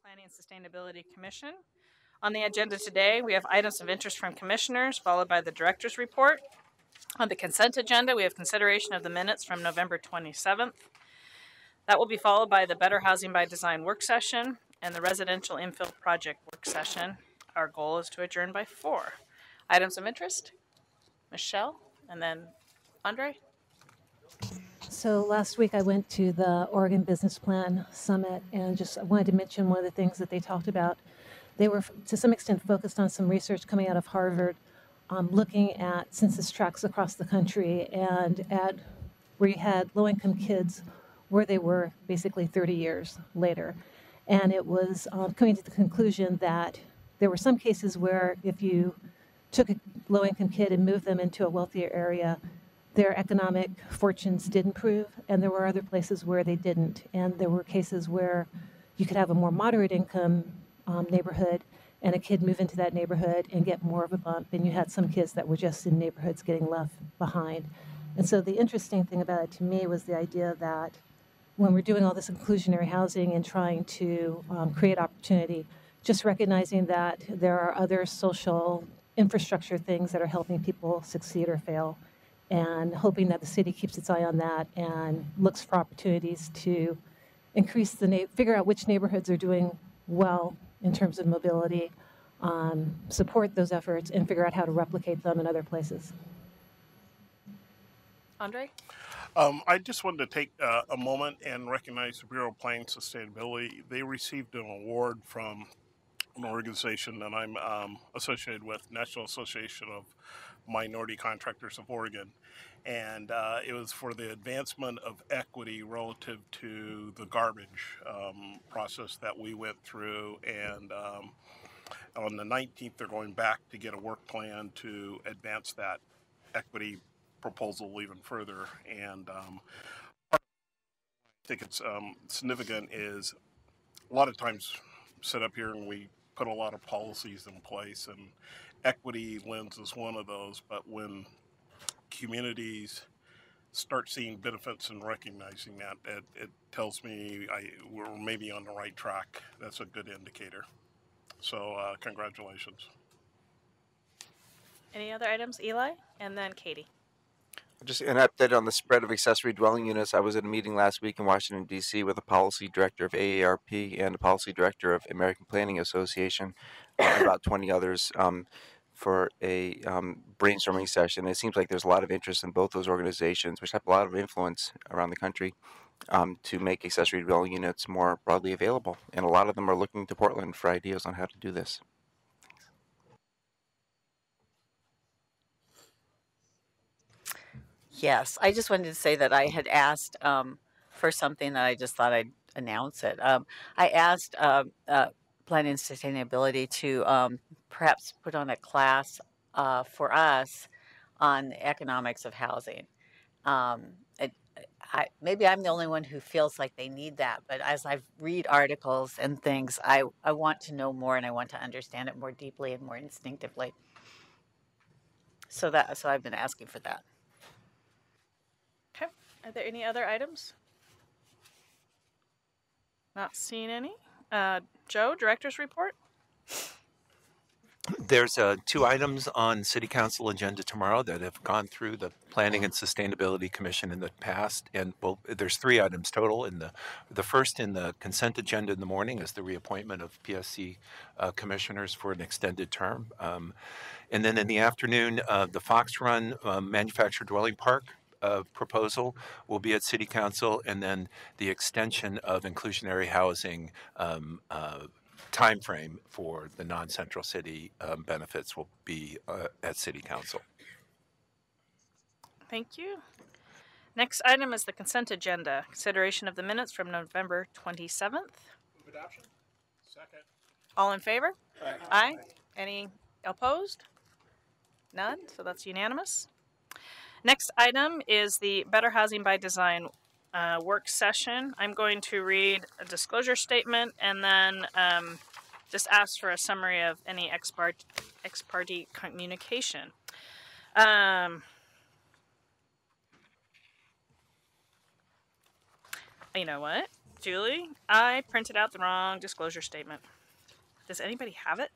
Planning and Sustainability Commission. On the agenda today, we have items of interest from commissioners, followed by the director's report. On the consent agenda, we have consideration of the minutes from November 27th. That will be followed by the Better Housing by Design work session and the Residential Infill Project work session. Our goal is to adjourn by 4. Items of interest? Michelle, and then Andre. So last week I went to the Oregon Business Plan Summit and just wanted to mention one of the things that they talked about. They were to some extent focused on some research coming out of Harvard, looking at census tracts across the country and at where you had low-income kids where they were basically 30 years later. And it was coming to the conclusion that there were some cases where if you took a low-income kid and moved them into a wealthier area, their economic fortunes did improve, and there were other places where they didn't. And there were cases where you could have a more moderate income neighborhood and a kid move into that neighborhood and get more of a bump, and you had some kids that were just in neighborhoods getting left behind. And so the interesting thing about it to me was the idea that when we're doing all this inclusionary housing and trying to create opportunity, just recognizing that there are other social infrastructure things that are helping people succeed or fail, and hoping that the city keeps its eye on that and looks for opportunities to increase figure out which neighborhoods are doing well in terms of mobility, support those efforts, and figure out how to replicate them in other places. Andre? I just wanted to take a moment and recognize the Bureau of Planning and Sustainability. They received an award from an organization that I'm associated with, National Association of Minority Contractors of Oregon, and it was for the advancement of equity relative to the garbage process that we went through. And on the 19th, they're going back to get a work plan to advance that equity proposal even further. And I think it's significant is a lot of times sit up here and we put a lot of policies in place, and equity lens is one of those. But when communities start seeing benefits and recognizing that, it tells me we're maybe on the right track. That's a good indicator. So congratulations. Any other items? Eli? And then Katie. Just an update on the spread of accessory dwelling units. I was at a meeting last week in Washington, D.C. with a policy director of AARP and a policy director of American Planning Association, and about 20 others for a brainstorming session. It seems like there's a lot of interest in both those organizations, which have a lot of influence around the country, to make accessory dwelling units more broadly available. And a lot of them are looking to Portland for ideas on how to do this. Yes, I just wanted to say that I had asked for something that I just thought I'd announce it. I asked Planning and Sustainability to perhaps put on a class for us on the economics of housing. Maybe I'm the only one who feels like they need that, but as I read articles and things, I want to know more, and I want to understand it more deeply and more instinctively. So I've been asking for that. Okay. Are there any other items? Not seeing any. Joe, director's report. There's 2 items on City Council agenda tomorrow that have gone through the Planning and Sustainability Commission in the past, and there's 3 items total. In the first in the consent agenda in the morning is the reappointment of PSC commissioners for an extended term, and then in the afternoon, the Fox Run Manufactured Dwelling Park proposal will be at City Council, and then the extension of inclusionary housing time frame for the non-central city benefits will be at City Council. Thank you. Next item is the consent agenda. Consideration of the minutes from November 27th. Move adoption. Second. All in favor? Aye. Aye. Any opposed? None. So that's unanimous. Next item is the Better Housing by Design work session. I'm going to read a disclosure statement and then just ask for a summary of any ex parte communication. You know what? Julie, I printed out the wrong disclosure statement. Does anybody have it?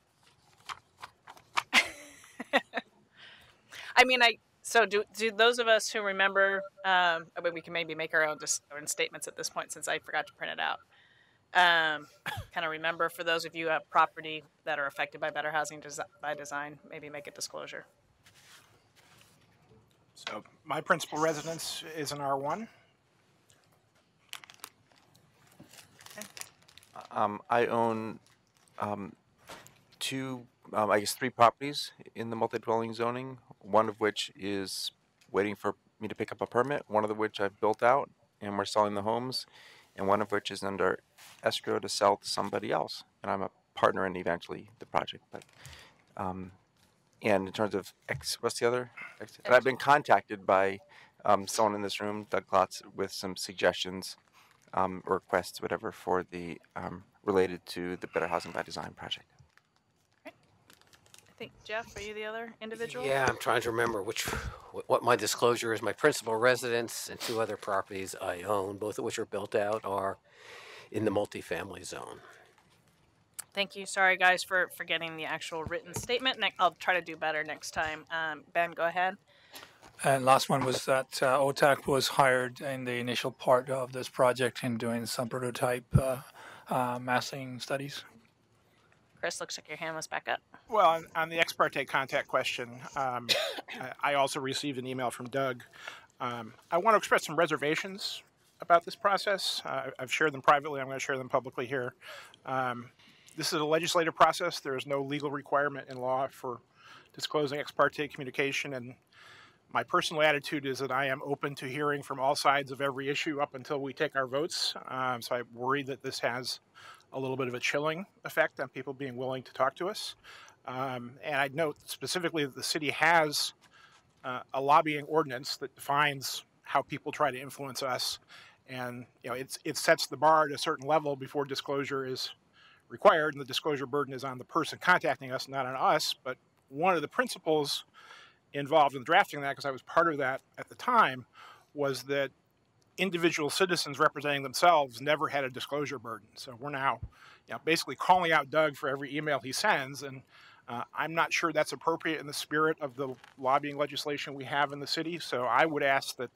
I mean, so do those of us who remember, I mean, we can maybe make our own statements at this point since I forgot to print it out. Kind of remember, for those of you who have property that are affected by Better Housing by Design, maybe make a disclosure. So my principal residence is an R1. I own three properties in the multi-dwelling zoning, one of which is waiting for me to pick up a permit, one of which I've built out and we're selling the homes, and one of which is under escrow to sell to somebody else. And I'm a partner in eventually the project. But and in terms of what's the other? And I've been contacted by someone in this room, Doug Klotz, with some suggestions, requests, whatever, for the related to the Better Housing by Design project. I think, Jeff, are you the other individual? Yeah, I'm trying to remember what my disclosure is. My principal residence and two other properties I own, both of which are built out, are in the multifamily zone. Thank you. Sorry, guys, for forgetting the actual written statement. I'll try to do better next time. Ben, go ahead. And last one was that OTAC was hired in the initial part of this project in doing some prototype massing studies. Chris, looks like your hand was back up. Well, on the ex parte contact question, I also received an email from Doug. I want to express some reservations about this process. I've shared them privately. I'm going to share them publicly here. This is a legislative process. There is no legal requirement in law for disclosing ex parte communication, and my personal attitude is that I am open to hearing from all sides of every issue up until we take our votes. So I worry that this has a little bit of a chilling effect on people being willing to talk to us. And I'd note specifically that the city has a lobbying ordinance that defines how people try to influence us. And it sets the bar at a certain level before disclosure is required, and the disclosure burden is on the person contacting us, not on us. But one of the principles involved in drafting that, because I was part of that at the time, was that individual citizens representing themselves never had a disclosure burden. So we're now basically calling out Doug for every email he sends, and I'm not sure that's appropriate in the spirit of the lobbying legislation we have in the city. So I would ask that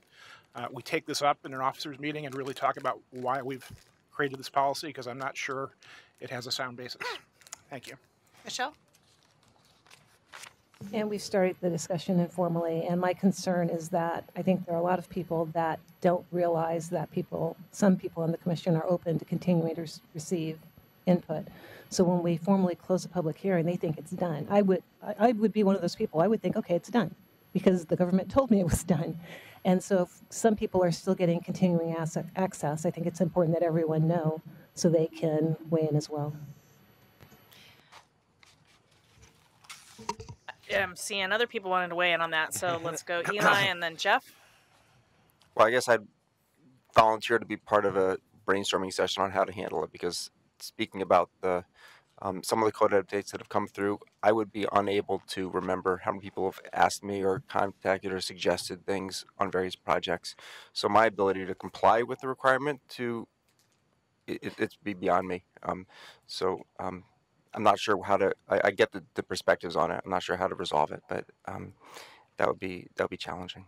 we take this up in an officers meeting and really talk about why we've created this policy, because I'm not sure it has a sound basis. Thank you. Michelle? And we've started the discussion informally, and my concern is that I think there are a lot of people that don't realize that some people in the commission are open to continuing to receive input. So when we formally close a public hearing, they think it's done. I would be one of those people. I would think, okay, it's done, because the government told me it was done. And so if some people are still getting continuing access, I think it's important that everyone know so they can weigh in as well. I'm seeing other people wanting to weigh in on that, so let's go Eli and then Jeff. Well, I guess I'd volunteer to be part of a brainstorming session on how to handle it, because speaking about the some of the code updates that have come through, I would be unable to remember how many people have asked me or contacted or suggested things on various projects. So my ability to comply with the requirement it'd be beyond me. I'm not sure how to. I get the perspectives on it. I'm not sure how to resolve it, but that would be challenging.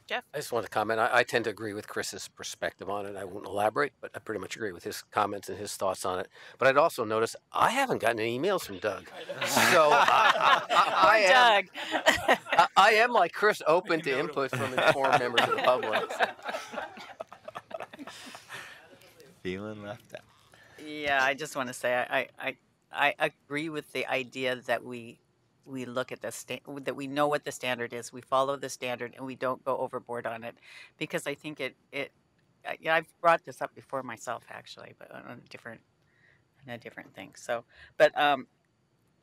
Jeff? I just want to comment. I tend to agree with Chris's perspective on it. I won't elaborate, but I pretty much agree with his comments and his thoughts on it. But I'd also notice I haven't gotten any emails from Doug. So I am like Chris, open to input from informed members of the public. Feeling left out. Yeah, I just want to say I agree with the idea that we look at that we know what the standard is, we follow the standard, and we don't go overboard on it, because I think I've brought this up before myself actually, but on a different thing. So, but on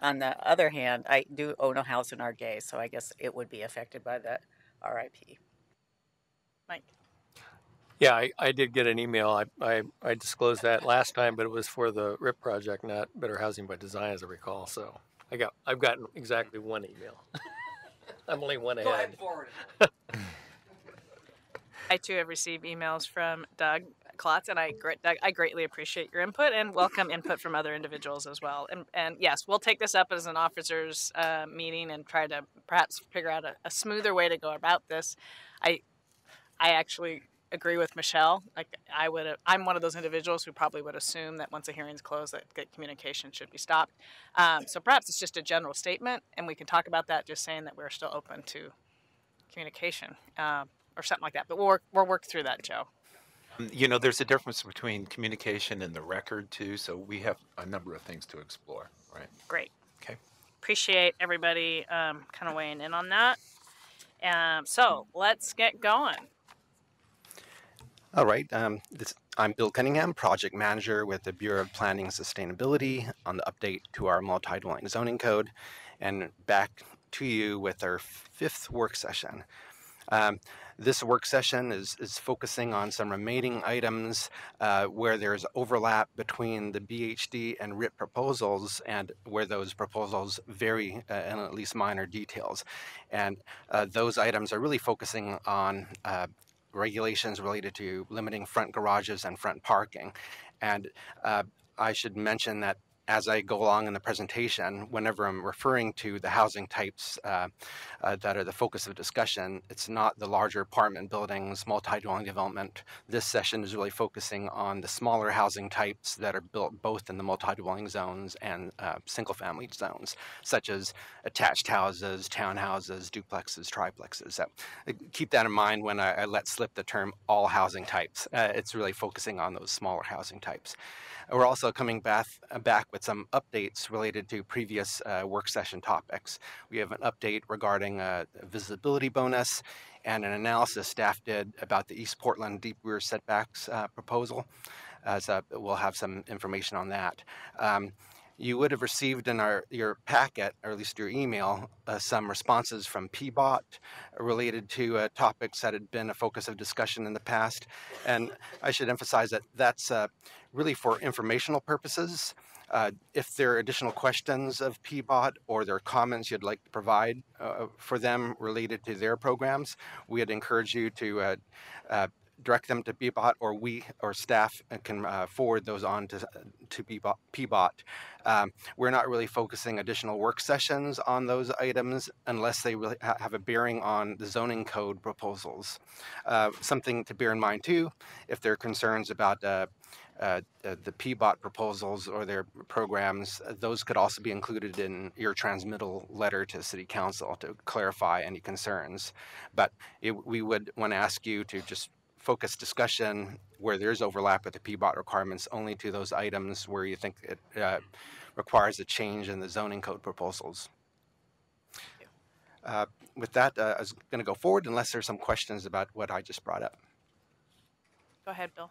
the other hand, I do own a house in our gay, so I guess it would be affected by the RIP. Mike. Yeah, I did get an email. I disclosed that last time, but it was for the RIP project, not Better Housing by Design, as I recall. So I've gotten exactly one email. I'm only one ahead. Go ahead and forward it. I too have received emails from Doug Klotz, and I greatly appreciate your input and welcome input from other individuals as well. And yes, we'll take this up as an officers meeting and try to perhaps figure out a smoother way to go about this. I actually agree with Michelle. Like I'm one of those individuals who probably would assume that once a hearing's closed, that communication should be stopped. So perhaps it's just a general statement, and we can talk about that. Just saying that we're still open to communication or something like that. But we'll work through that, Joe. You know, there's a difference between communication and the record too. So we have a number of things to explore. Right. Great. Okay. Appreciate everybody kind of weighing in on that. So let's get going. All right. I'm Bill Cunningham, Project Manager with the Bureau of Planning and Sustainability on the update to our multi-dwelling zoning code, and back to you with our 5th work session. This work session is focusing on some remaining items where there's overlap between the BHD and RIP proposals and where those proposals vary in at least minor details. And those items are really focusing on regulations related to limiting front garages and front parking. And I should mention that as I go along in the presentation, whenever I'm referring to the housing types that are the focus of discussion, it's not the larger apartment buildings, multi-dwelling development. This session is really focusing on the smaller housing types that are built both in the multi-dwelling zones and single-family zones, such as attached houses, townhouses, duplexes, triplexes. So keep that in mind when I let slip the term all housing types. It's really focusing on those smaller housing types. We're also coming back with some updates related to previous work session topics. We have an update regarding a visibility bonus and an analysis staff did about the East Portland deep rear setbacks proposal. So we'll have some information on that. You would have received in your packet, or at least your email, some responses from PBOT related to topics that had been a focus of discussion in the past. And I should emphasize that that's really for informational purposes. If there are additional questions of PBOT or there are comments you'd like to provide for them related to their programs, we'd encourage you to direct them to PBOT, or we or staff can forward those on to PBOT. We're not really focusing additional work sessions on those items unless they really have a bearing on the zoning code proposals. Something to bear in mind too, if there are concerns about the PBOT proposals or their programs, those could also be included in your transmittal letter to City Council to clarify any concerns. But we would want to ask you to just focus discussion where there's overlap with the PBOT requirements only to those items where you think it requires a change in the zoning code proposals. With that, I was going to go forward unless there's some questions about what I just brought up. Go ahead, Bill.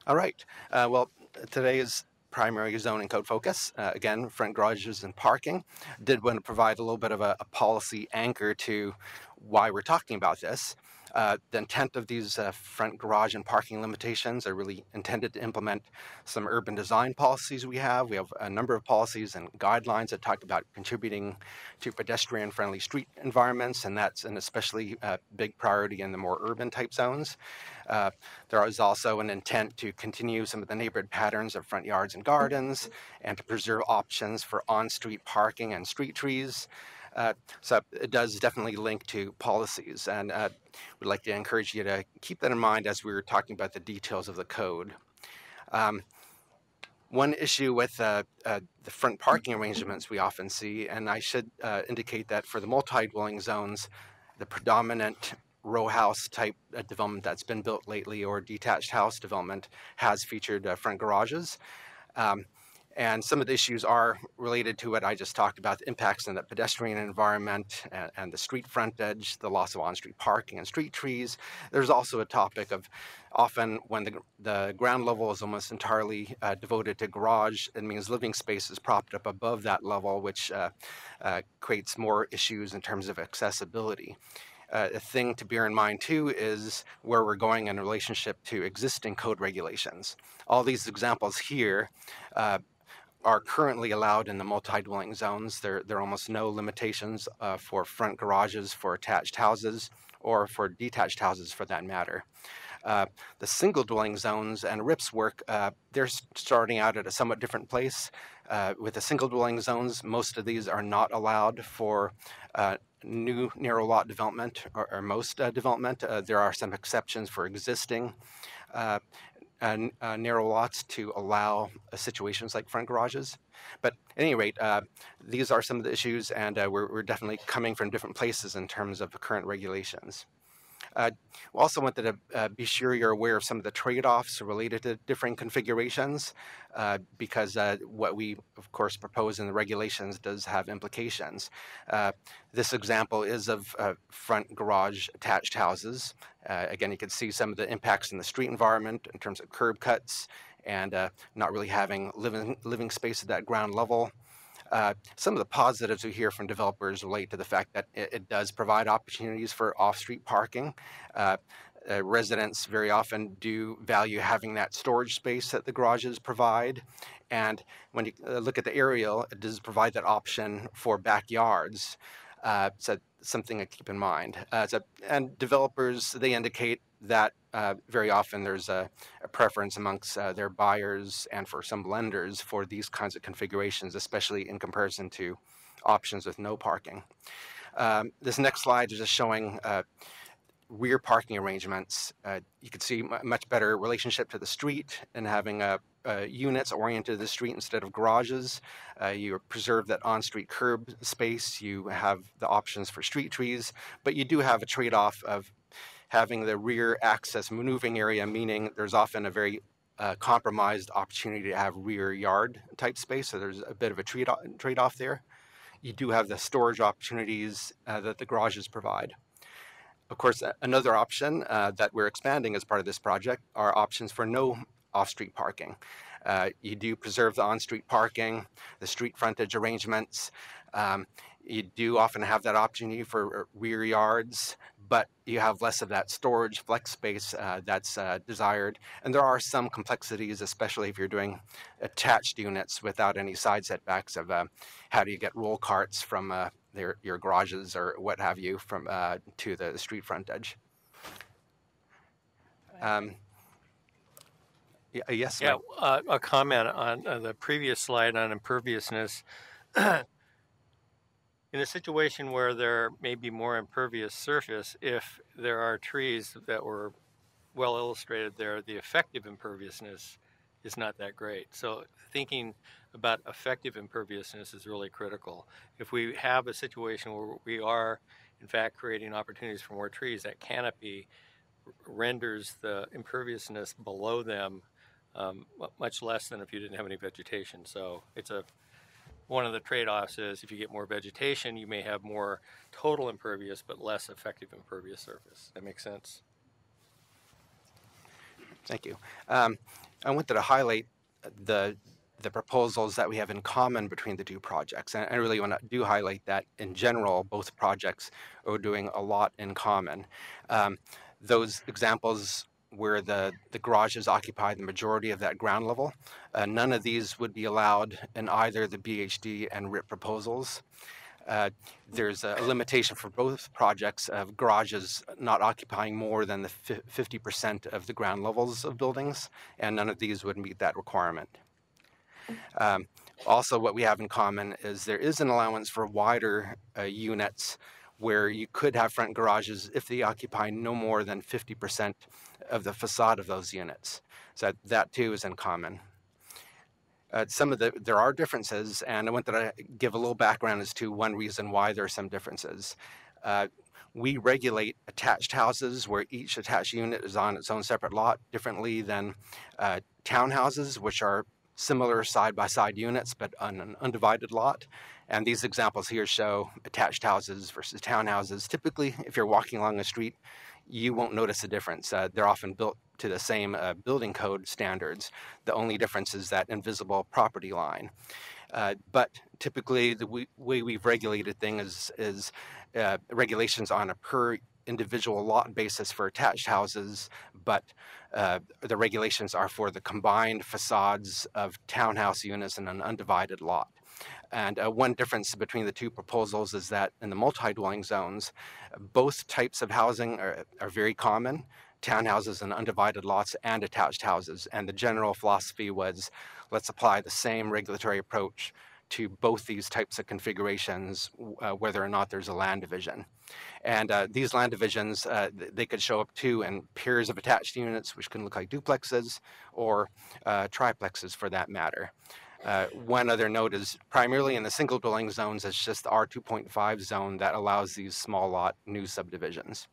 All right. Well, today's primary zoning code focus, again, front garages and parking. Did want to provide a little bit of a policy anchor to why we're talking about this. The intent of these front garage and parking limitations are really intended to implement some urban design policies we have. We have a number of policies and guidelines that talk about contributing to pedestrian-friendly street environments, and that's an especially big priority in the more urban type zones. There is also an intent to continue some of the neighborhood patterns of front yards and gardens and to preserve options for on-street parking and street trees. So it does definitely link to policies, and we'd like to encourage you to keep that in mind as we're talking about the details of the code. One issue with the front parking arrangements we often see, and I should indicate that for the multi-dwelling zones, the predominant row house type development that's been built lately or detached house development has featured front garages. And some of the issues are related to what I just talked about, the impacts on the pedestrian environment and the street frontage, the loss of on-street parking and street trees. There's also a topic of often when the ground level is almost entirely devoted to garage, it means living space is propped up above that level, which creates more issues in terms of accessibility. A thing to bear in mind too is where we're going in relationship to existing code regulations. All these examples here are currently allowed in the multi-dwelling zones. There are almost no limitations for front garages for attached houses or for detached houses for that matter. The single dwelling zones and RIPS work, they're starting out at a somewhat different place. With the single dwelling zones, most of these are not allowed for new narrow lot development or most development. There are some exceptions for existing narrow lots to allow situations like front garages. But at any rate, these are some of the issues, and we're definitely coming from different places in terms of the current regulations. We also wanted to be sure you're aware of some of the trade-offs related to different configurations, because what we, of course, propose in the regulations does have implications. This example is of front garage attached houses. Again, you can see some of the impacts in the street environment in terms of curb cuts and not really having living space at that ground level. Some of the positives we hear from developers relate to the fact that it does provide opportunities for off-street parking. Residents very often do value having that storage space that the garages provide. And when you look at the aerial, it does provide that option for backyards. So something to keep in mind. And developers, they indicate that very often there's a preference amongst their buyers and for some lenders for these kinds of configurations, especially in comparison to options with no parking. This next slide is just showing rear parking arrangements. You can see much better relationship to the street and having units oriented to the street instead of garages. You preserve that on-street curb space. You have the options for street trees, but you do have a trade-off of having the rear access maneuvering area, meaning there's often a very compromised opportunity to have rear yard type space, so there's a bit of a trade-off there. You do have the storage opportunities that the garages provide. Of course, another option that we're expanding as part of this project are options for no off-street parking. You do preserve the on-street parking, the street frontage arrangements. You do often have that opportunity for rear yards, but you have less of that storage flex space that's desired. And there are some complexities, especially if you're doing attached units without any side setbacks of how do you get roll carts from your garages or what have you from to the street frontage. Yes. Yeah, a comment on the previous slide on imperviousness. In a situation where there may be more impervious surface, if there are trees that were well illustrated there, the effective imperviousness is not that great. So thinking about effective imperviousness is really critical. If we have a situation where we are, in fact, creating opportunities for more trees, that canopy renders the imperviousness below them much less than if you didn't have any vegetation. So it's one of the trade-offs is if you get more vegetation, you may have more total impervious but less effective impervious surface. That makes sense? Thank you. I wanted to highlight the proposals that we have in common between the two projects. And I really want to highlight that in general, both projects are doing a lot in common. Those examples where the garages occupy the majority of that ground level, none of these would be allowed in either the BHD and RIP proposals. There's a limitation for both projects of garages not occupying more than the 50% of the ground levels of buildings, and none of these would meet that requirement. Also, what we have in common is there is an allowance for wider units where you could have front garages if they occupy no more than 50% of the facade of those units. So that too is in common. There are differences, and I wanted to give a little background as to one reason why there are some differences. We regulate attached houses where each attached unit is on its own separate lot differently than townhouses, which are similar side-by-side units but on an undivided lot. And these examples here show attached houses versus townhouses. Typically, if you're walking along a street, you won't notice a difference. They're often built to the same building code standards. The only difference is that invisible property line. But typically, the way we've regulated things is regulations on a per individual lot basis for attached houses, but the regulations are for the combined facades of townhouse units in an undivided lot. And one difference between the two proposals is that in the multi-dwelling zones, both types of housing are very common. townhouses and undivided lots and attached houses. And the general philosophy was, let's apply the same regulatory approach to both these types of configurations, whether or not there's a land division. And these land divisions, they could show up too in pairs of attached units, which can look like duplexes, or triplexes for that matter. One other note is primarily in the single dwelling zones, it's just the R2.5 zone that allows these small lot new subdivisions.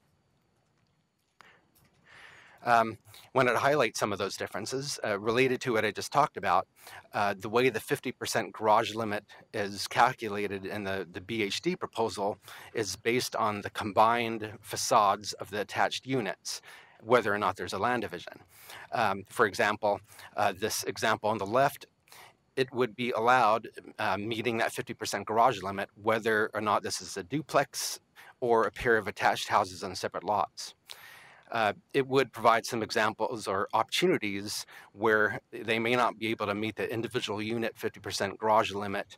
Wanted to highlight some of those differences related to what I just talked about. The way the 50% garage limit is calculated in the BHD proposal is based on the combined facades of the attached units, whether or not there's a land division. For example, this example on the left, it would be allowed, meeting that 50% garage limit, whether or not this is a duplex or a pair of attached houses on separate lots. It would provide some examples or opportunities where they may not be able to meet the individual unit 50% garage limit,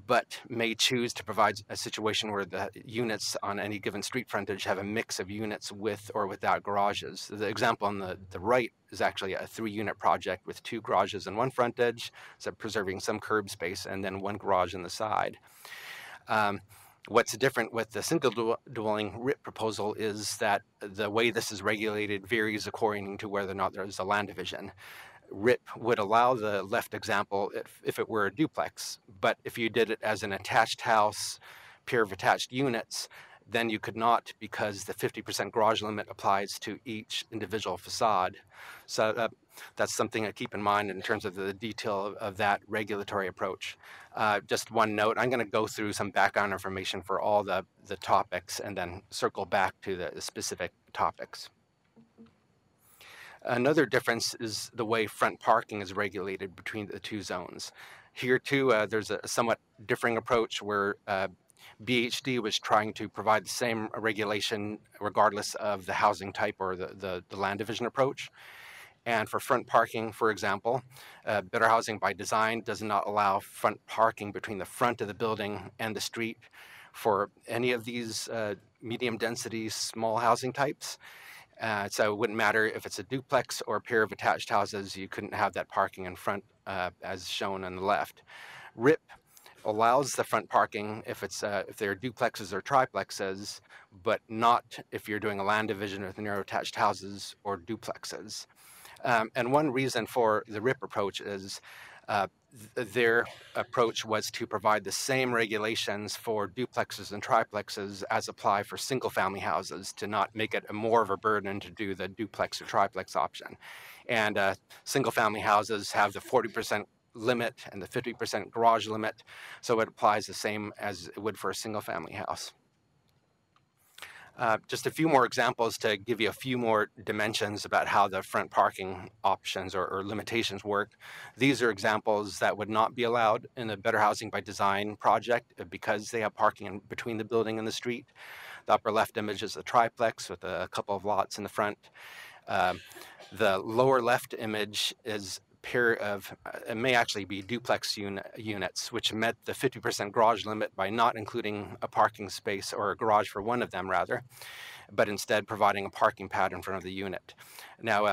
but may choose to provide a situation where the units on any given street frontage have a mix of units with or without garages. The example on the right is actually a 3-unit project with 2 garages and 1 frontage, so preserving some curb space, and then 1 garage on the side. What's different with the single dwelling RIP proposal is that the way this is regulated varies according to whether or not there's a land division. RIP would allow the left example if it were a duplex, but if you did it as an attached house, pair of attached units, then you could not, because the 50% garage limit applies to each individual facade. So that's something to keep in mind in terms of the detail of that regulatory approach. Just one note, I'm going to go through some background information for all the topics and then circle back to the specific topics. Another difference is the way front parking is regulated between the 2 zones. Here too, there's a somewhat differing approach where BHD was trying to provide the same regulation regardless of the housing type or the land division approach. And for front parking, for example, Better Housing by Design does not allow front parking between the front of the building and the street for any of these medium density small housing types. So it wouldn't matter if it's a duplex or a pair of attached houses, you couldn't have that parking in front as shown on the left. RIP allows the front parking if they're duplexes or triplexes, but not if you're doing a land division with narrow attached houses or duplexes. And one reason for the RIP approach is their approach was to provide the same regulations for duplexes and triplexes as apply for single family houses, to not make it more of a burden to do the duplex or triplex option. And single family houses have the 40% limit and the 50% garage limit, so it applies the same as it would for a single family house. Just a few more examples to give you a few more dimensions about how the front parking options or limitations work. These are examples that would not be allowed in the Better Housing by Design project because they have parking in between the building and the street. The upper left image is a triplex with a couple of lots in the front. The lower left image is pair of, it may actually be duplex units, which met the 50% garage limit by not including a parking space or a garage for one of them rather, but instead providing a parking pad in front of the unit. Now,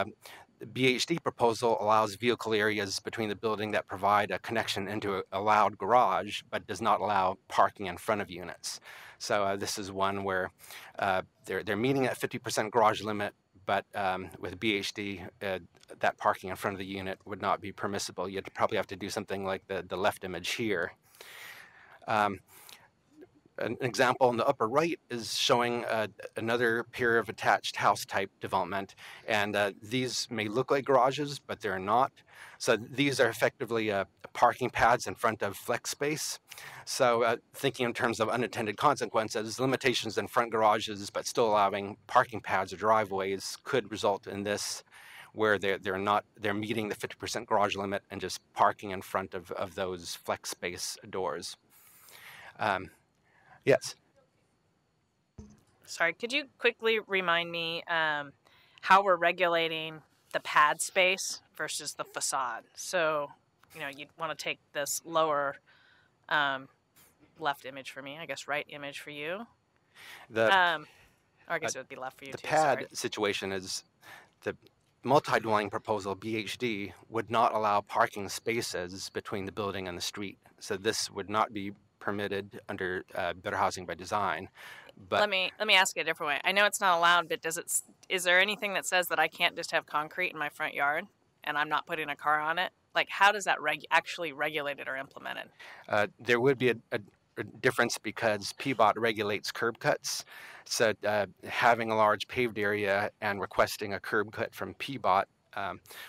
the BHD proposal allows vehicle areas between the building that provide a connection into a allowed garage, but does not allow parking in front of units. So this is one where they're meeting that 50% garage limit, but with BHD, that parking in front of the unit would not be permissible. You'd probably have to do something like the left image here. An example in the upper right is showing another pair of attached house type development, and these may look like garages, but they're not. So these are effectively parking pads in front of flex space. So thinking in terms of unintended consequences, limitations in front garages, but still allowing parking pads or driveways could result in this, where they're meeting the 50% garage limit and just parking in front of those flex space doors. Yes. Sorry, could you quickly remind me how we're regulating the pad space versus the facade? So, you know, you'd want to take this lower left image for me, I guess right image for you. Or I guess it would be left for you The too. pad Sorry. situation is the multi-dwelling proposal, BHD, would not allow parking spaces between the building and the street. So this would not be permitted under Better Housing by Design. But Let me ask it a different way. I know it's not allowed, but is there anything that says that I can't just have concrete in my front yard and I'm not putting a car on it? Like, how does that actually regulated or implemented? there would be a difference because PBOT regulates curb cuts. So having a large paved area and requesting a curb cut from PBOT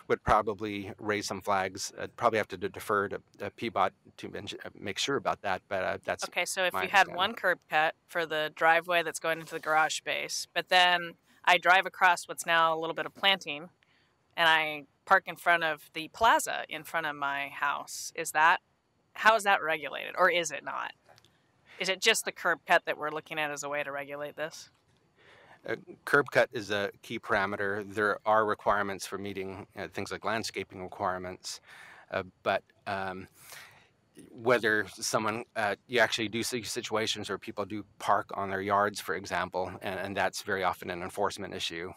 would probably raise some flags. I'd probably have to defer to PBOT to make sure about that, but that's okay. So if my you had understanding. one curb cut for the driveway that's going into the garage space, but then I drive across what's now a little bit of planting, and I park in front of the plaza in front of my house, how is that regulated, or is it not? Is it just the curb cut that we're looking at as a way to regulate this? Curb cut is a key parameter. There are requirements for meeting things like landscaping requirements, but whether someone, you actually do see situations where people do park on their yards, for example, and that's very often an enforcement issue.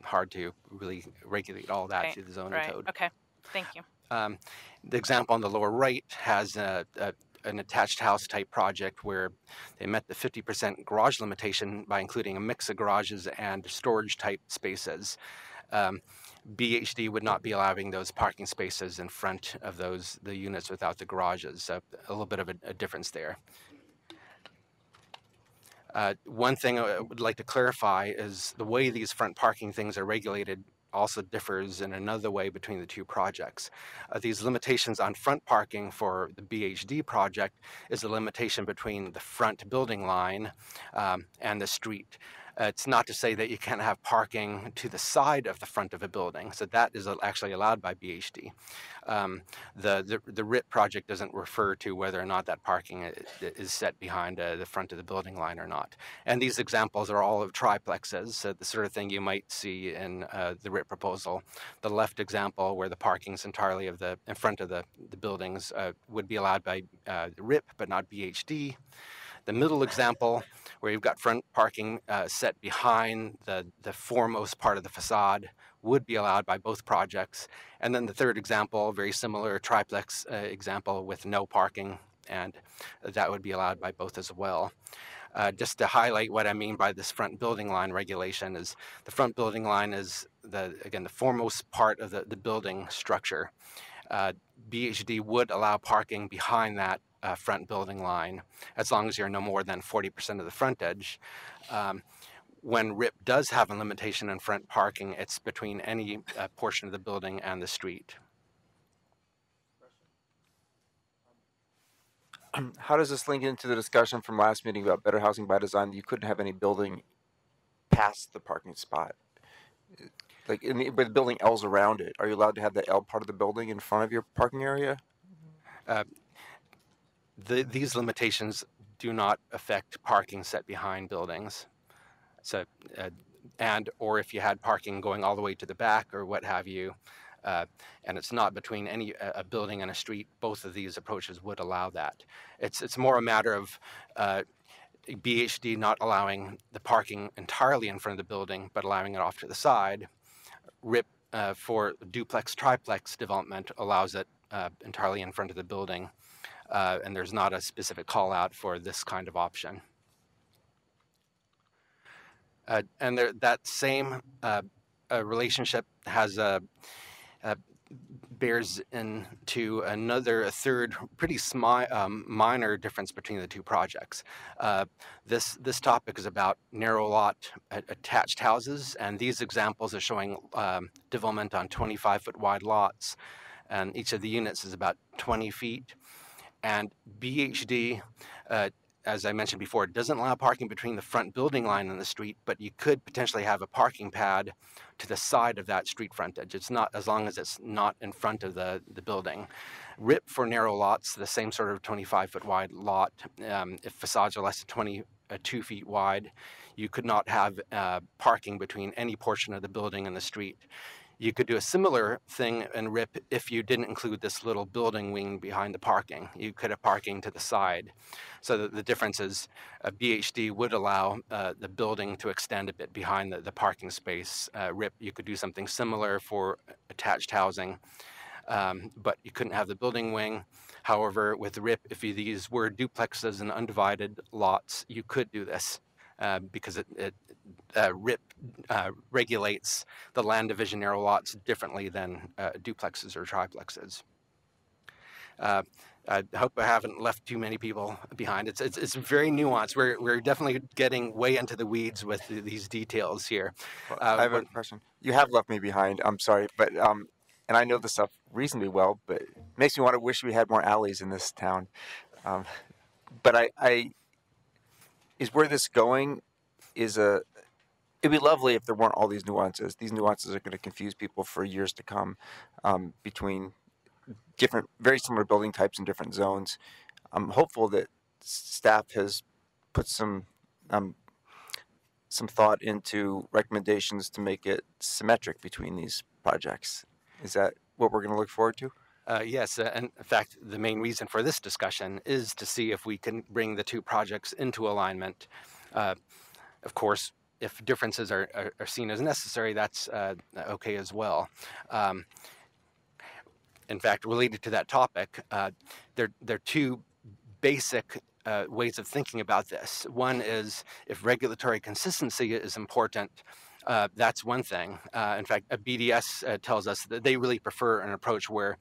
Hard to really regulate all that through the zoning code. Okay, thank you. The example on the lower right has an attached house type project where they met the 50% garage limitation by including a mix of garages and storage type spaces. BHD would not be allowing those parking spaces in front of the units without the garages. So a little bit of a difference there. One thing I would like to clarify is the way these front parking things are regulated also differs in another way between the two projects. These limitations on front parking for the BHD project is a limitation between the front building line and the street. It's not to say that you can't have parking to the side of the front of a building, so that is actually allowed by BHD. The RIP project doesn't refer to whether or not that parking is set behind the front of the building line or not. And these examples are all of triplexes, so the sort of thing you might see in the RIP proposal. The left example, where the parking is entirely in front of the buildings, would be allowed by the RIP, but not BHD. The middle example, where you've got front parking set behind the foremost part of the facade, would be allowed by both projects. And then the third example, very similar triplex example with no parking, and that would be allowed by both as well. Just to highlight what I mean by this front building line regulation is the front building line is, the foremost part of the building structure. BHD would allow parking behind that front building line as long as you're no more than 40% of the frontage. When RIP does have a limitation in front parking, it's between any portion of the building and the street. How does this link into the discussion from last meeting about Better Housing by Design that you couldn't have any building past the parking spot? Like with the building L's around it, are you allowed to have the L part of the building in front of your parking area? These limitations do not affect parking set behind buildings. So, or if you had parking going all the way to the back or what have you, and it's not between a building and a street, both of these approaches would allow that. It's more a matter of BHD not allowing the parking entirely in front of the building, but allowing it off to the side. RIP for duplex, triplex development allows it entirely in front of the building. And there's not a specific call out for this kind of option. And that same relationship has bears into a third pretty minor difference between the two projects. This topic is about narrow lot attached houses, and these examples are showing development on 25-foot wide lots, and each of the units is about 20 feet. And BHD, as I mentioned before, doesn't allow parking between the front building line and the street, but you could potentially have a parking pad to the side of that street frontage. It's not, as long as it's not in front of the building. RIP for narrow lots, the same sort of 25-foot wide lot. If facades are less than 22 feet wide, you could not have parking between any portion of the building and the street. You could do a similar thing in RIP if you didn't include this little building wing behind the parking. You could have parking to the side. So the difference is BHD would allow the building to extend a bit behind the parking space. RIP, you could do something similar for attached housing, but you couldn't have the building wing. However, with RIP, if these were duplexes and undivided lots, you could do this because RIP regulates the land division narrow lots differently than duplexes or triplexes. I hope I haven't left too many people behind. It's very nuanced. We're definitely getting way into the weeds with these details here. I have a question. You have left me behind. I'm sorry, but and I know this stuff reasonably well, but it makes me want to wish we had more alleys in this town. But I is where this going is a. It'd be lovely if there weren't all these nuances. These nuances are going to confuse people for years to come between different, very similar building types in different zones. I'm hopeful that staff has put some thought into recommendations to make it symmetric between these projects. Is that what we're going to look forward to? Yes, and in fact, the main reason for this discussion is to see if we can bring the two projects into alignment. Of course, if differences are seen as necessary, that's okay as well. In fact, related to that topic, there are two basic ways of thinking about this. One is if regulatory consistency is important, that's one thing. In fact, a BDS tells us that they really prefer an approach where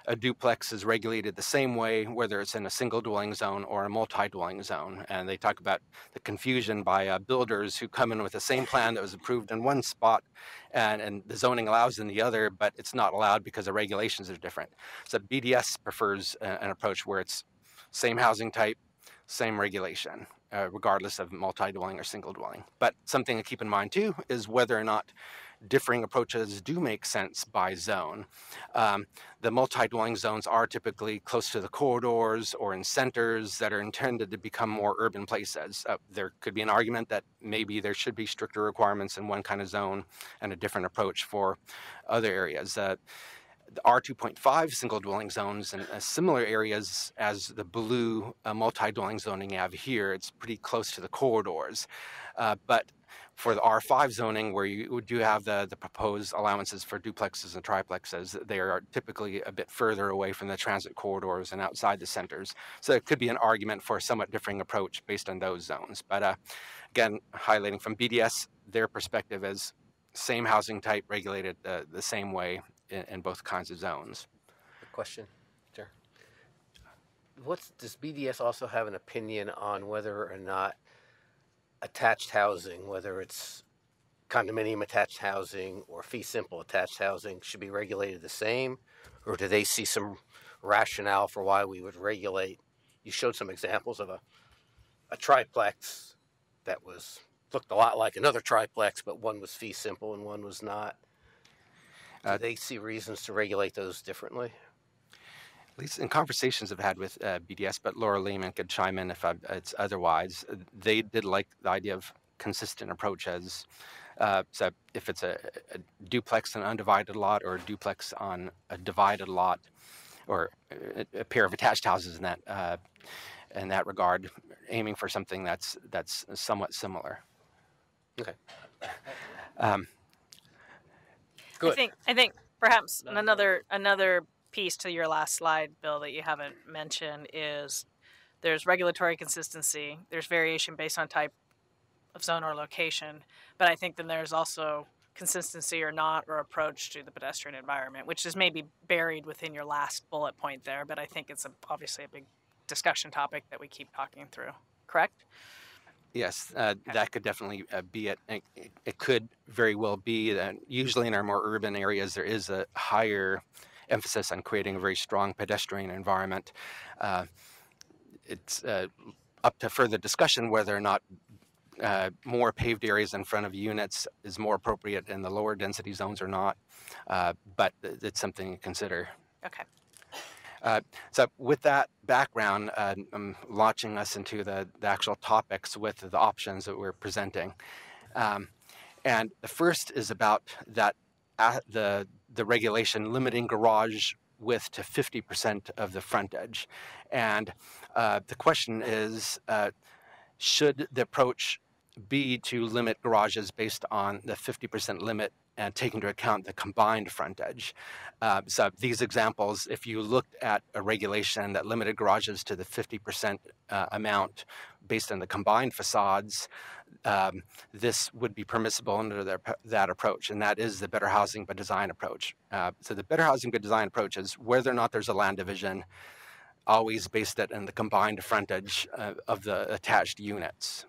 a duplex is regulated the same way, whether it's in a single dwelling zone or a multi-dwelling zone. And they talk about the confusion by builders who come in with the same plan that was approved in one spot and the zoning allows in the other, but it's not allowed because the regulations are different. So BDS prefers an approach where it's same housing type, same regulation, regardless of multi-dwelling or single dwelling. But something to keep in mind too is whether or not differing approaches do make sense by zone. The multi-dwelling zones are typically close to the corridors or in centers that are intended to become more urban places. There could be an argument that maybe there should be stricter requirements in one kind of zone and a different approach for other areas. The R2.5 single dwelling zones in similar areas as the blue multi-dwelling zoning you have here, it's pretty close to the corridors. But for the R5 zoning, where you do have the proposed allowances for duplexes and triplexes, they are typically a bit further away from the transit corridors and outside the centers. So it could be an argument for a somewhat differing approach based on those zones. But again, highlighting from BDS, their perspective is same housing type regulated the same way in both kinds of zones. Good question, sir. Does BDS also have an opinion on whether or not attached housing, whether it's condominium attached housing or fee simple attached housing, should be regulated the same? Or do they see some rationale for why we would regulate? You showed some examples of a triplex that looked a lot like another triplex, but one was fee simple and one was not. Do they see reasons to regulate those differently? At least in conversations I've had with BDS, but Laura Lehman could chime in if it's otherwise. They did like the idea of consistent approaches. So if it's a duplex on an undivided lot or a duplex on a divided lot, or a pair of attached houses in that regard, aiming for something that's somewhat similar. Okay. Good. I think perhaps another piece to your last slide, Bill, that you haven't mentioned is there's regulatory consistency, there's variation based on type of zone or location, but I think then there's also consistency or not or approach to the pedestrian environment, which is maybe buried within your last bullet point there, but I think it's obviously a big discussion topic that we keep talking through, correct? Yes, that could definitely be it. It could very well be that usually in our more urban areas, there is a higher emphasis on creating a very strong pedestrian environment. It's up to further discussion whether or not more paved areas in front of units is more appropriate in the lower density zones or not, but it's something to consider. Okay. So with that background, I'm launching us into the actual topics with the options that we're presenting. And the first is about that the regulation limiting garage width to 50% of the front edge. And the question is, should the approach be to limit garages based on the 50% limit and take into account the combined front edge? So these examples, if you looked at a regulation that limited garages to the 50% amount based on the combined facades, this would be permissible under that approach, and that is the better housing by design approach. So the better housing by design approach is whether or not there's a land division, always based it in the combined frontage of the attached units.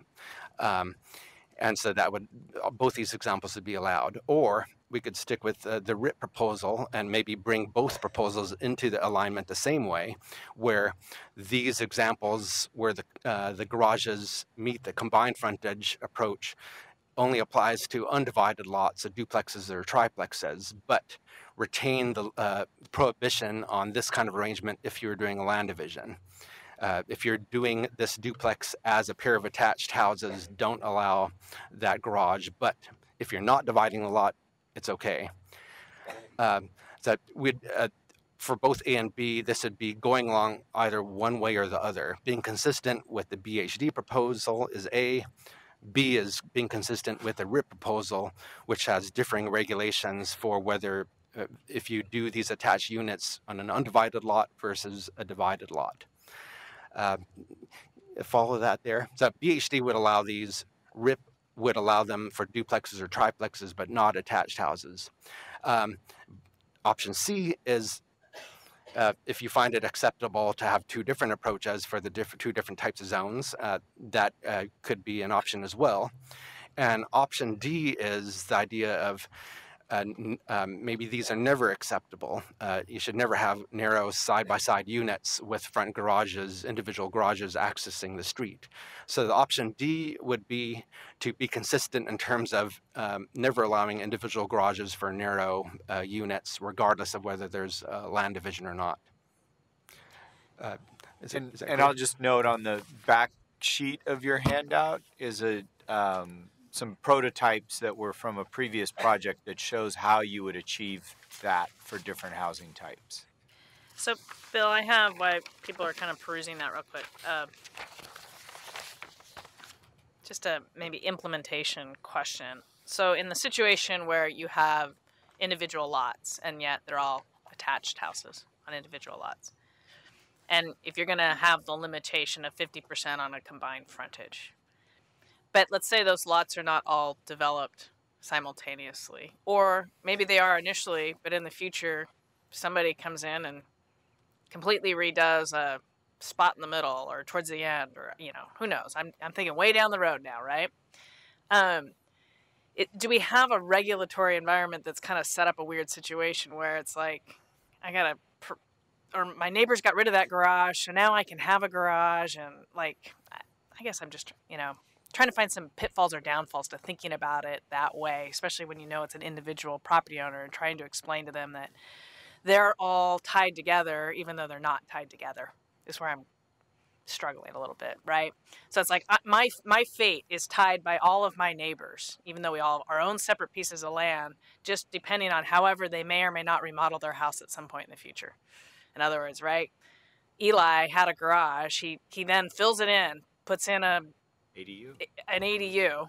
And so that would, both these examples would be allowed. Or we could stick with the RIP proposal and maybe bring both proposals into the alignment the same way, where these examples where the garages meet the combined frontage approach only applies to undivided lots of duplexes or triplexes, but retain the prohibition on this kind of arrangement if you're doing a land division. If you're doing this duplex as a pair of attached houses, don't allow that garage. But if you're not dividing the lot, it's okay. So we'd, for both A and B, this would be going along either one way or the other. Being consistent with the BHD proposal is A. B is being consistent with the RIP proposal, which has differing regulations for whether if you do these attached units on an undivided lot versus a divided lot. Follow that there. So BHD would allow these, RIP would allow them for duplexes or triplexes, but not attached houses. Option C is if you find it acceptable to have two different approaches for the two different types of zones, that could be an option as well. And option D is the idea of maybe these are never acceptable. You should never have narrow side-by-side units with front garages, individual garages accessing the street. So the option D would be to be consistent in terms of never allowing individual garages for narrow units, regardless of whether there's land division or not. And I'll just note on the back sheet of your handout is some prototypes that were from a previous project that shows how you would achieve that for different housing types. So, Bill, I have, while people are kind of perusing that real quick, just a maybe implementation question. So in the situation where you have individual lots and yet they're all attached houses on individual lots, and if you're going to have the limitation of 50% on a combined frontage, but let's say those lots are not all developed simultaneously, or maybe they are initially, but in the future, somebody comes in and completely redoes a spot in the middle or towards the end, or, you know, who knows? I'm thinking way down the road now, right? Do we have a regulatory environment that's kind of set up a weird situation where it's like, or my neighbors got rid of that garage, so now I can have a garage, and like, I guess I'm just, you know, trying to find some pitfalls or downfalls to thinking about it that way, especially when you know it's an individual property owner, and trying to explain to them that they're all tied together, even though they're not tied together, is where I'm struggling a little bit, right? So it's like my fate is tied by all of my neighbors, even though we all have our own separate pieces of land, just depending on however they may or may not remodel their house at some point in the future. In other words, right? Eli had a garage. He then fills it in, puts in an ADU.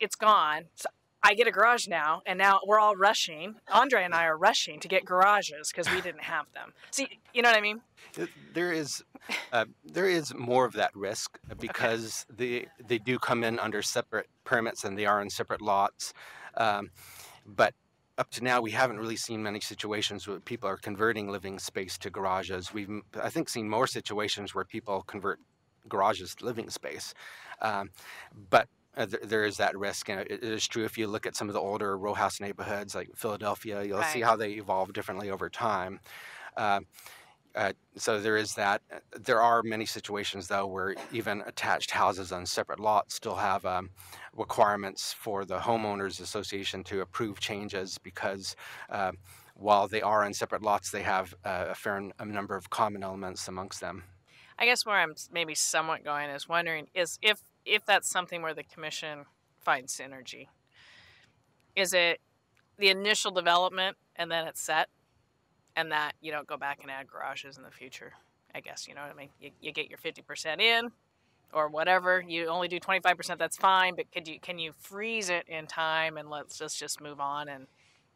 It's gone. So I get a garage now, and now we're all rushing. Andre and I are rushing to get garages because we didn't have them. See, you know what I mean? There is more of that risk because they do come in under separate permits and they are in separate lots. But up to now, we haven't really seen many situations where people are converting living space to garages. We've, I think, seen more situations where people convert garages to living space. But there is that risk. And it is true if you look at some of the older row house neighborhoods like Philadelphia, you'll see how they evolve differently over time. So there is that. There are many situations, though, where even attached houses on separate lots still have requirements for the homeowners association to approve changes because while they are on separate lots, they have a fair number of common elements amongst them. I guess where I'm maybe somewhat going is wondering is if that's something where the commission finds synergy. Is it the initial development and then it's set, and that you don't go back and add garages in the future. I guess, you know what I mean? You get your 50% in or whatever. You only do 25%, that's fine, but can you freeze it in time and let's just move on, and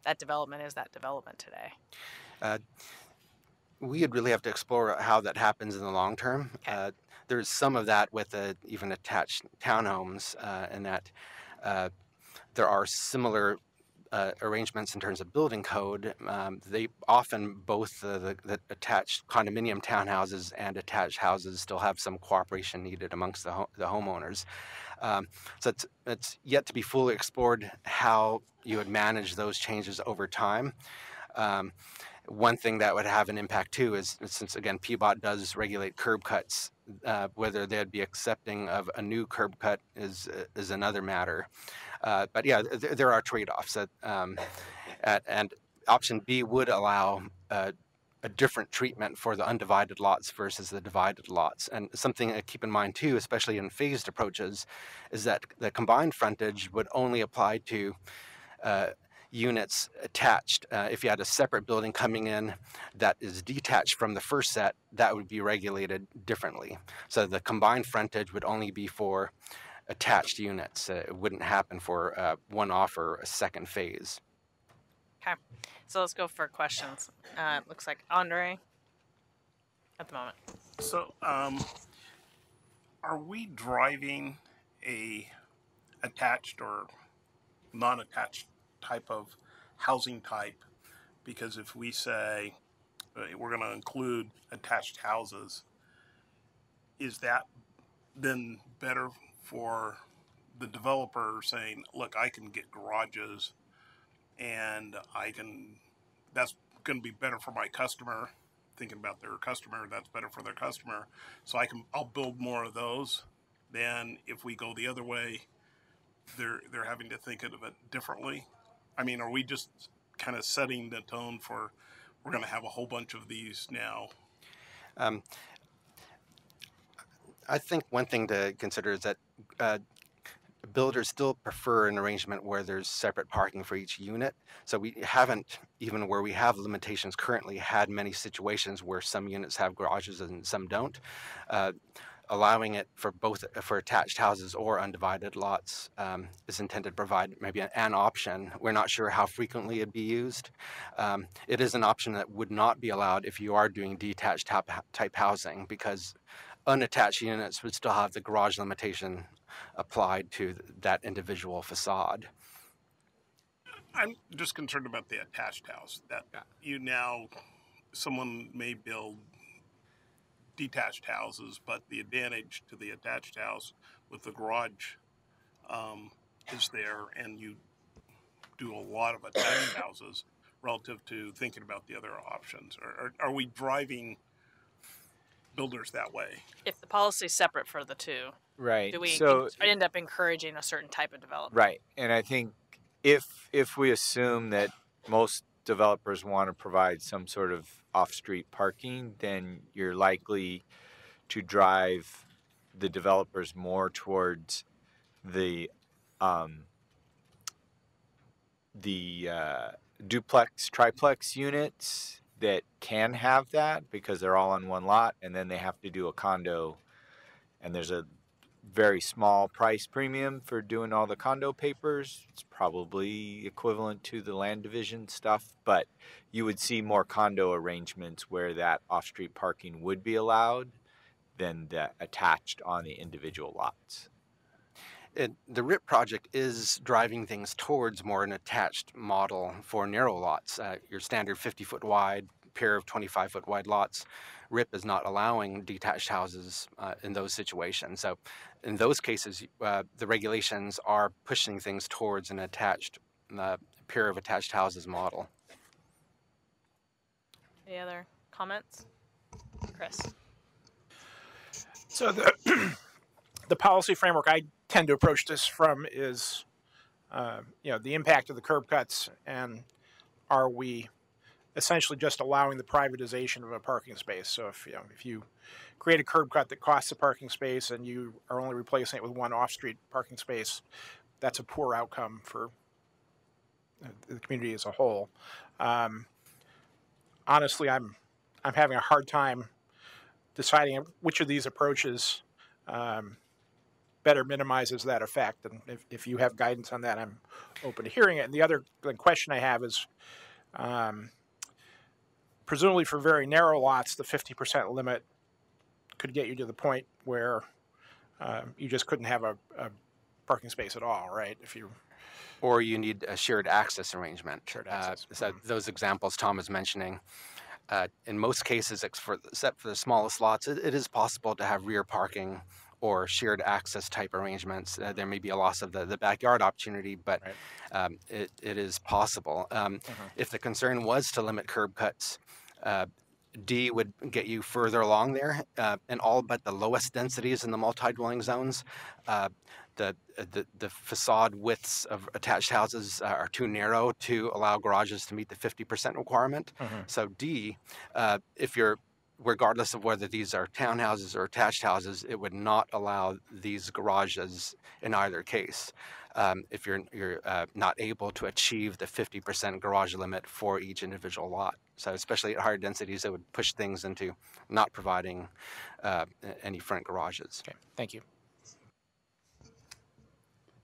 that development is that development today. We'd really have to explore how that happens in the long term. Okay. There's some of that with even attached townhomes, and that there are similar arrangements in terms of building code. They often, both the attached condominium townhouses and attached houses still have some cooperation needed amongst the homeowners. So it's yet to be fully explored how you would manage those changes over time. One thing that would have an impact too is, since again PBOT does regulate curb cuts, whether they'd be accepting of a new curb cut is another matter. But yeah, there are trade-offs, and option B would allow a different treatment for the undivided lots versus the divided lots. And something to keep in mind too, especially in phased approaches, is that the combined frontage would only apply to units attached. If you had a separate building coming in that is detached from the first set, that would be regulated differently. So the combined frontage would only be for attached units. It wouldn't happen for one off or a second phase. Okay, so let's go for questions. It looks like Andre at the moment. So, are we driving a attached or non-attached type of housing type? Because if we say we're going to include attached houses, is that then better for the developer saying, look, I can get garages and that's going to be better for my customer, thinking about their customer, that's better for their customer, so I'll build more of those. Than if we go the other way, they're having to think of it differently. I mean, are we just kind of setting the tone for we're going to have a whole bunch of these now? I think one thing to consider is that builders still prefer an arrangement where there's separate parking for each unit. So we haven't, even where we have limitations currently, had many situations where some units have garages and some don't. Allowing it for both for attached houses or undivided lots is intended to provide maybe an option. We're not sure how frequently it'd be used. It is an option that would not be allowed if you are doing detached type housing, because unattached units would still have the garage limitation applied to that individual facade. I'm just concerned about the attached house, that someone may build detached houses, but the advantage to the attached house with the garage is there, and you do a lot of attached houses relative to thinking about the other options. Are we driving builders that way? If the policy is separate for the two, Right. do we So end up encouraging a certain type of development? right, and I think if we assume that most developers want to provide some sort of off-street parking, then you're likely to drive the developers more towards the duplex, triplex units that can have that because they're all on one lot, and then they have to do a condo, and there's a very small price premium for doing all the condo papers. It's probably equivalent to the land division stuff, but you would see more condo arrangements where that off-street parking would be allowed than the attached on the individual lots. The RIP project is driving things towards more an attached model for narrow lots. Your standard 50-foot wide pair of 25-foot wide lots. RIP is not allowing detached houses in those situations. So in those cases, the regulations are pushing things towards an attached pair of attached houses model. Any other comments? Chris? So the policy framework I tend to approach this from is, the impact of the curb cuts, and are we essentially just allowing the privatization of a parking space? So if you create a curb cut that costs a parking space and you are only replacing it with one off-street parking space, that's a poor outcome for the community as a whole. Honestly, I'm having a hard time deciding which of these approaches better minimizes that effect. And if you have guidance on that, I'm open to hearing it. And the other question I have is, presumably for very narrow lots, the 50% limit could get you to the point where you just couldn't have a parking space at all, right? Or you need a shared access arrangement. Shared access. So those examples Tom is mentioning, in most cases, except for the smallest lots, it is possible to have rear parking or shared access type arrangements. There may be a loss of the backyard opportunity, but it is possible. If the concern was to limit curb cuts, D would get you further along there, and all but the lowest densities in the multi-dwelling zones. The facade widths of attached houses are too narrow to allow garages to meet the 50% requirement. So D, if you're, regardless of whether these are townhouses or attached houses, it would not allow these garages in either case. If you're not able to achieve the 50% garage limit for each individual lot. So especially at higher densities, it would push things into not providing any front garages. Okay, thank you.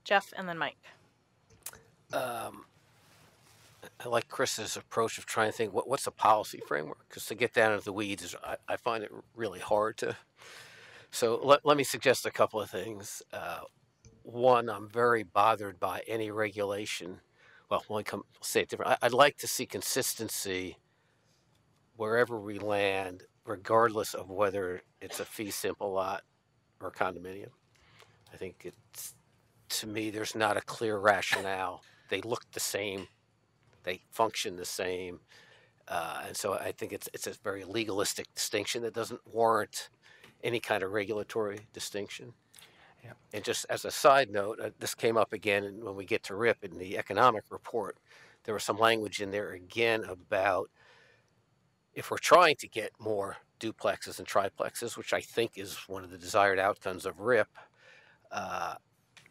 Jeff and then Mike. I like Chris's approach of trying to think what's a policy framework, because to get down into the weeds, I find it really hard to. So let me suggest a couple of things. One, I'm very bothered by any regulation. Well, say it different. I'd like to see consistency wherever we land, regardless of whether it's a fee simple lot or condominium. I think to me, there's not a clear rationale. They look the same, they function the same, and so I think it's a very legalistic distinction that doesn't warrant any kind of regulatory distinction. Yeah. And just as a side note, this came up again when we get to RIP in the economic report. There was some language in there again about if we're trying to get more duplexes and triplexes, which I think is one of the desired outcomes of RIP,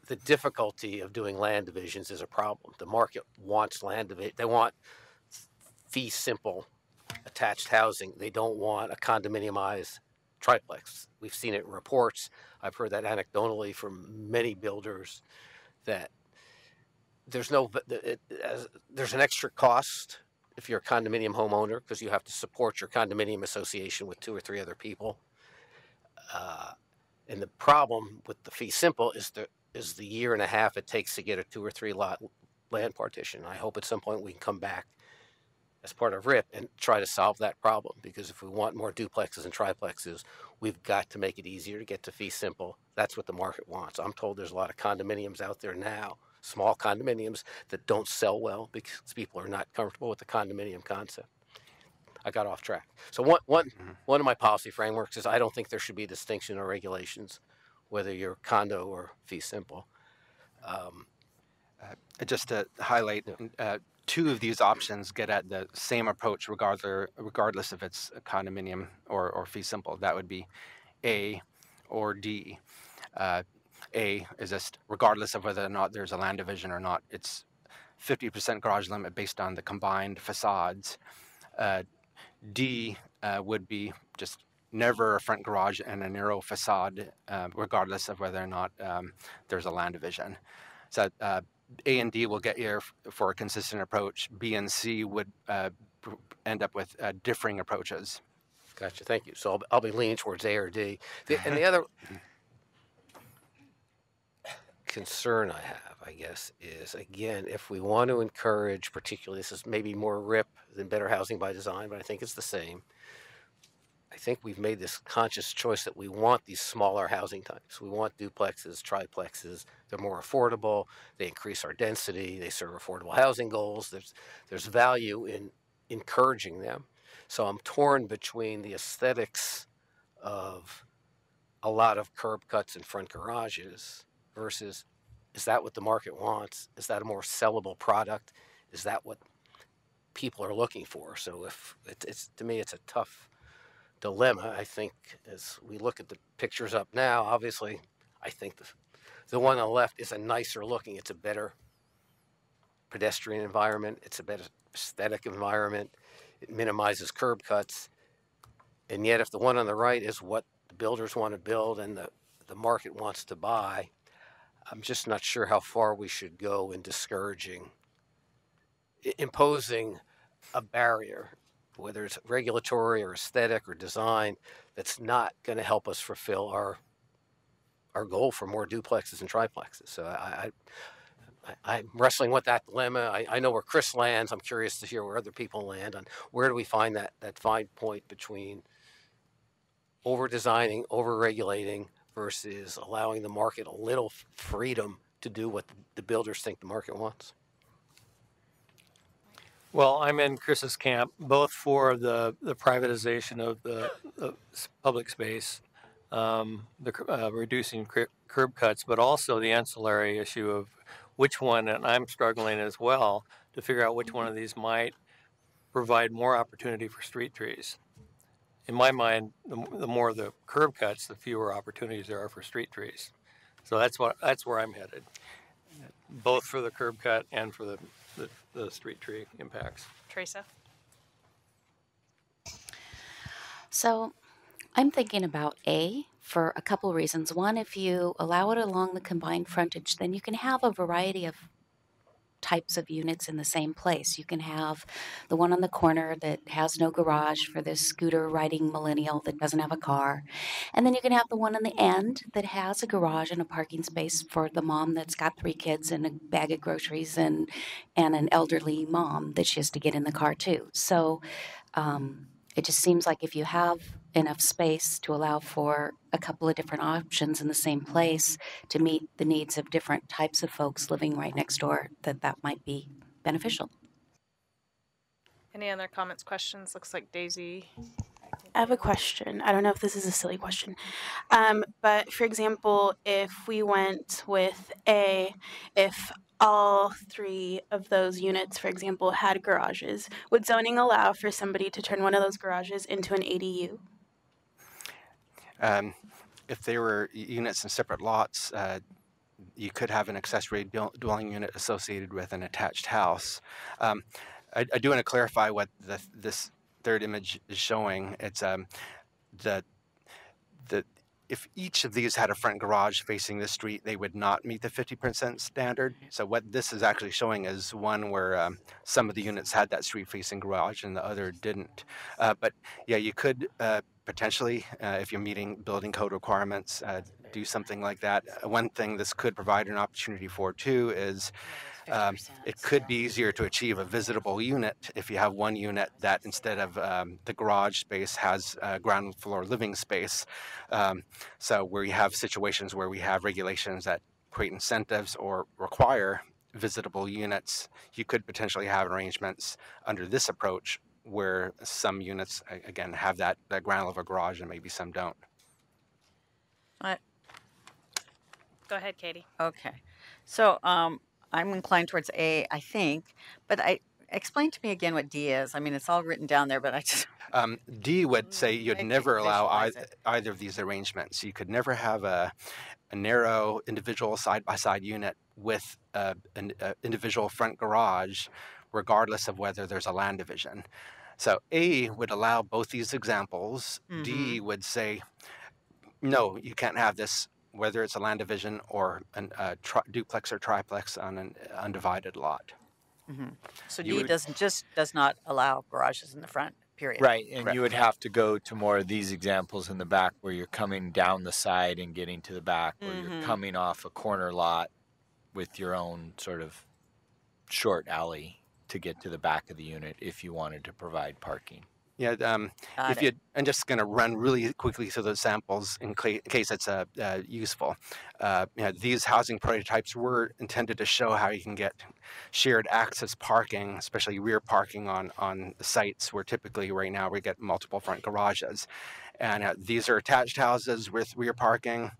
the difficulty of doing land divisions is a problem. The market wants land division. They want fee simple attached housing. They don't want a condominiumized triplex. We've seen it in reports. I've heard that anecdotally from many builders that there's an extra cost if you're a condominium homeowner because you have to support your condominium association with 2 or 3 other people. And the problem with the fee simple is the year and a half it takes to get a 2 or 3 lot land partition. I hope at some point we can come back as part of RIP and try to solve that problem, because if we want more duplexes and triplexes, we've got to make it easier to get to fee simple. That's what the market wants. I'm told there's a lot of condominiums out there now, small condominiums, that don't sell well because people are not comfortable with the condominium concept. I got off track. So one of my policy frameworks is I don't think there should be a distinction or regulations whether you're condo or fee simple. Just to highlight, 2 of these options get at the same approach regardless if it's a condominium or fee simple. That would be A or D. A is just regardless of whether or not there's a land division or not. It's 50% garage limit based on the combined facades. D would be just never a front garage and a narrow facade, regardless of whether or not there's a land division. So A and D will get you for a consistent approach. B and C would end up with differing approaches. Gotcha. Thank you. So I'll be leaning towards A or D. And the other concern I have, I guess, is, again, if we want to encourage, particularly, this is maybe more RIP than Better Housing by Design, but I think it's the same. I think we've made this conscious choice that we want these smaller housing types. We want duplexes, triplexes. They're more affordable. They increase our density. They serve affordable housing goals. There's value in encouraging them. So I'm torn between the aesthetics of a lot of curb cuts and front garages versus, is that what the market wants? Is that a more sellable product? Is that what people are looking for? So if it's to me, it's a tough dilemma. I think as we look at the pictures up now, obviously, I think the one on the left is a nicer looking. It's a better pedestrian environment. It's a better aesthetic environment. It minimizes curb cuts. And yet if the one on the right is what the builders want to build and the market wants to buy, I'm just not sure how far we should go in discouraging, imposing a barrier, whether it's regulatory or aesthetic or design, that's not going to help us fulfill our goal for more duplexes and triplexes. So I'm wrestling with that dilemma. I know where Chris lands. I'm curious to hear where other people land on where do we find that fine point between over-designing, over-regulating versus allowing the market a little freedom to do what the builders think the market wants. Well, I'm in Chris's camp, both for the privatization of the public space, reducing curb cuts, but also the ancillary issue of which one, and I'm struggling as well to figure out which one of these might provide more opportunity for street trees. In my mind, the more the curb cuts, the fewer opportunities there are for street trees. So that's where I'm headed, both for the curb cut and for the street tree impacts. Teresa? So I'm thinking about A for a couple reasons. One, if you allow it along the combined frontage, then you can have a variety of types of units in the same place. You can have the one on the corner that has no garage for this scooter riding millennial that doesn't have a car. And then you can have the one on the end that has a garage and a parking space for the mom that's got 3 kids and a bag of groceries and an elderly mom that she has to get in the car too. So it just seems like if you have enough space to allow for a couple of different options in the same place to meet the needs of different types of folks living right next door, that might be beneficial. Any other comments, questions? Looks like Daisy. I have a question. I don't know if this is a silly question. But for example, if we went with if all 3 of those units, for example, had garages, would zoning allow for somebody to turn one of those garages into an ADU? If they were units in separate lots, you could have an accessory dwelling unit associated with an attached house. I do want to clarify what this third image is showing. It's if each of these had a front garage facing the street, they would not meet the 50% standard. So what this is actually showing is one where some of the units had that street-facing garage and the other didn't. But yeah, you could potentially, if you're meeting building code requirements, do something like that. One thing this could provide an opportunity for too is it could be easier to achieve a visitable unit if you have one unit that instead of the garage space has ground floor living space. So where you have situations where we have regulations that create incentives or require visitable units, you could potentially have arrangements under this approach where some units, again, have that ground level garage and maybe some don't. Go ahead, Katie. Okay. So I'm inclined towards A, I think, but explain to me again what D is. I mean, it's all written down there, but I just... D would say you'd never allow visualize either of these arrangements. You could never have a narrow individual side-by-side unit with an individual front garage, regardless of whether there's a land division. So A would allow both these examples. D would say, no, you can't have this, whether it's a land division or a duplex or triplex on an undivided lot. So D does not allow garages in the front, period. Right, and Correct. you would have to go to more of these examples in the back where you're coming down the side and getting to the back, where you're coming off a corner lot with your own sort of short alley to get to the back of the unit if you wanted to provide parking. Yeah, I'm just going to run really quickly through those samples in case it's useful. These housing prototypes were intended to show how you can get shared access parking, especially rear parking on the sites where typically right now we get multiple front garages. And these are attached houses with rear parking.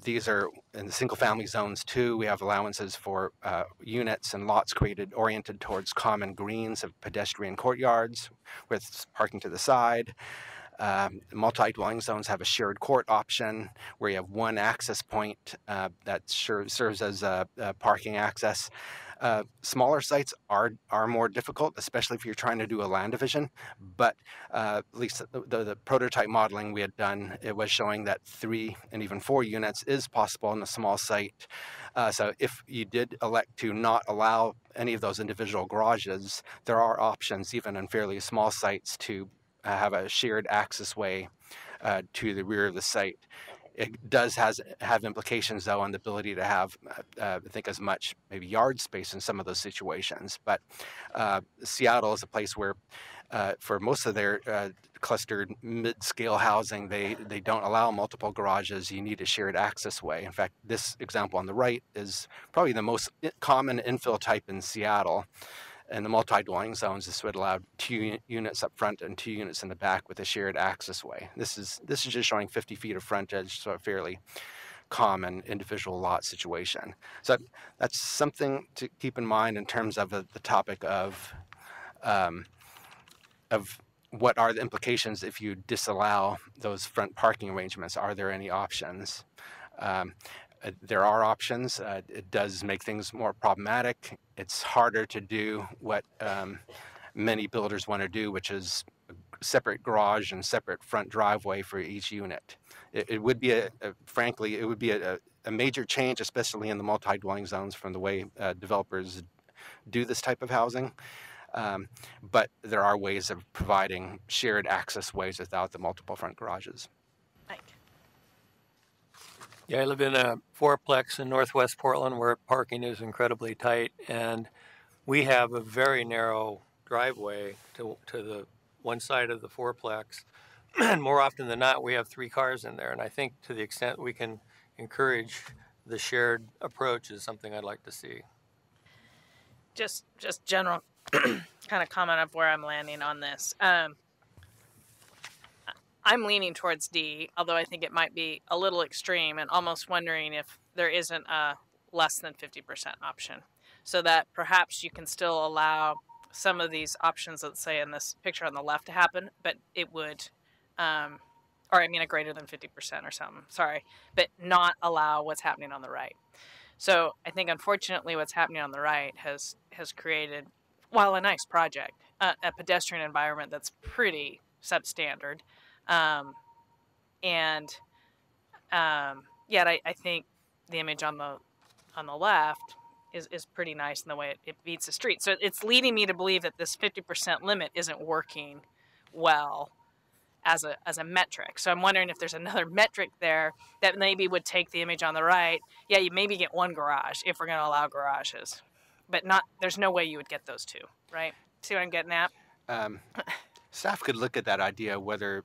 These are in the single-family zones too. We have allowances for units and lots oriented towards common greens of pedestrian courtyards with parking to the side. Multi-dwelling zones have a shared court option where you have one access point that serves as parking access. Smaller sites are more difficult, especially if you're trying to do a land division. But at least the prototype modeling we had done, it was showing that 3 and even 4 units is possible in a small site. So if you did elect to not allow any of those individual garages, there are options even in fairly small sites to have a shared access way to the rear of the site. It does have implications, though, on the ability to have, I think, as much maybe yard space in some of those situations. But Seattle is a place where, for most of their clustered mid-scale housing, they don't allow multiple garages. You need a shared access way. In fact, this example on the right is probably the most common infill type in Seattle. In the multi-dwelling zones, this would allow 2 units up front and 2 units in the back with a shared access way. This is just showing 50 feet of frontage, so a fairly common individual lot situation. So that's something to keep in mind in terms of the topic of what are the implications if you disallow those front parking arrangements. Are there any options? There are options. It does make things more problematic. It's harder to do what many builders want to do, which is separate garage and separate front driveway for each unit. It would be frankly, it would be a major change, especially in the multi-dwelling zones, from the way developers do this type of housing. But there are ways of providing shared access ways without the multiple front garages. Mike. Yeah, I live in a fourplex in Northwest Portland where parking is incredibly tight, and we have a very narrow driveway to the one side of the fourplex. And more often than not, we have 3 cars in there. And I think to the extent we can encourage the shared approach is something I'd like to see. Just general kind of comment of where I'm landing on this. I'm leaning towards D, although I think it might be a little extreme, and almost wondering if there isn't a less than 50% option, so that perhaps you can still allow some of these options, let's say in this picture on the left, to happen, but it would, or I mean a greater than 50% or something, sorry, but not allow what's happening on the right. So I think unfortunately what's happening on the right has created, while a nice project, a pedestrian environment that's pretty substandard. Yet I think the image on the left is pretty nice in the way it beats the street. So it's leading me to believe that this 50% limit isn't working well as a metric. So I'm wondering if there's another metric there that maybe would take the image on the right. Yeah, you maybe get 1 garage if we're going to allow garages, but there's no way you would get those 2, right? See what I'm getting at? Staff could look at that idea, whether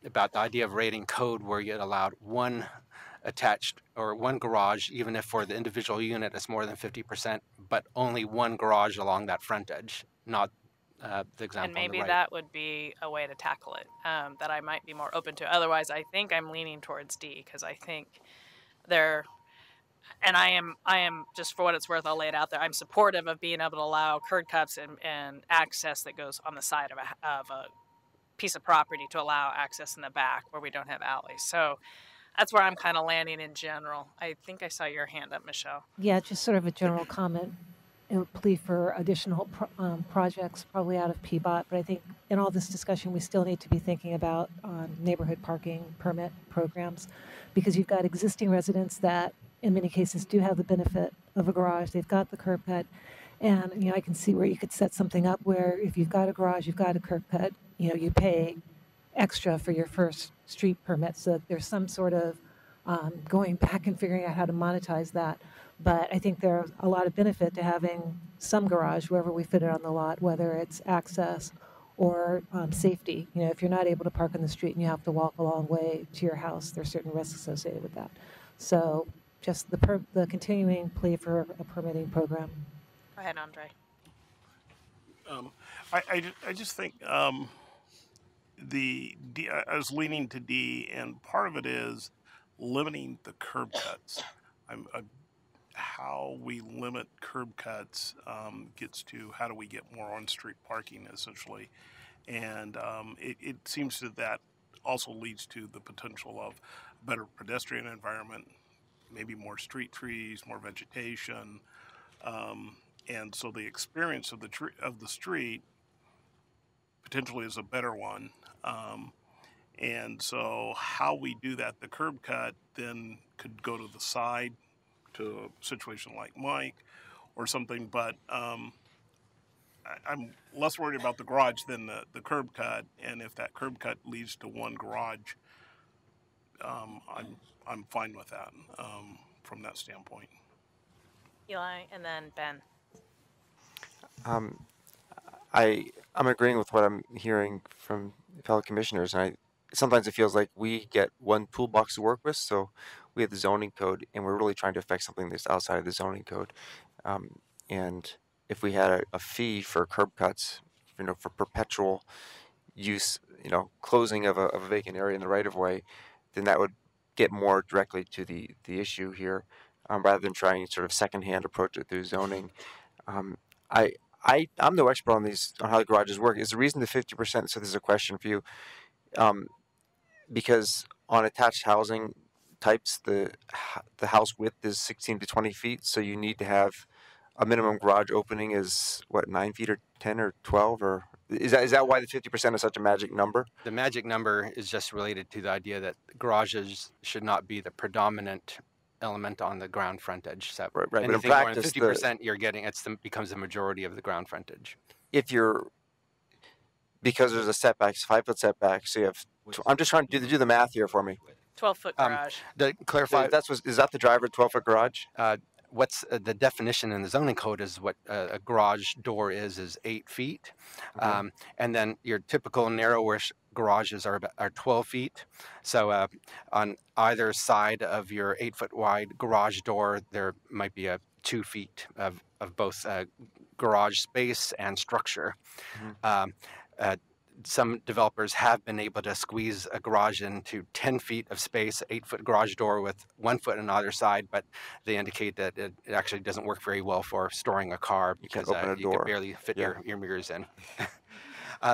about the idea of rating code where you allowed 1 attached or 1 garage, even if for the individual unit it's more than 50%, but only 1 garage along that frontage, not the example and maybe on the right. that would be a way to tackle it that I might be more open to. Otherwise, I think I'm leaning towards D, because I think there, and I am just, for what it's worth, I'll lay it out there. I'm supportive of being able to allow curb cuts and access that goes on the side of a piece of property to allow access in the back where we don't have alleys. So that's where I'm kind of landing in general. I think I saw your hand up, Michelle. Yeah, just sort of a general comment. A plea for additional projects, probably out of PBOT. But I think in all this discussion, we still need to be thinking about neighborhood parking permit programs, because you've got existing residents that in many cases do have the benefit of a garage. They've got the curb cut. And, I can see where you could set something up where if you've got a garage, you've got a curb cut, you pay extra for your first street permit. So there's some sort of going back and figuring out how to monetize that. But I think there's a lot of benefit to having some garage wherever we fit it on the lot, whether it's access or safety. If you're not able to park on the street and you have to walk a long way to your house, there's certain risks associated with that. So just the continuing plea for a permitting program. Go ahead, Andre. I just think the D, I was leaning to D, and part of it is limiting the curb cuts. How we limit curb cuts gets to how do we get more on-street parking, essentially. And it seems that also leads to the potential of a better pedestrian environment, maybe more street trees, more vegetation, and so the experience of the street potentially is a better one. And so how we do that, the curb cut then could go to the side to a situation like Mike or something, but I'm less worried about the garage than the curb cut, and if that curb cut leads to one garage, I'm fine with that from that standpoint. Eli, and then Ben. I'm agreeing with what I'm hearing from fellow commissioners, and sometimes it feels like we get one toolbox to work with. So we have the zoning code, and we're really trying to affect something that's outside of the zoning code. And if we had a fee for curb cuts, for perpetual use, closing of a vacant area in the right of way, then that would get more directly to the issue here, rather than trying to sort of secondhand approach it through zoning. I'm no expert on how the garages work. Is the reason the 50%? So this is a question for you, because on attached housing types, the house width is 16 to 20 feet, so you need to have a minimum garage opening is what, 9 feet or 10 or 12, or is that why the 50% is such a magic number? The magic number is just related to the idea that garages should not be the predominant element on the ground frontage. So right. But in anything practice, more than 50%, you're getting becomes the majority of the ground frontage. Because there's a setback, 5 foot setback, so you have. I'm just trying to do the math here for me. 12-foot garage. To clarify, is that the driver 12-foot garage? What's the definition in the zoning code is what a garage door is 8 feet. Okay. And then your typical narrowish garages are 12 feet. So on either side of your 8-foot wide garage door, there might be 2 feet of both garage space and structure. Mm-hmm. Some developers have been able to squeeze a garage into 10 feet of space, 8-foot garage door with 1 foot on either side, but they indicate that it actually doesn't work very well for storing a car because you can barely fit your mirrors in.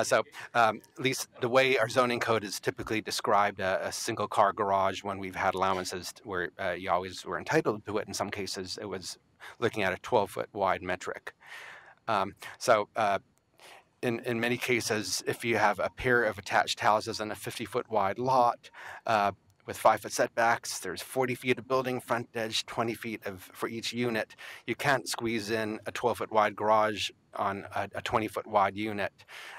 So at least the way our zoning code is typically described, a single car garage, when we've had allowances where you always were entitled to it, in some cases it was looking at a 12-foot wide metric. In many cases, if you have a pair of attached houses on a 50-foot wide lot with 5-foot setbacks, there's 40 feet of building frontage, 20 feet for each unit. You can't squeeze in a 12-foot wide garage on a 20-foot wide unit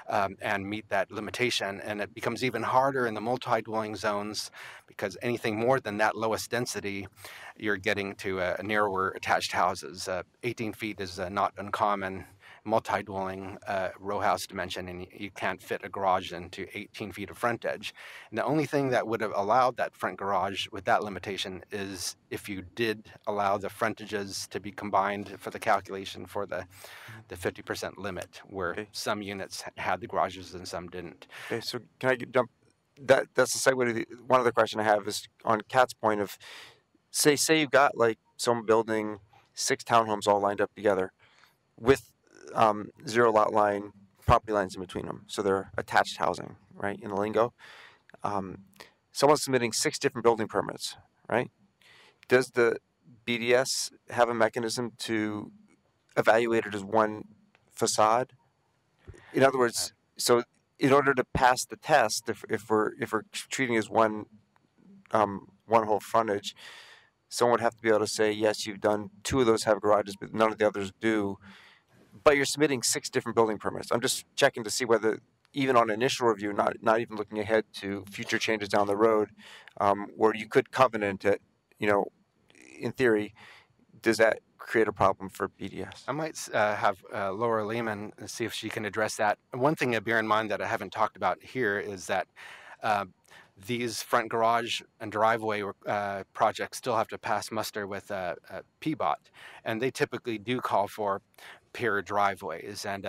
and meet that limitation. And it becomes even harder in the multi-dwelling zones because anything more than that lowest density, you're getting to narrower attached houses. 18 feet is not uncommon multi-dwelling row house dimension, and you can't fit a garage into 18 feet of frontage. And the only thing that would have allowed that front garage with that limitation is if you did allow the frontages to be combined for the calculation for the 50% limit, where some units had the garages and some didn't. Okay, so can I jump? That's the segue to one other question I have is on Kat's point of, say you've got like someone building 6 townhomes all lined up together with 0 lot line property lines in between them, so they're attached housing, right? In the lingo, someone's submitting 6 different building permits, right? Does the BDS have a mechanism to evaluate it as one facade? In other words, so in order to pass the test, if we're treating it as one whole frontage, someone would have to be able to say, yes, you've done 2 of those have garages, but none of the others do. But you're submitting 6 different building permits. I'm just checking to see whether, even on initial review, not even looking ahead to future changes down the road, where you could covenant it, in theory, does that create a problem for BDS? I might have Laura Lehman see if she can address that. One thing to bear in mind that I haven't talked about here is that these front garage and driveway projects still have to pass muster with PBOT, and they typically do call for pair driveways, and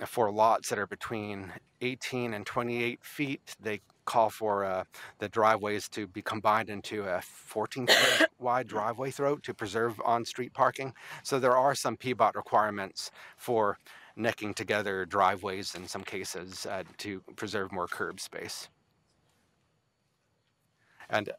for lots that are between 18 and 28 feet, they call for the driveways to be combined into a 14-foot wide driveway throat to preserve on-street parking. So there are some PBOT requirements for necking together driveways in some cases to preserve more curb space. And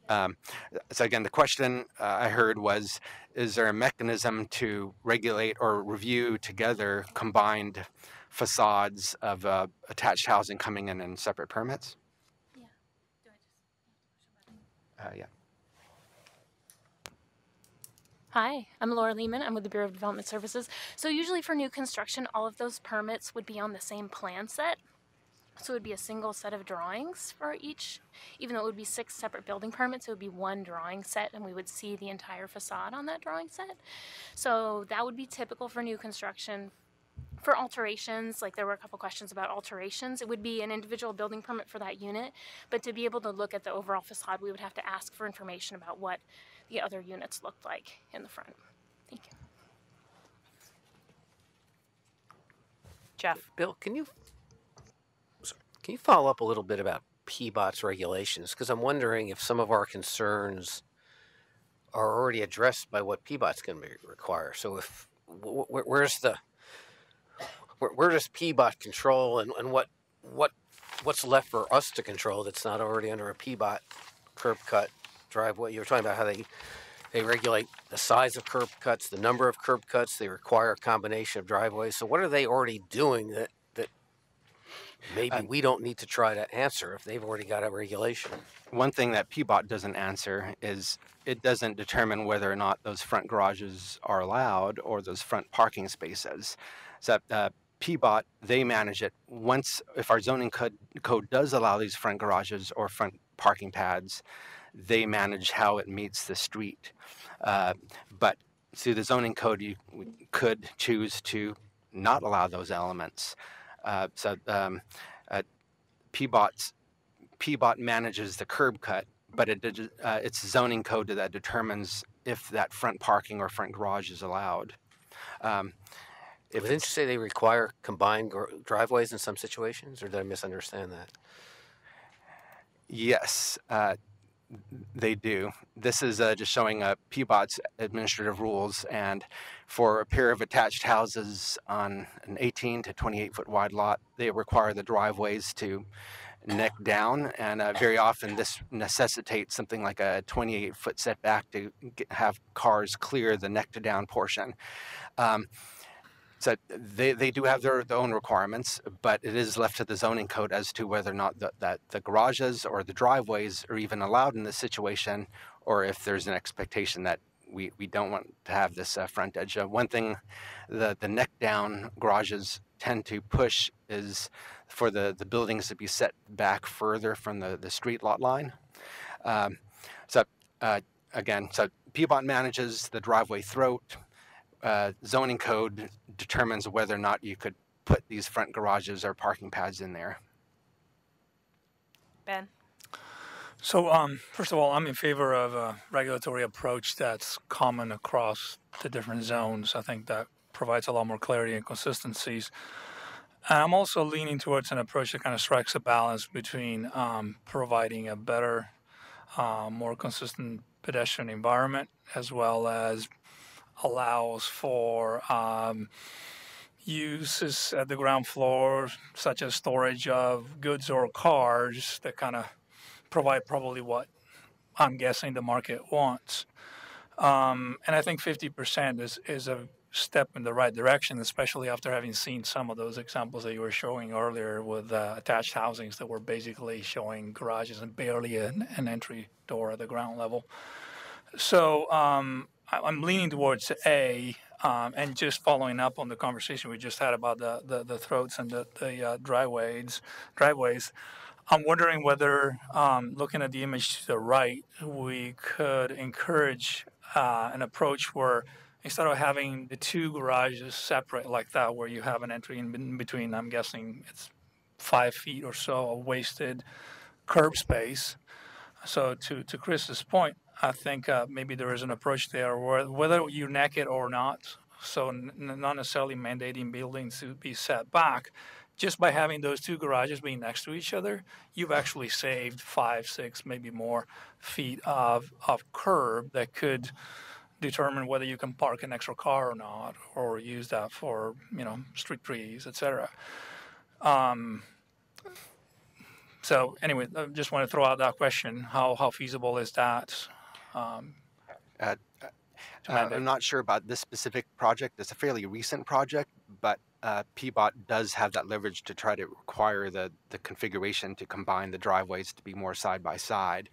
so again, the question I heard was, is there a mechanism to regulate or review together combined facades of attached housing coming in separate permits? Yeah. Hi, I'm Laura Lehman. I'm with the Bureau of Development Services. So usually for new construction, all of those permits would be on the same plan set. So it would be a single set of drawings for each. Even though it would be 6 separate building permits, it would be one drawing set, and we would see the entire facade on that drawing set. So that would be typical for new construction. For alterations, like there were a couple questions about alterations, it would be an individual building permit for that unit, but to be able to look at the overall facade, we would have to ask for information about what the other units looked like in the front. Thank you. Jeff. Bill, can you follow up a little bit about PBOT's regulations? Because I'm wondering if some of our concerns are already addressed by what PBOT's going to require. So if where does PBOT control, and what's left for us to control that's not already under a PBOT curb cut driveway? You were talking about how they regulate the size of curb cuts, the number of curb cuts. They require a combination of driveways. So what are they already doing that maybe we don't need to try to answer if they've already got a regulation? One thing that PBOT doesn't answer is it doesn't determine whether or not those front garages are allowed or those front parking spaces. So PBOT, they manage it. If our zoning code does allow these front garages or front parking pads, they manage how it meets the street. But through the zoning code, you could choose to not allow those elements. PBOT manages the curb cut, but it's zoning code that determines if that front parking or front garage is allowed. Didn't you say they require combined driveways in some situations, or did I misunderstand that? Yes, they do. This is just showing PBOT's administrative rules, and for a pair of attached houses on an 18 to 28 foot wide lot, they require the driveways to neck down, and very often this necessitates something like a 28 foot setback to have cars clear the neck to down portion. So they do have their own requirements, but it is left to the zoning code as to whether or not that the garages or the driveways are even allowed in this situation, or if there's an expectation that we don't want to have this frontage. One thing the neck down garages tend to push is for the buildings to be set back further from the street lot line. So PBOT manages the driveway throat. Zoning code determines whether or not you could put these front garages or parking pads in there. Ben? So first of all, I'm in favor of a regulatory approach that's common across the different zones. I think that provides a lot more clarity and consistencies. And I'm also leaning towards an approach that kind of strikes a balance between providing a better, more consistent pedestrian environment, as well as allows for uses at the ground floor, such as storage of goods or cars, that kind of provide probably what I'm guessing the market wants. And I think 50% is a step in the right direction, especially after having seen some of those examples that you were showing earlier with attached housings that were basically showing garages and barely an entry door at the ground level. So I'm leaning towards A, and just following up on the conversation we just had about the throats and the driveways. I'm wondering whether, looking at the image to the right, we could encourage an approach where instead of having the two garages separate like that, where you have an entry in between, I'm guessing it's 5 feet or so of wasted curb space. So to Chris's point, I think maybe there is an approach there where whether you neck it or not, so not necessarily mandating buildings to be set back, just by having those two garages being next to each other, you've actually saved 5, 6, maybe more feet of curb that could determine whether you can park an extra car or not, or use that for, street trees, etc. So anyway, I just want to throw out that question: how feasible is that? Uh, to mandate? I'm not sure about this specific project. It's a fairly recent project, but PBOT does have that leverage to try to require the configuration to combine the driveways to be more side by side.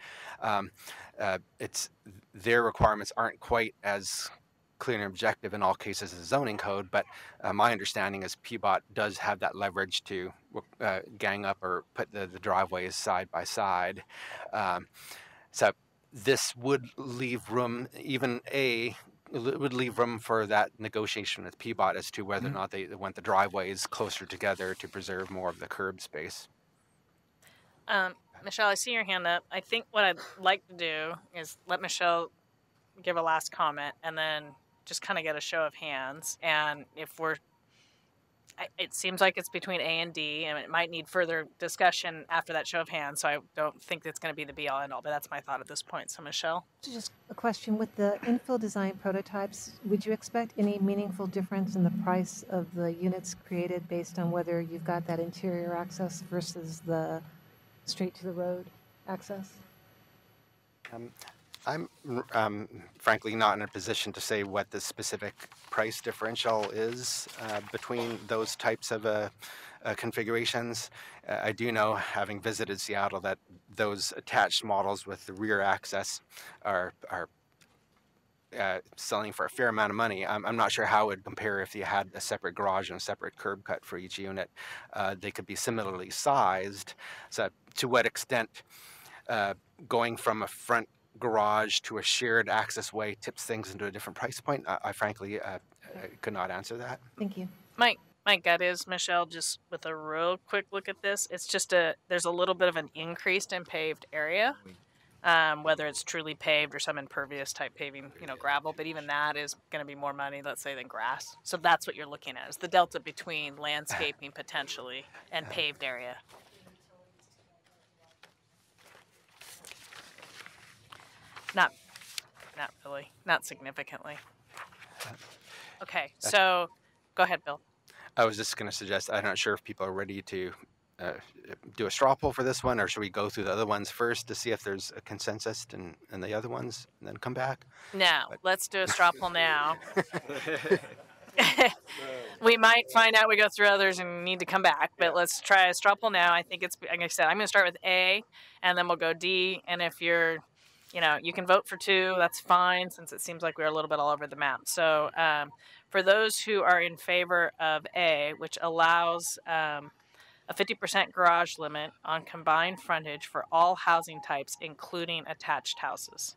It's their requirements aren't quite as clear and objective in all cases as zoning code, but my understanding is PBOT does have that leverage to gang up or put the driveways side by side. So this would leave room, would leave room for that negotiation with PBOT as to whether or not they want the driveways closer together to preserve more of the curb space. Michelle, I see your hand up. I think what I'd like to do is let Michelle give a last comment and then just kind of get a show of hands. And if it seems like it's between A and D, and it might need further discussion after that show of hands. So I don't think it's going to be the be all end all, but that's my thought at this point. So Michelle? Just a question, with the infill design prototypes, would you expect any meaningful difference in the price of the units created based on whether you've got that interior access versus the straight to the road access? I'm frankly not in a position to say what the specific price differential is between those types of configurations. I do know, having visited Seattle, that those attached models with the rear access are selling for a fair amount of money. I'm not sure how it would compare if you had a separate garage and a separate curb cut for each unit. They could be similarly sized. So to what extent going from a front garage to a shared access way tips things into a different price point, I frankly could not answer that. Thank you. My gut is, Michelle, just with a real quick look at this, it's just there's a little bit of an increase in paved area, whether it's truly paved or some impervious type paving, gravel, but even that is going to be more money, let's say, than grass. So that's what you're looking at, is the delta between landscaping potentially and paved area. Not really. Not significantly. Okay, so go ahead, Bill. I was just going to suggest, I'm not sure if people are ready to do a straw poll for this one, or should we go through the other ones first to see if there's a consensus in the other ones and then come back? No, let's do a straw poll now. We might find out we go through others and need to come back, but let's try a straw poll now. I think it's, like I said, I'm going to start with A, and then we'll go D, and if you're you can vote for 2. That's fine, since it seems like we're a little bit all over the map. So for those who are in favor of A, which allows a 50% garage limit on combined frontage for all housing types, including attached houses.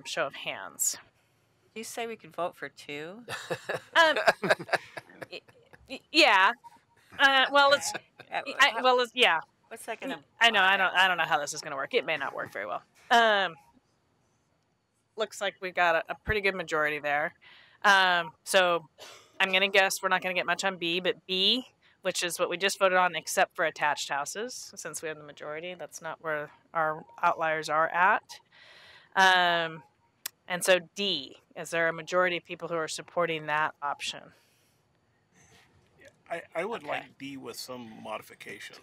Show of hands. Did you say we could vote for 2? Yeah. Well, let's. Yeah. What's that gonna? I know. I don't know how this is gonna work. It may not work very well. Looks like we've got a pretty good majority there. So I'm gonna guess we're not gonna get much on B, but B, which is what we just voted on, except for attached houses, since we have the majority. That's not where our outliers are at. And so D, is there a majority of people who are supporting that option? I would like D with some modification.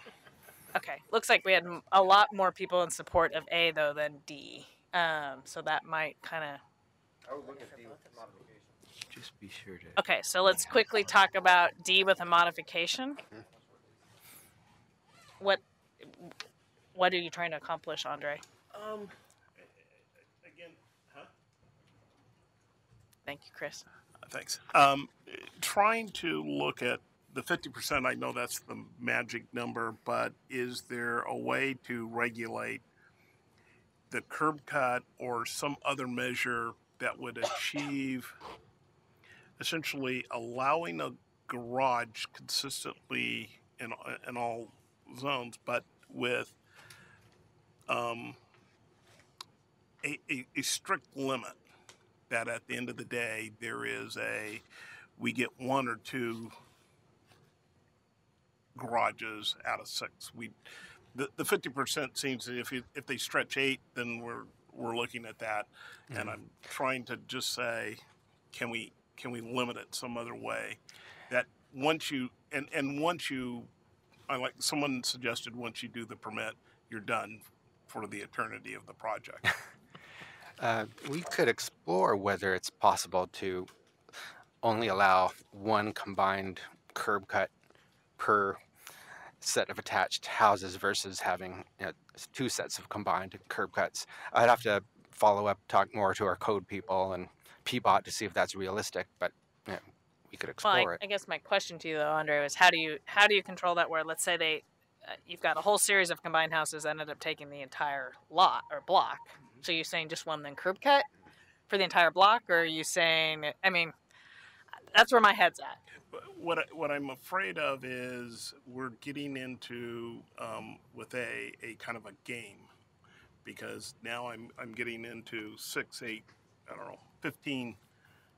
Okay, looks like we had a lot more people in support of A, though, than D. So that might kind of... I would look at D with modification. Just be sure to... Okay, so let's quickly talk about D with a modification. What are you trying to accomplish, Andre? Again, huh? Thank you, Chris. Thanks. Trying to look at the 50%, I know that's the magic number, but is there a way to regulate the curb cut or some other measure that would achieve essentially allowing a garage consistently in all zones, but with a strict limit that at the end of the day there is we get 1 or 2 garages out of 6. The 50% seems that if they stretch 8, then we're looking at that, and I'm trying to just say, can we limit it some other way? That once you I like someone suggested once you do the permit, you're done for the eternity of the project. We could explore whether it's possible to only allow one combined curb cut per set of attached houses versus having two sets of combined curb cuts. I'd have to follow up, talk more to our code people and PBOT to see if that's realistic, but we could explore Well, it. I guess my question to you though, Andre, was how do you control that? Where let's say you've got a whole series of combined houses that ended up taking the entire lot or block. So you're saying just one then curb cut for the entire block, or are you saying? I mean, that's where my head's at. What I'm afraid of is we're getting into with a kind of a game, because now I'm getting into 6, 8, I don't know, 15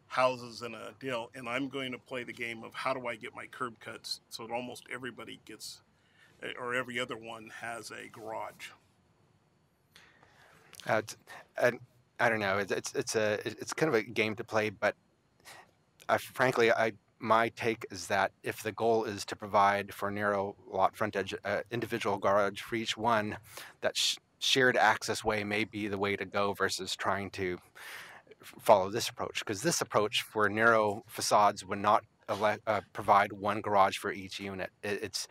houses in a deal, and I'm going to play the game of how do I get my curb cuts so that almost everybody gets, or every other one has a garage. And I don't know. It's kind of a game to play, but frankly, my take is that if the goal is to provide for narrow lot frontage, individual garage for each one, that shared access way may be the way to go versus trying to follow this approach. Because this approach for narrow facades would not provide one garage for each unit. It's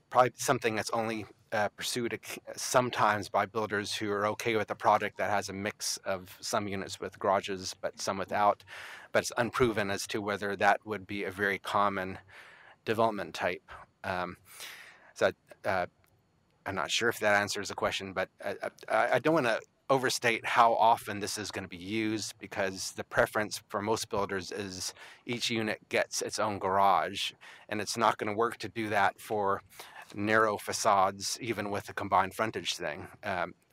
probably something that's only pursued sometimes by builders who are okay with a product that has a mix of some units with garages but some without, but it's unproven as to whether that would be a very common development type. So I'm not sure if that answers the question, but I don't want to overstate how often this is going to be used, because the preference for most builders is each unit gets its own garage, and it's not going to work to do that for narrow facades, even with a combined frontage thing,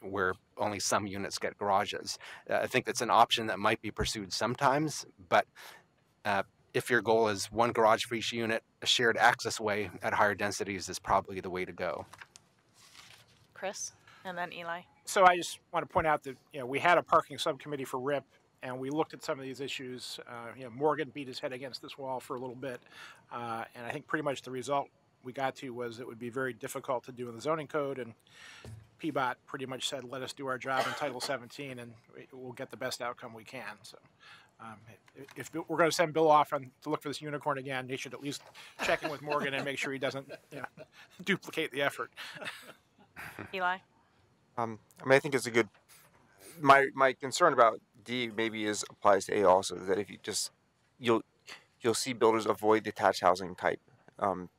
where only some units get garages. I think that's an option that might be pursued sometimes, but if your goal is one garage for each unit, a shared access way at higher densities is probably the way to go. Chris, and then Eli. So I just want to point out that we had a parking subcommittee for RIP, and we looked at some of these issues. Morgan beat his head against this wall for a little bit, and I think pretty much the result we got to was it would be very difficult to do in the zoning code, and PBOT pretty much said, let us do our job in Title 17 and we'll get the best outcome we can. So if we're going to send Bill off to look for this unicorn again, he should at least check in with Morgan and make sure he doesn't duplicate the effort. Eli? I mean, I think it's a good, my concern about D maybe applies to A also, that if you just, you'll see builders avoid the attached housing type,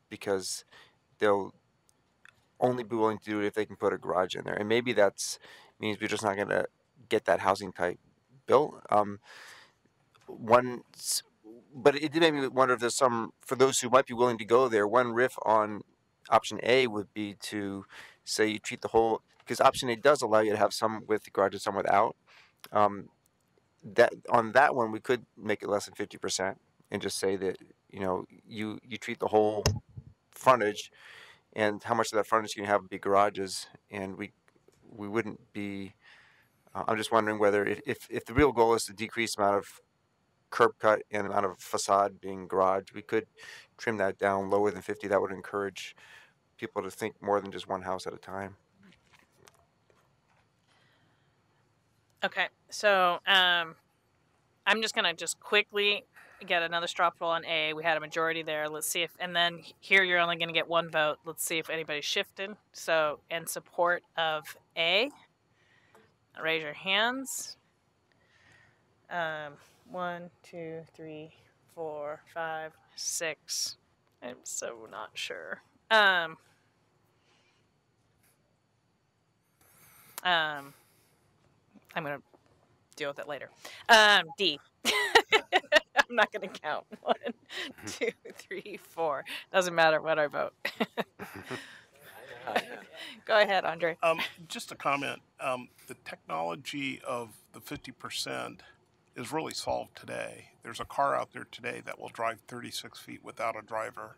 because they'll only be willing to do it if they can put a garage in there. And maybe that's means we're just not going to get that housing type built. But it did make me wonder if there's some, for those who might be willing to go there, one riff on option A would be to say you treat the whole, because option A does allow you to have some with garages, some without. That on that one, we could make it less than 50% and just say that, you treat the whole frontage, and how much of that frontage can you have be garages, and we wouldn't be. I'm just wondering whether if the real goal is to decrease the amount of curb cut and the amount of facade being garage, we could trim that down lower than 50. That would encourage people to think more than just one house at a time. Okay, so I'm just gonna quickly get another straw poll on A. We had a majority there. Let's see if, and then here you're only gonna get one vote. Let's see if anybody's shifted. So in support of A, raise your hands. 1, 2, 3, 4, 5, 6. I'm so not sure. I'm gonna deal with it later. D. I'm not gonna count. 1, 2, 3, 4. Doesn't matter what I vote. Go ahead, Andre. Just a comment. The technology of the 50% is really solved today. There's a car out there today that will drive 36 feet without a driver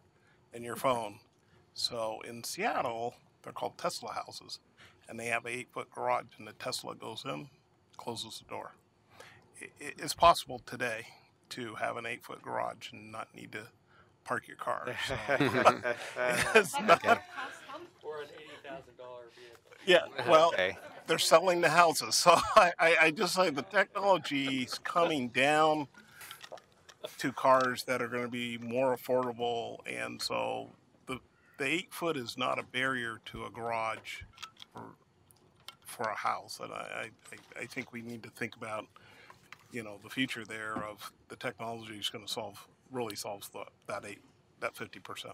and your phone. So in Seattle, they're called Tesla houses, and they have an 8-foot garage, and the Tesla goes in, closes the door. It's possible today to have an 8-foot garage and not need to park your car. So. It's not, Or an $80,000 vehicle. yeah, well, Okay. they're selling the houses. So I just say the technology's coming down to cars that are going to be more affordable. And so the 8 foot is not a barrier to a garage for a house. And I think we need to think about, the future there of the technology is going to really solves that 50%.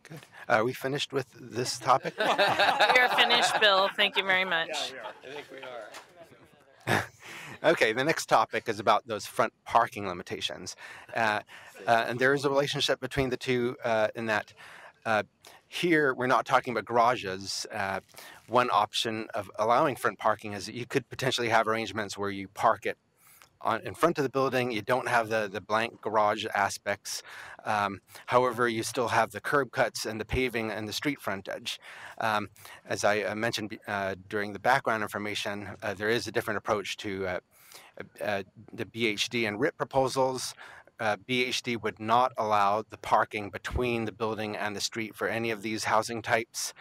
Good. Are we finished with this topic? We are finished, Bill. Thank you very much. Yeah, we are. I think we are. Okay, the next topic is about those front parking limitations. And there is a relationship between the two in that here we're not talking about garages. One option of allowing front parking is that you could potentially have arrangements where you park it in front of the building. You don't have the blank garage aspects. However, you still have the curb cuts and the paving and the street frontage. As I mentioned during the background information, there is a different approach to the BHD and RIP proposals. BHD would not allow the parking between the building and the street for any of these housing types.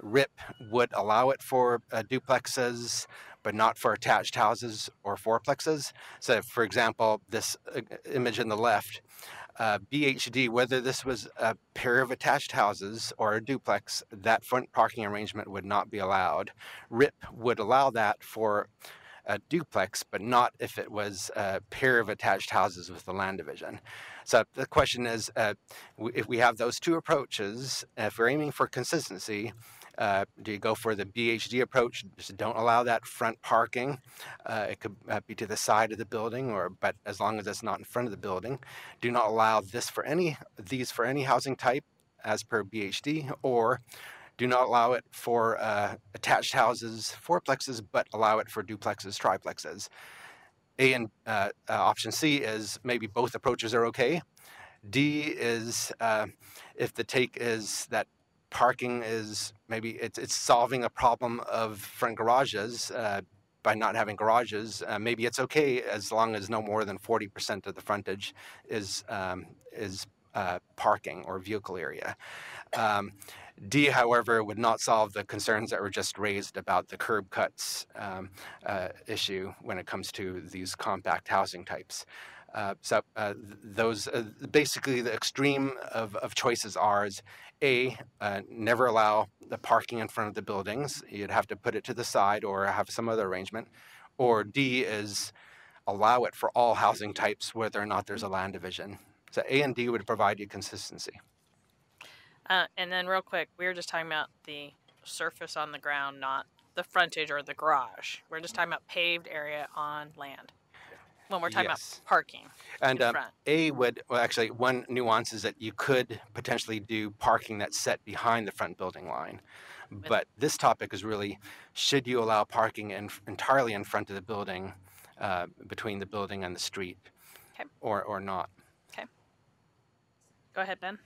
RIP would allow it for duplexes, but not for attached houses or fourplexes. So, for example, this image on the left, BHD, whether this was a pair of attached houses or a duplex, that front parking arrangement would not be allowed. RIP would allow that for a duplex, but not if it was a pair of attached houses with the land division. So the question is, if we have those two approaches, if we're aiming for consistency, do you go for the BHD approach? Just don't allow that front parking. It could be to the side of the building, but as long as it's not in front of the building. Do not allow these for any housing type as per BHD, or do not allow it for attached houses, fourplexes, but allow it for duplexes, triplexes. Option C is maybe both approaches are okay. D is if the take is that parking is maybe it's solving a problem of front garages by not having garages. Maybe it's okay as long as no more than 40% of the frontage is parking or vehicle area. D, however, would not solve the concerns that were just raised about the curb cuts issue when it comes to these compact housing types. Those basically the extreme of choices are is A, never allow the parking in front of the buildings. You'd have to put it to the side or have some other arrangement. Or D is allow it for all housing types, whether or not there's a land division. So A and D would provide you consistency. And then real quick, we were just talking about the surface on the ground, not the frontage or the garage. We're just talking about paved area on land when we're talking about parking. And A would, well, actually, one nuance is that you could potentially do parking that's set behind the front building line. But this topic is really, should you allow parking entirely in front of the building, between the building and the street, or not? Okay. Go ahead, Ben.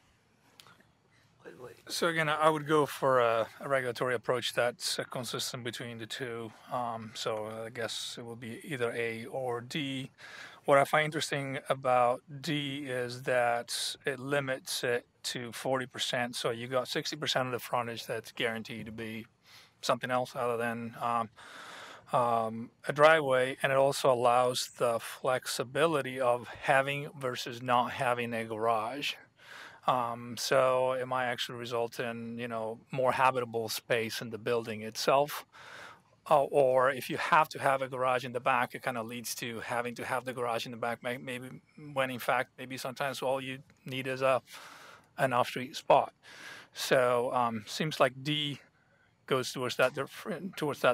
So again, I would go for a regulatory approach that's consistent between the two. So I guess it will be either A or D. What I find interesting about D is that it limits it to 40%. So you got 60% of the frontage that's guaranteed to be something else other than a driveway, and it also allows the flexibility of having versus not having a garage. So it might actually result in, more habitable space in the building itself. Or if you have to have a garage in the back, it kind of leads to having to have the garage in the back, maybe when in fact, maybe sometimes all you need is an off-street spot. So seems like D goes towards that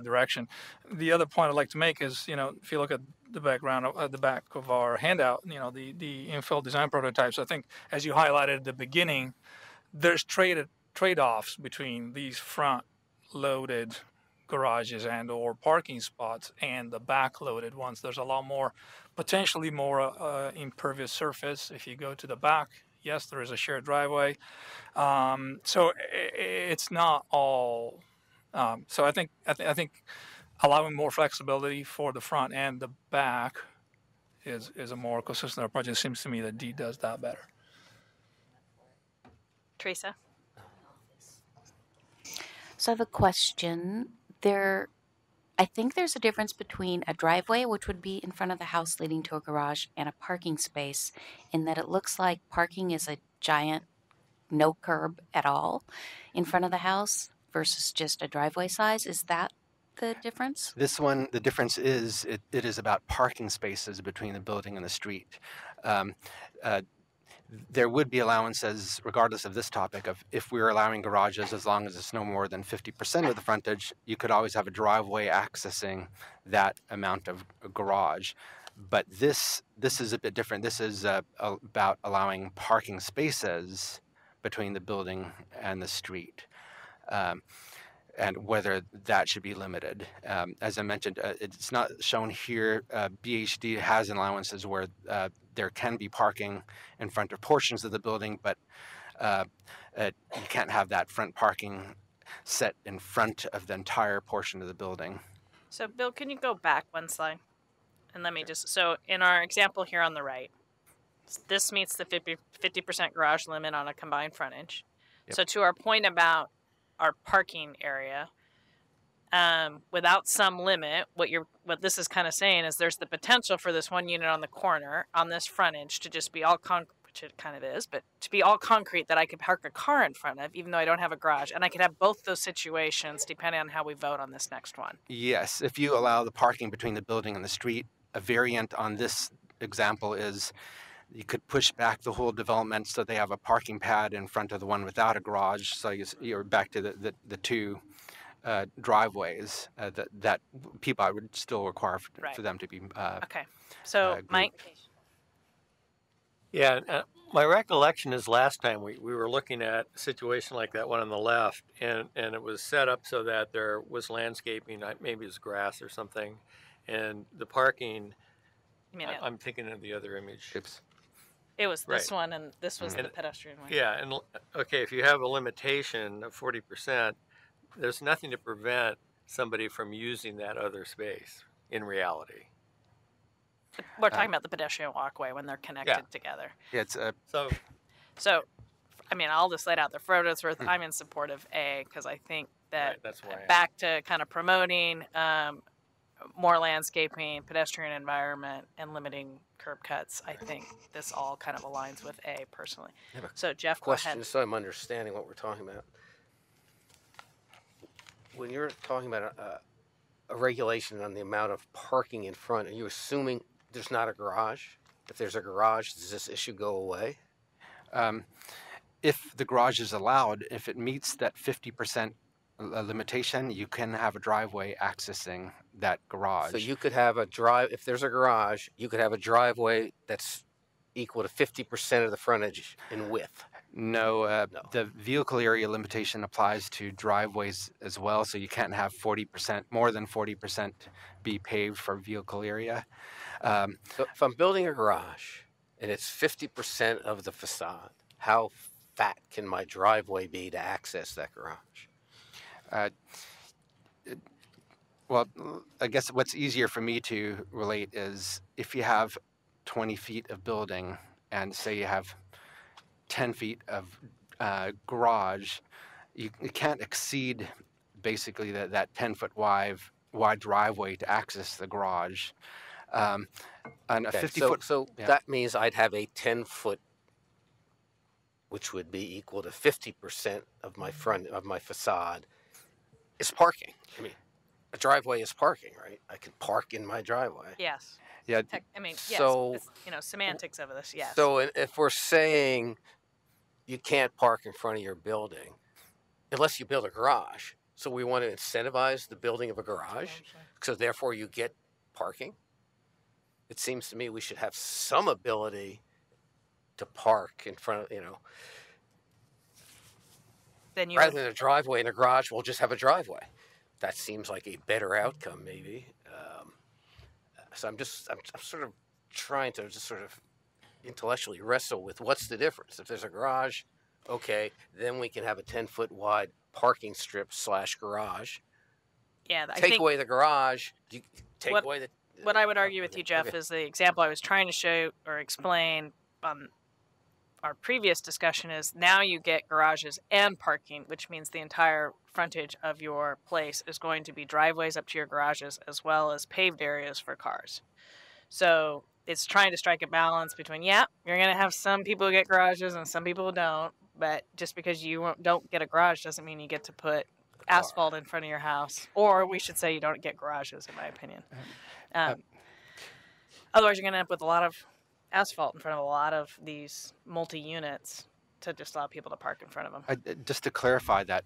direction. The other point I'd like to make is, if you look at the background at the back of our handout, the infill design prototypes, I think as you highlighted at the beginning, there's trade-offs between these front-loaded garages and or parking spots and the back-loaded ones. There's a lot more, potentially more impervious surface. If you go to the back, yes, there is a shared driveway. So it's not all. So I think allowing more flexibility for the front and the back is a more consistent approach. It seems to me that D does that better. Teresa? So I have a question. I think there's a difference between a driveway, which would be in front of the house leading to a garage, and a parking space, in that it looks like parking is a giant no curb at all in front of the house versus just a driveway size. Is that the difference? This one, the difference is it is about parking spaces between the building and the street. Um, uh, there would be allowances, regardless of this topic, of if we were allowing garages, as long as it's no more than 50% of the frontage, you could always have a driveway accessing that amount of garage. But this is a bit different. This is about allowing parking spaces between the building and the street. And whether that should be limited. As I mentioned, it's not shown here. BHD has allowances where there can be parking in front of portions of the building, but you can't have that front parking set in front of the entire portion of the building. So, Bill, can you go back one slide? And let me just, so in our example here on the right, this meets the 50% garage limit on a combined frontage. Yep. So to our point about our parking area, without some limit, what this is kind of saying is there's the potential for this one unit on the corner on this frontage to just be all concrete, which it kind of is, but to be all concrete that I could park a car in front of, even though I don't have a garage. And I could have both those situations depending on how we vote on this next one. Yes, if you allow the parking between the building and the street, a variant on this example is you could push back the whole development so they have a parking pad in front of the one without a garage. So you're back to the two driveways that people would still require for them to be. Okay. So, Mike? Yeah, my recollection is last time we were looking at a situation like that one on the left, and it was set up so that there was landscaping, maybe it was grass or something, and the parking, I'm thinking of the other image. It was this one, and this was the pedestrian one. Yeah, and okay, if you have a limitation of 40%, there's nothing to prevent somebody from using that other space in reality. We're talking about the pedestrian walkway when they're connected together. Yeah, it's So, I mean, I'll just lay it out there. For what it's worth, I'm in support of A, because I think that that's why back to kind of promoting more landscaping, pedestrian environment, and limiting curb cuts, I think this all kind of aligns with A personally. So, Jeff, go ahead. Question, so I'm understanding what we're talking about. When you're talking about a regulation on the amount of parking in front, are you assuming there's not a garage? If there's a garage, does this issue go away? If the garage is allowed, if it meets that 50% limitation, you can have a driveway accessing that garage. So you could have if there's a garage, you could have a driveway that's equal to 50% of the frontage in width. No, the vehicle area limitation applies to driveways as well, so you can't have 40%, more than 40% be paved for vehicle area. So if I'm building a garage and it's 50% of the facade, how fat can my driveway be to access that garage? Well, I guess what's easier for me to relate is if you have 20 feet of building and say you have 10 feet of garage, you can't exceed basically that 10-foot wide driveway to access the garage. And a 50-foot. So that means I'd have a 10-foot, which would be equal to 50% of my facade, is parking. I mean, a driveway is parking, right? I can park in my driveway. Yes. Yeah. I mean, yes. So, semantics of this, yes. So if we're saying you can't park in front of your building unless you build a garage, so we want to incentivize the building of a garage, so therefore you get parking. It seems to me we should have some ability to park in front of, rather than a driveway and a garage, we'll just have a driveway. That seems like a better outcome, maybe. So I'm sort of trying to just sort of intellectually wrestle with what's the difference. If there's a garage, okay, then we can have a 10-foot wide parking strip / garage. Yeah, take away the garage. Away the. What I would argue with you, Jeff, is the example I was trying to show or explain our previous discussion is now you get garages and parking, which means the entire frontage of your place is going to be driveways up to your garages as well as paved areas for cars. So it's trying to strike a balance between, yeah, you're going to have some people who get garages and some people who don't, but just because you don't get a garage doesn't mean you get to put asphalt in front of your house. Or we should say you don't get garages, in my opinion. Otherwise, you're going to end up with a lot of asphalt in front of a lot of these multi-units to just allow people to park in front of them. Just to clarify that,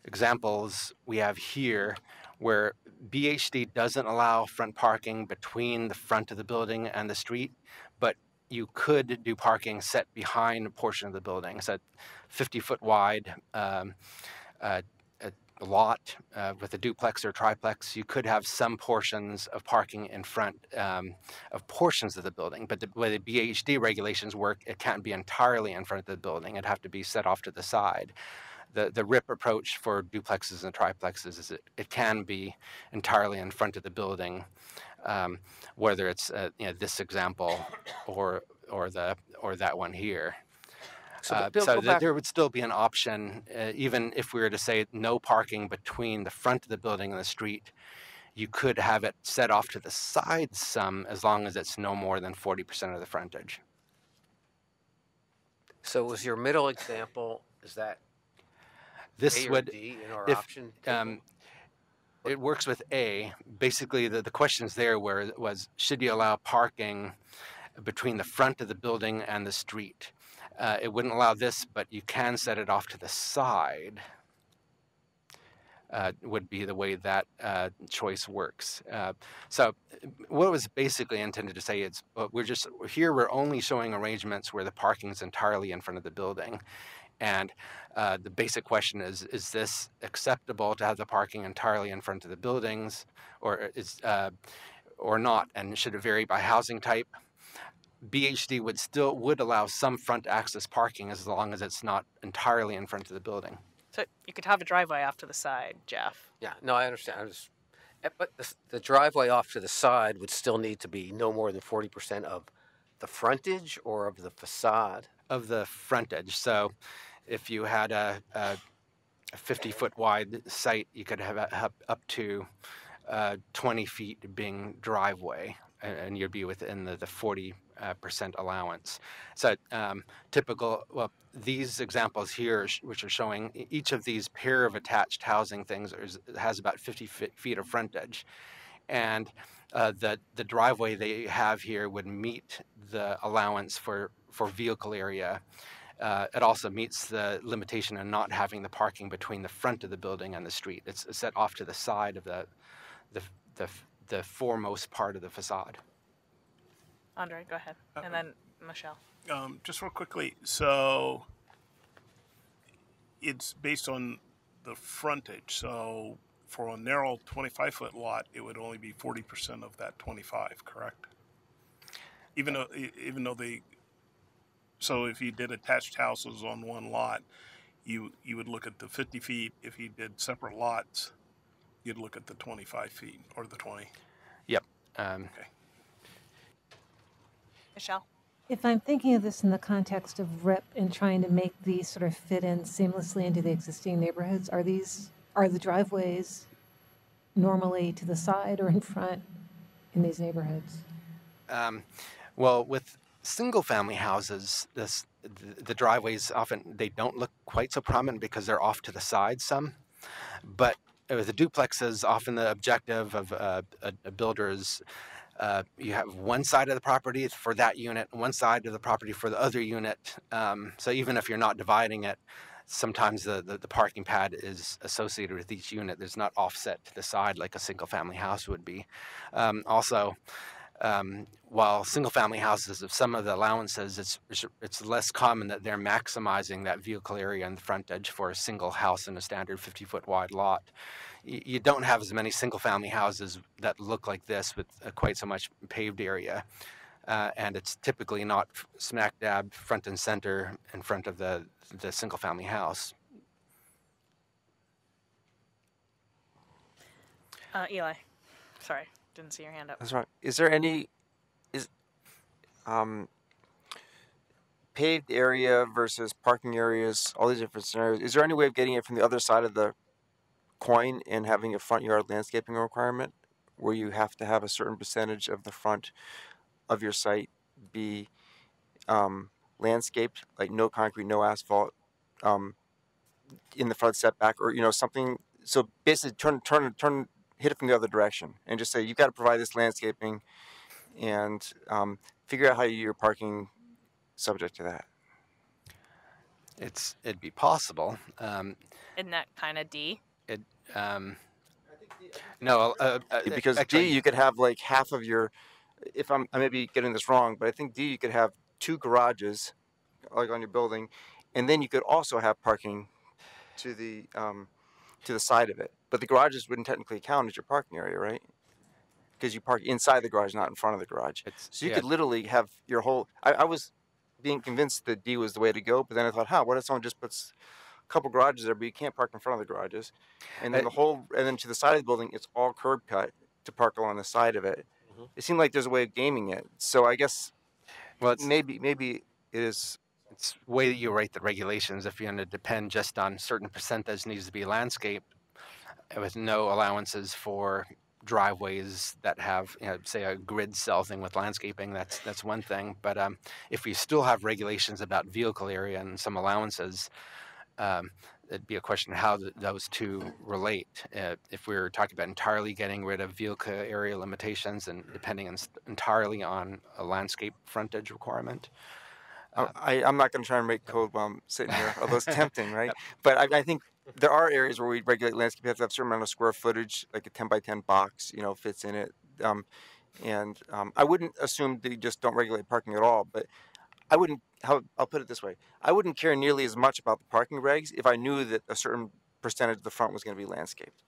examples we have here where BHD doesn't allow front parking between the front of the building and the street, but you could do parking set behind a portion of the building. So 50-foot wide a lot with a duplex or triplex, you could have some portions of parking in front of portions of the building. But the way the BHD regulations work, it can't be entirely in front of the building. It'd have to be set off to the side. The RIP approach for duplexes and triplexes is it can be entirely in front of the building, whether it's this example or that one here. So there would still be an option, even if we were to say no parking between the front of the building and the street, you could have it set off to the side some, as long as it's no more than 40% of the frontage. So was your middle example, is that this A or would, D in our if, option? it works with A. Basically, the questions there was, should you allow parking between the front of the building and the street? It wouldn't allow this, but you can set it off to the side, would be the way that choice works. So what it was basically intended to say is, we're only showing arrangements where the parking is entirely in front of the building. And the basic question is this acceptable to have the parking entirely in front of the buildings, or not? And should it vary by housing type? BHD would allow some front access parking as long as it's not entirely in front of the building. So you could have a driveway off to the side, Jeff. Yeah, no, I understand. But the driveway off to the side would still need to be no more than 40% of the frontage or of the facade? Of the frontage. So if you had a 50-foot wide site, you could have up to 20 feet being driveway, and you'd be within the 40% allowance. So these examples here, which are showing each of these pair of attached housing things has about 50 feet of frontage. And the driveway they have here would meet the allowance for vehicle area. It also meets the limitation of not having the parking between the front of the building and the street. It's set off to the side of the foremost part of the facade. Andre, go ahead. And then Michelle. Just real quickly, so it's based on the frontage. So for a narrow 25-foot lot, it would only be 40% of that 25, correct? Even though so if you did attached houses on one lot, you would look at the 50 feet. If you did separate lots, you'd look at the 25 feet or the 20. Yep. Okay. Michelle? If I'm thinking of this in the context of RIP and trying to make these sort of fit in seamlessly into the existing neighborhoods, are the driveways normally to the side or in front in these neighborhoods? Well, with single-family houses, the driveways often, they don't look quite so prominent because they're off to the side some. But with the duplexes, often the objective of a builder is you have one side of the property for that unit, one side of the property for the other unit. So even if you're not dividing it, sometimes the parking pad is associated with each unit. There's not offset to the side like a single-family house would be. Also, while single-family houses have some of the allowances, it's less common that they're maximizing that vehicle area and frontage for a single house in a standard 50-foot wide lot. You don't have as many single-family houses that look like this with quite so much paved area, and it's typically not smack dab front and center in front of the single-family house. Eli, sorry, didn't see your hand up. That's right. Is there any paved area versus parking areas, all these different scenarios. Is there any way of getting it from the other side of the coin and having a front yard landscaping requirement where you have to have a certain percentage of the front of your site be landscaped, like no concrete, no asphalt, in the front setback, or something? So basically, hit it from the other direction, and just say you've got to provide this landscaping, and figure out how you're parking subject to that. It'd be possible. Isn't that kind of D? No, Because actually, D, you could have like half of your. If I may be getting this wrong, but I think D, you could have 2 garages, like on your building, and then you could also have parking to the side of it. But the garages wouldn't technically count as your parking area, right? Because you park inside the garage, not in front of the garage. So you could literally have your whole. I was being convinced that D was the way to go, but then I thought, what if someone just puts a couple garages there, but you can't park in front of the garages, and then and then to the side of the building, it's all curb cut to park along the side of it. Mm-hmm. It seemed like there's a way of gaming it. So I guess, maybe it is. It's the way that you write the regulations. If you're going to depend just on certain percentage needs to be landscaped, with no allowances for driveways that have, say, a grid cell thing with landscaping, that's one thing. But if we still have regulations about vehicle area and some allowances, it'd be a question of how those two relate. If we're talking about entirely getting rid of vehicle area limitations and depending entirely on a landscape frontage requirement. I'm not going to try and make code while I'm sitting here, although it's tempting, right? But I think there are areas where we regulate landscape. You have to have a certain amount of square footage, like a 10 by 10 box, fits in it. And I wouldn't assume that you just don't regulate parking at all, but I wouldn't. I'll put it this way: I wouldn't care nearly as much about the parking regs if I knew that a certain percentage of the front was going to be landscaped.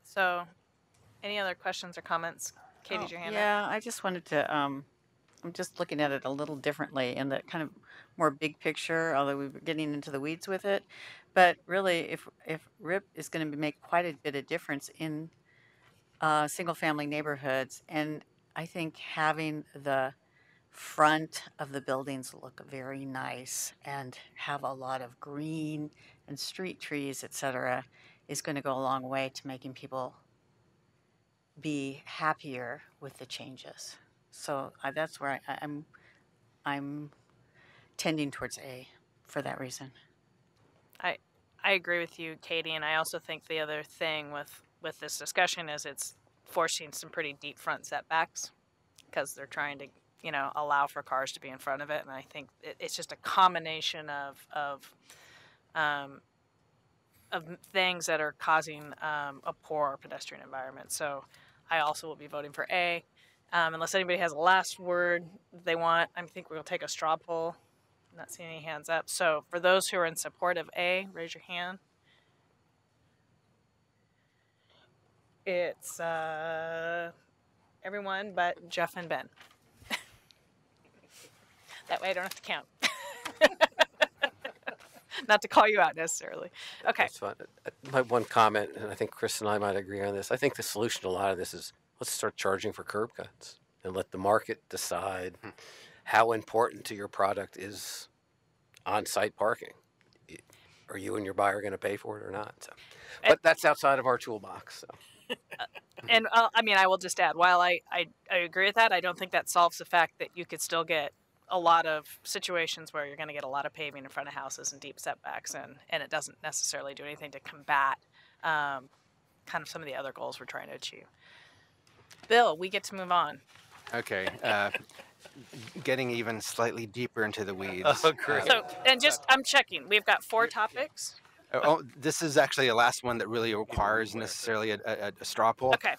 So, any other questions or comments? Katie's your hand up. Yeah, I just wanted to. I'm just looking at it a little differently in the kind of more big picture, although we were getting into the weeds with it. But really, if RIP is going to make quite a bit of difference in single-family neighborhoods, and I think having the front of the buildings look very nice and have a lot of green and street trees, etc., is going to go a long way to making people be happier with the changes. So that's where I'm tending towards A for that reason. I agree with you, Katie, and I also think the other thing with this discussion is it's forcing some pretty deep front setbacks because they're trying to allow for cars to be in front of it, and I think it's just a combination of things that are causing a poor pedestrian environment. So I also will be voting for A. Unless anybody has a last word they want, I think we'll take a straw poll. I'm not seeing any hands up. So for those who are in support of A, raise your hand. It's everyone but Jeff and Ben. That way I don't have to count. Not to call you out necessarily. Okay. That's fine. My one comment, and I think Chris and I might agree on this, I think the solution to a lot of this is let's start charging for curb cuts and let the market decide how important to your product is on-site parking. Are you and your buyer going to pay for it or not? So, but that's outside of our toolbox. So. And I will just add, while I agree with that, I don't think that solves the fact that you could still get a lot of situations where you're going to get a lot of paving in front of houses and deep setbacks, and it doesn't necessarily do anything to combat kind of some of the other goals we're trying to achieve. Bill, we get to move on. Okay. Getting even slightly deeper into the weeds. Oh, great. So, and I'm checking. We've got 4 topics. This is actually the last one that really requires necessarily a straw poll. Okay.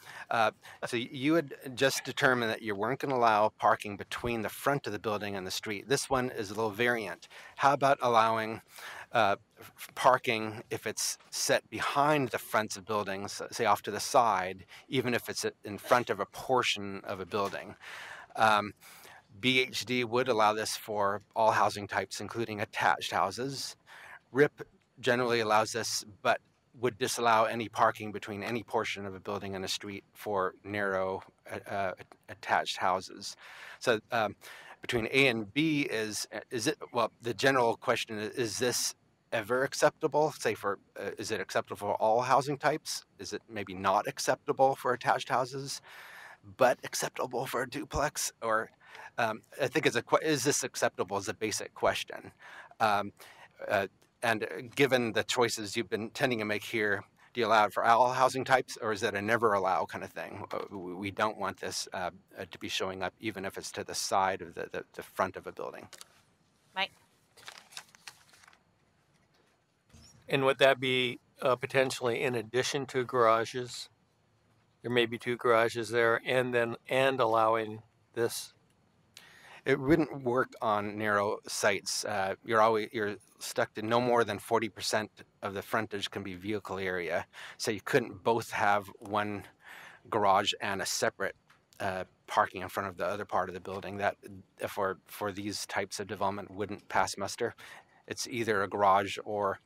So you had just determined that you weren't going to allow parking between the front of the building and the street. This one is a little variant. How about allowing parking if it's set behind the fronts of buildings, say off to the side, even if it's in front of a portion of a building? BHD would allow this for all housing types, including attached houses. RIP generally allows this, but would disallow any parking between any portion of a building and a street for narrow attached houses. So between A and B is it, well, the general question is this ever acceptable? Say for, is it acceptable for all housing types? Is it maybe not acceptable for attached houses, but acceptable for a duplex? Or I think is this acceptable is a basic question. And given the choices you've been tending to make here, do you allow it for all housing types, or is it a never allow kind of thing? We don't want this to be showing up, even if it's to the side of the front of a building. Mike? And would that be potentially in addition to garages? There may be 2 garages there, and allowing this. It wouldn't work on narrow sites. You're stuck to no more than 40% of the frontage can be vehicle area. So you couldn't both have one garage and a separate parking in front of the other part of the building. That for these types of development wouldn't pass muster. It's either a garage or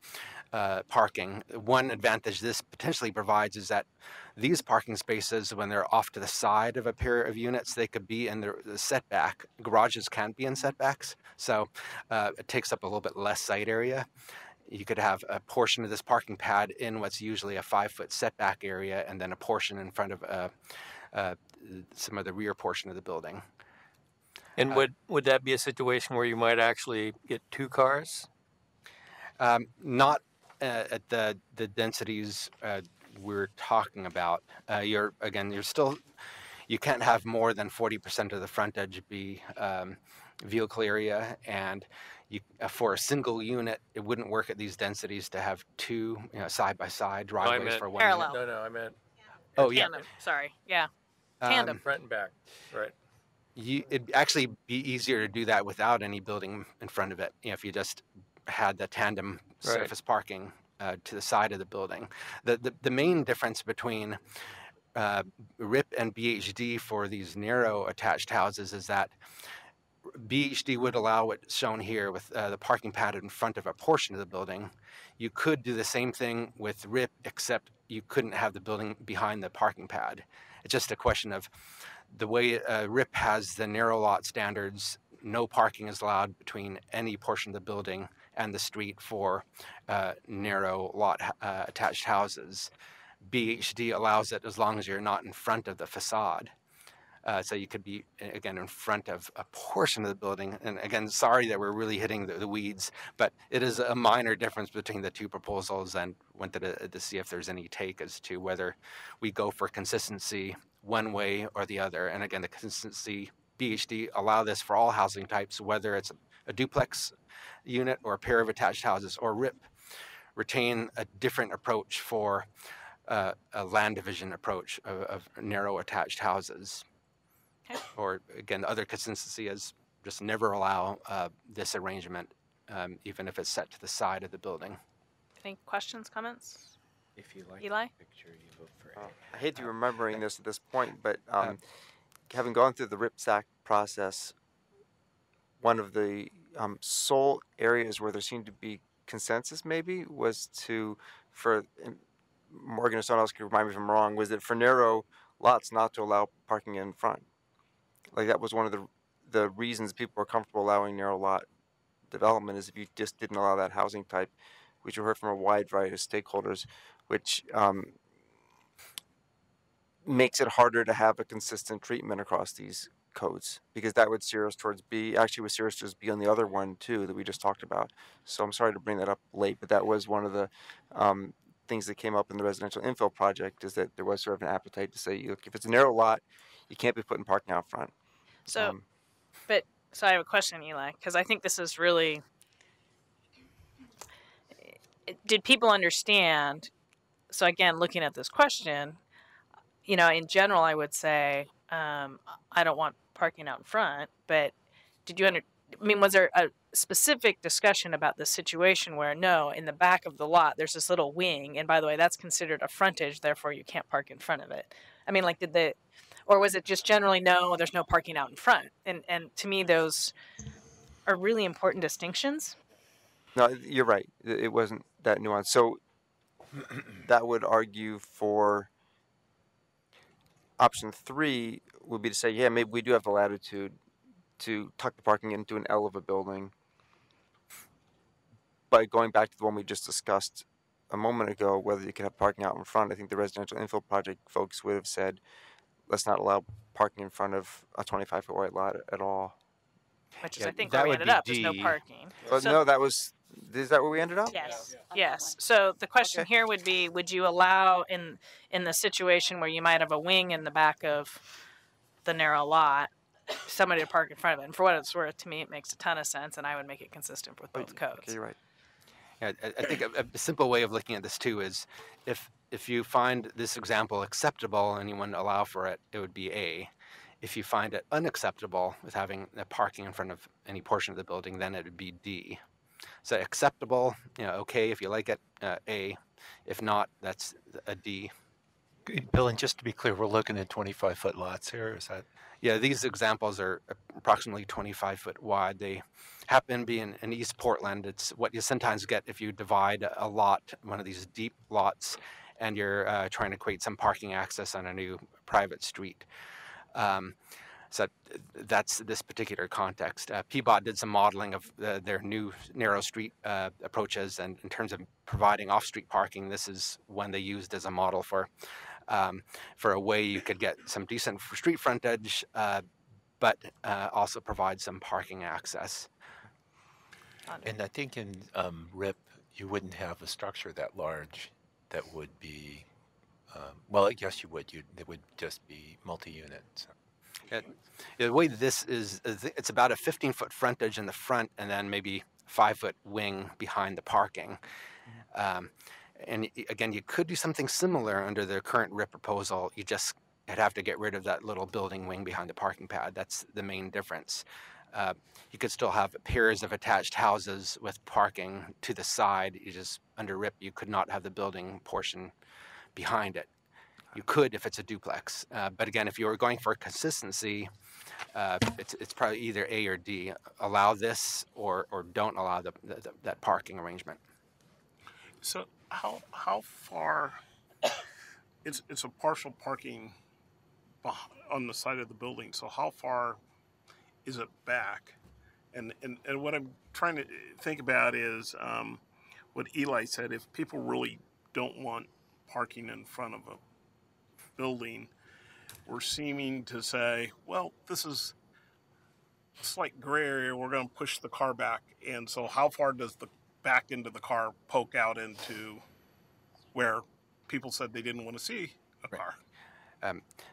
parking. One advantage this potentially provides is that these parking spaces, when they're off to the side of a pair of units, they could be in the setback. Garages can't be in setbacks, so it takes up a little bit less site area. You could have a portion of this parking pad in what's usually a 5-foot setback area, and then a portion in front of some of the rear portion of the building. And would that be a situation where you might actually get 2 cars? Not at the densities we're talking about. You can't have more than 40% of the frontage be vehicle area, and for a single unit, it wouldn't work at these densities to have 2 side by side driveways for one parallel. unit. No, I meant. Oh yeah. Tandem. Sorry. Yeah. Tandem. Front and back. Right. It'd actually be easier to do that without any building in front of it. If you just had the tandem surface parking to the side of the building. The main difference between RIP and BHD for these narrow attached houses is that BHD would allow what's shown here with the parking pad in front of a portion of the building. You could do the same thing with RIP, except you couldn't have the building behind the parking pad. It's just a question of the way RIP has the narrow lot standards. No parking is allowed between any portion of the building and the street for narrow lot attached houses. BHD allows it as long as you're not in front of the facade. So you could be, again, in front of a portion of the building. And again, sorry that we're really hitting the weeds, but it is a minor difference between the 2 proposals, and wanted to see if there's any take as to whether we go for consistency one way or the other. And again, the consistency, BHD allow this for all housing types, whether it's a duplex unit or a pair of attached houses, or RIP retain a different approach for a land division approach of narrow attached houses. Okay. Or again, the other consistency is just never allow this arrangement, even if it's set to the side of the building. Any questions, comments? If you like Eli? the picture, you vote for A. I hate to be remembering this at this point, but having gone through the RIPSAC process, one of the sole areas where there seemed to be consensus maybe was Morgan or someone else could remind me if I'm wrong, was that for narrow lots not to allow parking in front. Like that was one of the reasons people were comfortable allowing narrow lot development, is if you just didn't allow that housing type, which you heard from a wide variety of stakeholders, which makes it harder to have a consistent treatment across these codes, because that would steer us towards B. Actually, would steer us towards B on the other one too that we just talked about. So I'm sorry to bring that up late, but that was one of the things that came up in the residential infill project, is that there was sort of an appetite to say, look, if it's a narrow lot, you can't be putting parking out front. So, so I have a question, Eli, because I think this is really. Did people understand? So again, looking at this question, in general, I would say I don't want parking out in front. But did you was there a specific discussion about this situation where no, in the back of the lot there's this little wing, and by the way, that's considered a frontage, therefore you can't park in front of it? Or was it just generally no, there's no parking out in front? And to me, those are really important distinctions. No, you're right. It wasn't that nuanced. So that would argue for option 3 would be to say, yeah, maybe we do have the latitude to tuck the parking into an L of a building. But going back to the one we just discussed a moment ago, whether you can have parking out in front, I think the residential infill project folks would have said, let's not allow parking in front of a 25-foot wide lot at all. Which is, I think, where we ended up, is no parking. But no, is that where we ended up? Yes, yes. So the question here would be, would you allow in the situation where you might have a wing in the back of the narrow lot, somebody to park in front of it? And for what it's worth, to me, it makes a ton of sense, and I would make it consistent with both codes. Okay, you're right. Yeah, I think a simple way of looking at this too is if you find this example acceptable and you want to allow for it, it would be A. If you find it unacceptable with having the parking in front of any portion of the building, then it would be D. So acceptable, okay, if you like it, A. If not, that's a D. Bill, and just to be clear, we're looking at 25-foot lots here, is that? Yeah, these examples are approximately 25 foot wide. They happen to be in East Portland. It's what you sometimes get if you divide a lot, one of these deep lots, and you're trying to create some parking access on a new private street. So that's this particular context. PBOT did some modeling of their new narrow street approaches, and in terms of providing off-street parking, this is one they used as a model for a way you could get some decent street frontage, but also provide some parking access. And I think in RIP, you wouldn't have a structure that large that would be, well, yes, you would. It would just be multi-unit. The way this is, it's about a 15-foot frontage in the front and then maybe 5-foot wing behind the parking. And again, you could do something similar under the current RIP proposal. You'd have to get rid of that little building wing behind the parking pad. That's the main difference. You could still have pairs of attached houses with parking to the side. Under RIP, you could not have the building portion behind it. You could if it's a duplex. But again, if you were going for consistency, it's probably either A or D. Allow this or don't allow that parking arrangement. So how far? It's a partial parking on the side of the building. So how far is it back? And what I'm trying to think about is what Eli said. If people really don't want parking in front of a building, we're seeming to say, well, this is a slight gray area. We're going to push the car back. And so how far does the back end of the car poke out into where people said they didn't want to see a car?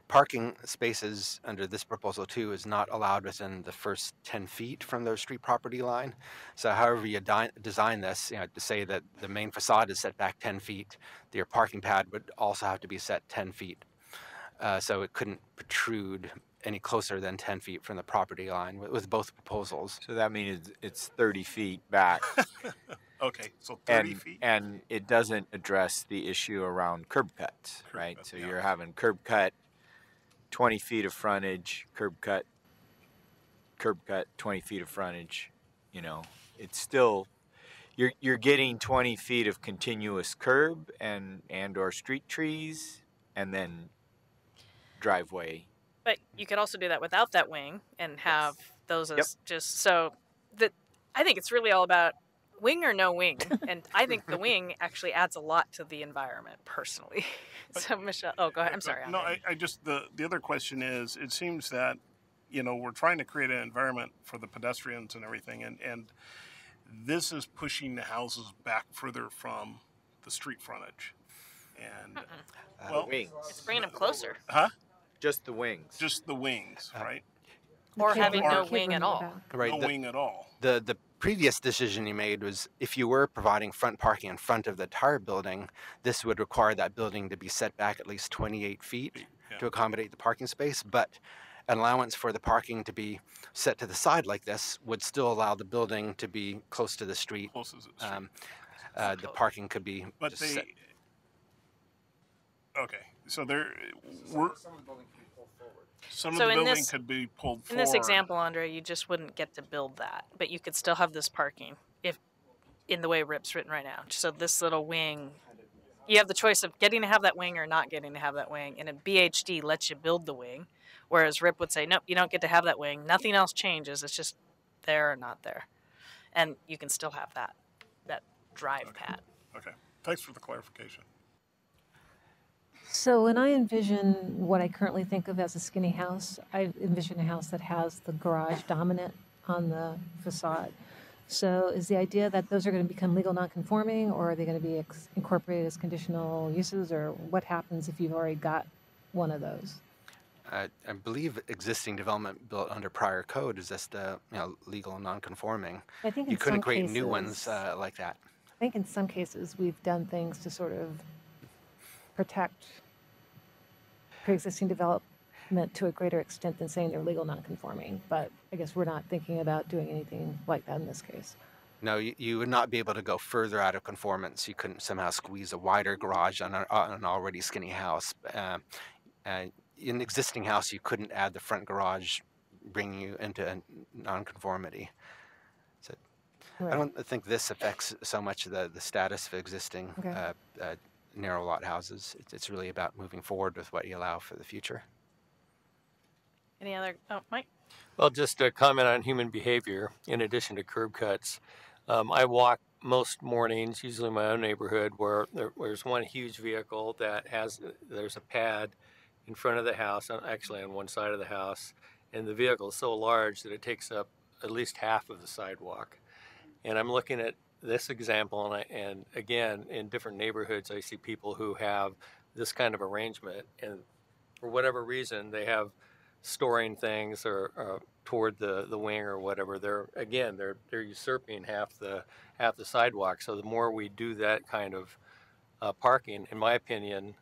Parking spaces under this proposal too is not allowed within the first 10 feet from their street property line. So however you design this, to say that the main facade is set back 10 feet, your parking pad would also have to be set 10 feet. So it couldn't protrude any closer than 10 feet from the property line with both proposals. So that means it's 30 feet back. Okay, so 30 feet. And it doesn't address the issue around curb cuts, right? So you're having curb cut, 20 feet of frontage, curb cut, 20 feet of frontage. It's still, you're getting 20 feet of continuous curb and or street trees, and then driveway. But you could also do that without that wing and have those as just so that I think it's really all about wing or no wing. And I think the wing actually adds a lot to the environment personally. So Michelle, go ahead. I'm sorry. No, I just, the other question is, it seems that, we're trying to create an environment for the pedestrians and everything. And this is pushing the houses back further from the street frontage. And wings. It's bringing them closer. Huh? Just the wings. Just the wings, right? Or having no wing at all. Right. No wing at all. The previous decision you made was if you were providing front parking in front of the entire building, this would require that building to be set back at least 28 feet to accommodate the parking space. But an allowance for the parking to be set to the side like this would still allow the building to be close to the street. Close to the street. The parking could be set. Okay, so some of So the in building this- could be pulled In forward. this example, Andre, you just wouldn't get to build that, but you could still have this parking if in the way RIP's written right now. So this little wing you have the choice of getting to have that wing or not getting to have that wing. And a BHD lets you build the wing, whereas RIP would say, nope, you don't get to have that wing. Nothing else changes. It's just there or not there. And you can still have that drive pad. Okay. Thanks for the clarification. So when I envision what I currently think of as a skinny house, I envision a house that has the garage dominant on the facade. So is the idea that those are going to become legal nonconforming, or are they going to be incorporated as conditional uses, or what happens if you've already got one of those? I believe existing development built under prior code is just legal and nonconforming. I think you couldn't create new ones like that. I think in some cases we've done things to sort of protect pre-existing development to a greater extent than saying they're legal nonconforming. But I guess we're not thinking about doing anything like that in this case. No, you would not be able to go further out of conformance. You couldn't somehow squeeze a wider garage on an already skinny house. In an existing house, you couldn't add the front garage, bringing you into nonconformity. So Right. I don't think this affects so much the status of existing narrow lot houses. It's really about moving forward with what you allow for the future. Any other? Oh, Mike? Well, just a comment on human behavior in addition to curb cuts. I walk most mornings, usually in my own neighborhood, where there's one huge vehicle that there's a pad in front of the house, actually on one side of the house, and the vehicle is so large that it takes up at least half of the sidewalk. And I'm looking at this example, and again, in different neighborhoods, I see people who have this kind of arrangement, and for whatever reason, they have storing things or toward the wing or whatever. They're usurping half the sidewalk. So the more we do that kind of parking, in my opinion,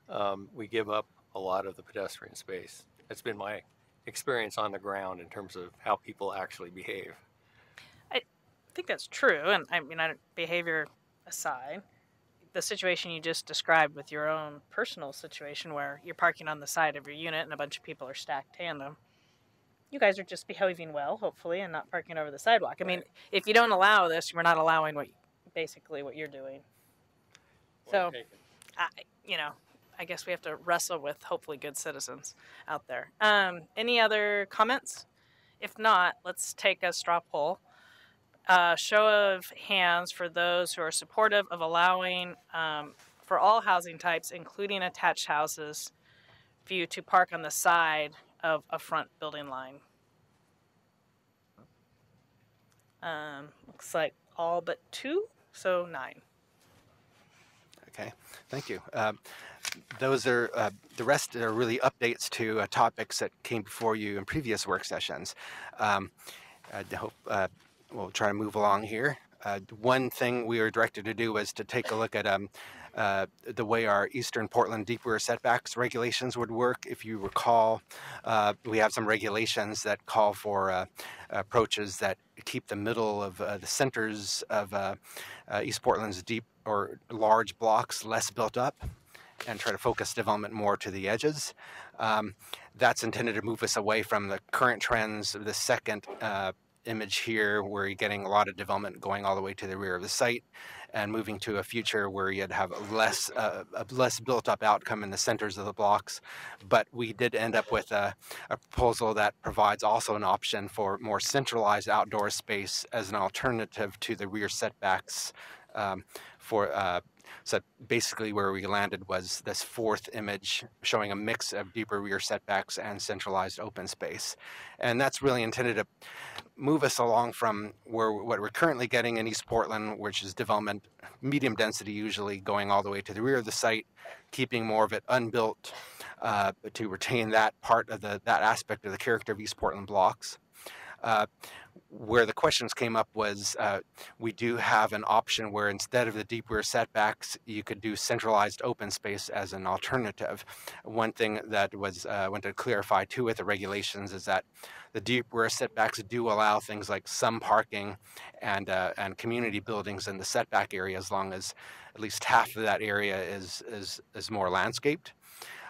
we give up a lot of the pedestrian space. That's been my experience on the ground in terms of how people actually behave. I think that's true, and I mean, behavior aside, the situation you just described with your own personal situation where you're parking on the side of your unit and a bunch of people are stacked tandem, you guys are just behaving well, hopefully, and not parking over the sidewalk. I mean, if you don't allow this, we're not allowing basically what you're doing. So, I guess we have to wrestle with hopefully good citizens out there. Any other comments? If not, let's take a straw poll. Show of hands for those who are supportive of allowing for all housing types, including attached houses, for you to park on the side of a front building line. Looks like all but 2, so 9. Okay, thank you. Those are the rest are really updates to topics that came before you in previous work sessions. I hope we'll try to move along here. One thing we were directed to do was to take a look at the way our Eastern Portland deep rear setbacks regulations would work. If you recall, we have some regulations that call for approaches that keep the middle of the centers of East Portland's deep or large blocks less built up, and try to focus development more to the edges. That's intended to move us away from the current trends of the second image here, where you're getting a lot of development going all the way to the rear of the site, and moving to a future where you'd have a less built up outcome in the centers of the blocks. But we did end up with a proposal that provides also an option for more centralized outdoor space as an alternative to the rear setbacks so basically where we landed was this fourth image showing a mix of deeper rear setbacks and centralized open space. And that's really intended to move us along from what we're currently getting in East Portland, which is development, medium density usually, going all the way to the rear of the site, keeping more of it unbuilt to retain that part of that aspect of the character of East Portland blocks. Where the questions came up was we do have an option where instead of the deep rear setbacks, you could do centralized open space as an alternative. One thing that was wanted to clarify too with the regulations is that the deep rear setbacks do allow things like some parking and community buildings in the setback area, as long as at least half of that area is more landscaped.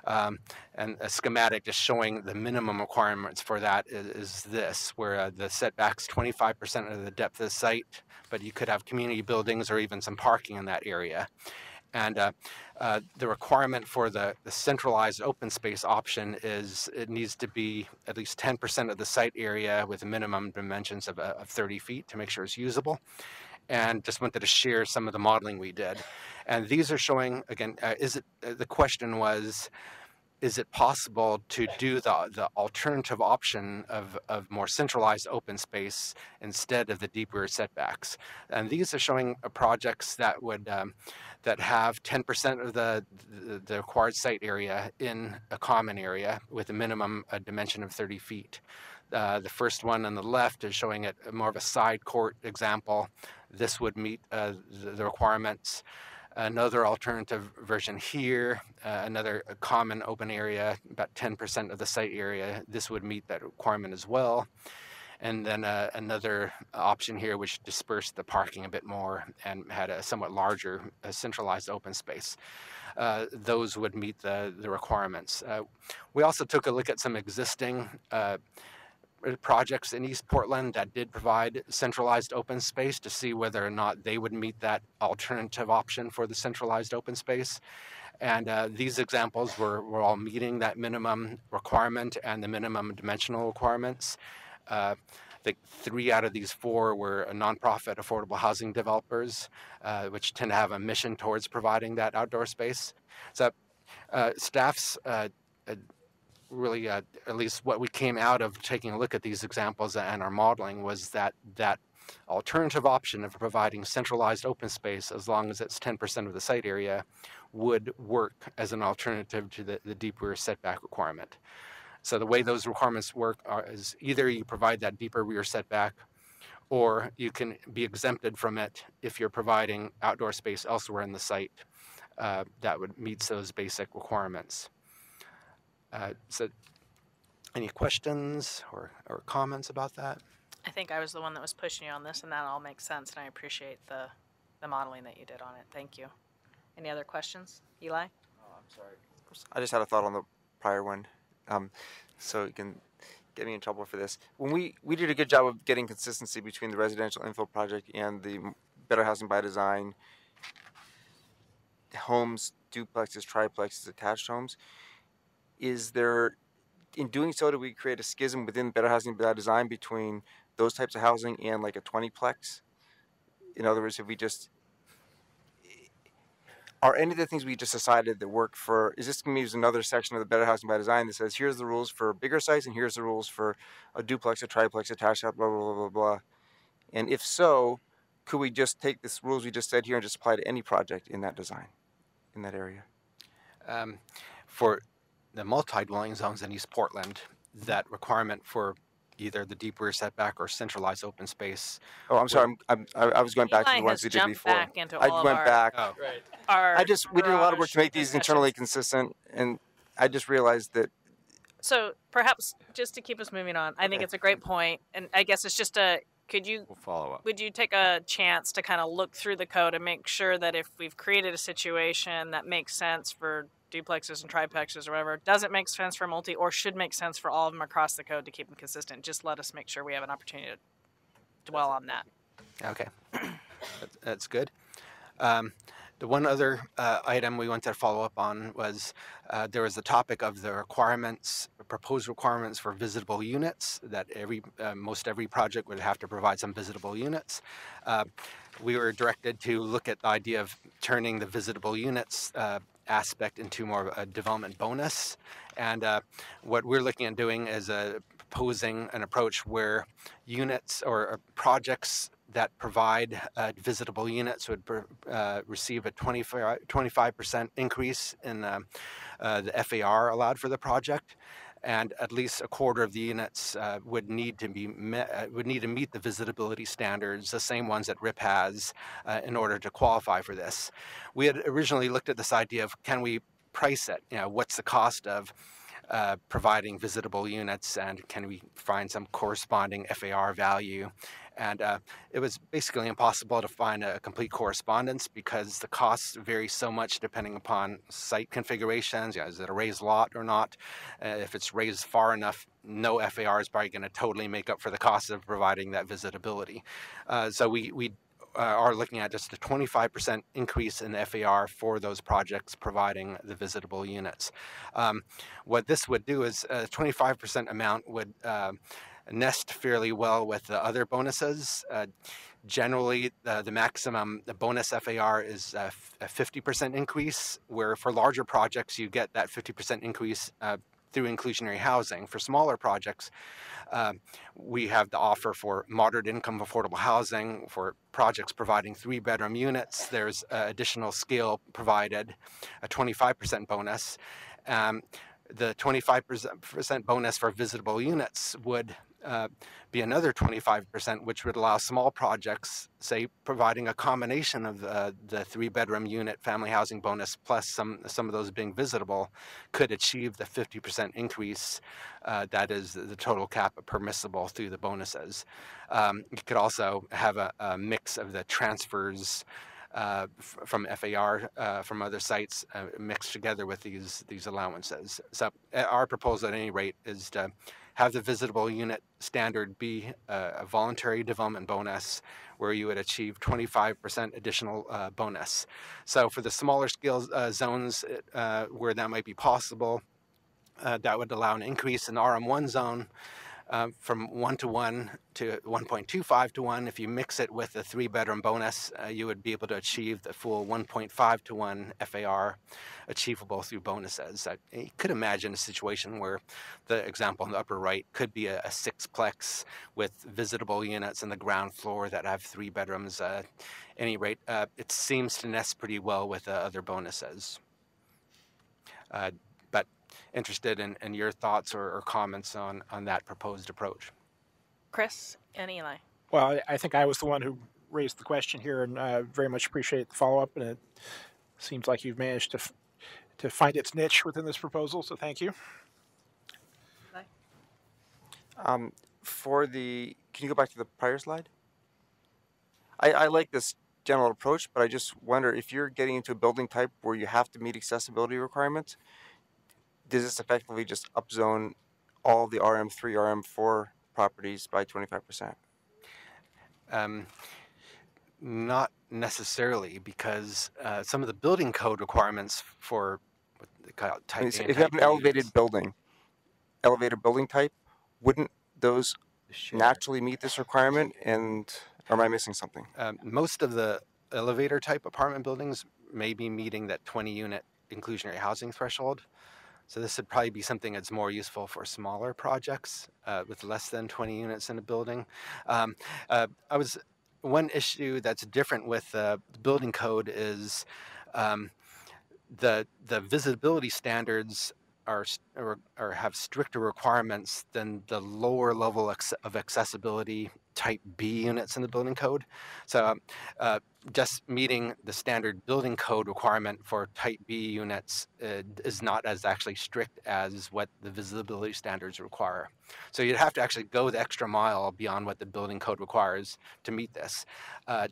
And a schematic just showing the minimum requirements for that is this, where the setback's 25% of the depth of the site, but you could have community buildings or even some parking in that area. And the requirement for the centralized open space option is it needs to be at least 10% of the site area with minimum dimensions of 30 feet to make sure it's usable. And just wanted to share some of the modeling we did. And these are showing, again, the question was, is it possible to do the alternative option of more centralized open space instead of the deep rear setbacks? And these are showing projects that would that have 10% of the required site area in a common area with a minimum dimension of 30 feet. The first one on the left is showing it more of a side court example. This would meet the requirements. Another alternative version here, another common open area, about 10% of the site area. This would meet that requirement as well. And then another option here, which dispersed the parking a bit more and had a somewhat larger centralized open space. Those would meet the requirements. We also took a look at some existing projects in East Portland that did provide centralized open space to see whether or not they would meet that alternative option for the centralized open space. And these examples were all meeting that minimum requirement and the minimum dimensional requirements. I think 3 out of these 4 were nonprofit affordable housing developers, which tend to have a mission towards providing that outdoor space. So staff's really, at least what we came out of taking a look at these examples and our modeling was that alternative option of providing centralized open space, as long as it's 10% of the site area, would work as an alternative to the deep rear setback requirement. So the way those requirements work is either you provide that deeper rear setback, or you can be exempted from it if you're providing outdoor space elsewhere in the site that would meet those basic requirements. So any questions or comments about that? I think I was the one that was pushing you on this, and that all makes sense, and I appreciate the modeling that you did on it. Thank you. Any other questions? Eli? Oh, I'm sorry. I just had a thought on the prior one. So you can get me in trouble for this. When we did a good job of getting consistency between the residential infill project and the Better Housing by Design homes, duplexes, triplexes, attached homes. Is there, in doing so, do we create a schism within Better Housing by Design between those types of housing and like a 20plex? In other words, if we just, are any of the things we just decided that work for, is this going to use another section of the Better Housing by Design that says, here's the rules for bigger sites and here's the rules for a duplex, a triplex, attached house, blah, blah, blah, blah, blah. And if so, could we just take this rules we just said here and just apply to any project in that design, in that area? For the multi-dwelling zones in East Portland, that requirement for either the deep rear setback or centralized open space. Oh, I'm sorry. I was going back to the ones we did before. Back into I all went of back. Oh. Right. We did a lot of work to make these internally consistent, and I just realized that. So perhaps just to keep us moving on, I think it's a great point, and I guess it's just we'll follow up. Would you take a chance to kind of look through the code and make sure that if we've created a situation that makes sense for duplexes and triplexes or whatever, doesn't make sense for multi or should make sense for all of them across the code to keep them consistent? Just let us make sure we have an opportunity to dwell on that. Okay, that's good. The one other item we wanted to follow up on was there was the topic of the requirements, proposed requirements for visitable units, that most every project would have to provide some visitable units. We were directed to look at the idea of turning the visitable units aspect into more of a development bonus. And what we're looking at doing is proposing an approach where units or projects that provide visitable units would receive a 25% increase in the FAR allowed for the project, and at least a quarter of the units would need to meet the visitability standards, the same ones that RIP has, in order to qualify for this. We had originally looked at this idea of, can we price it? What's the cost of providing visitable units, and can we find some corresponding FAR value? And it was basically impossible to find a complete correspondence because the costs vary so much depending upon site configurations. Is it a raised lot or not? If it's raised far enough, no FAR is probably going to totally make up for the cost of providing that visitability. So we are looking at just a 25% increase in FAR for those projects providing the visitable units. What this would do is a 25% amount would nest fairly well with the other bonuses. Generally, the maximum bonus FAR is a 50% increase, where for larger projects, you get that 50% increase through inclusionary housing. For smaller projects, we have the offer for moderate income affordable housing. For projects providing 3-bedroom units, there's additional scale provided, a 25% bonus. The 25% bonus for visitable units would be another 25%, which would allow small projects, say, providing a combination of the 3-bedroom unit family housing bonus plus some of those being visitable, could achieve the 50% increase that is the total cap permissible through the bonuses. You could also have a mix of the transfers from FAR from other sites mixed together with these allowances. So our proposal at any rate is to have the visitable unit standard be a voluntary development bonus where you would achieve 25% additional bonus. So for the smaller scale zones where that might be possible, that would allow an increase in RM1 zone from 1:1 to 1.25 to 1. If you mix it with a 3-bedroom bonus, you would be able to achieve the full 1.5 to 1 FAR achievable through bonuses. You could imagine a situation where the example on the upper right could be a 6-plex with visitable units on the ground floor that have 3 bedrooms. At any rate, it seems to nest pretty well with other bonuses. But interested in your thoughts or comments on that proposed approach. Chris and Eli. Well, I think I was the one who raised the question here, and very much appreciate the follow-up. And it seems like you've managed to find its niche within this proposal, so thank you. Can you go back to the prior slide? I like this general approach, but I just wonder if you're getting into a building type where you have to meet accessibility requirements, does this effectively just upzone all the RM3, RM4 properties by 25%? Not necessarily, because some of the building code requirements for what they call type A and if you type have an B elevated building type, wouldn't those naturally meet this requirement? And or am I missing something? Most of the elevator type apartment buildings may be meeting that 20-unit inclusionary housing threshold. So this would probably be something that's more useful for smaller projects with less than 20 units in a building. One issue that's different with the building code is the visibility standards have stricter requirements than the lower level of accessibility type B units in the building code. So just meeting the standard building code requirement for type B units is not as actually strict as what the visibility standards require. So you'd have to actually go the extra mile beyond what the building code requires to meet this.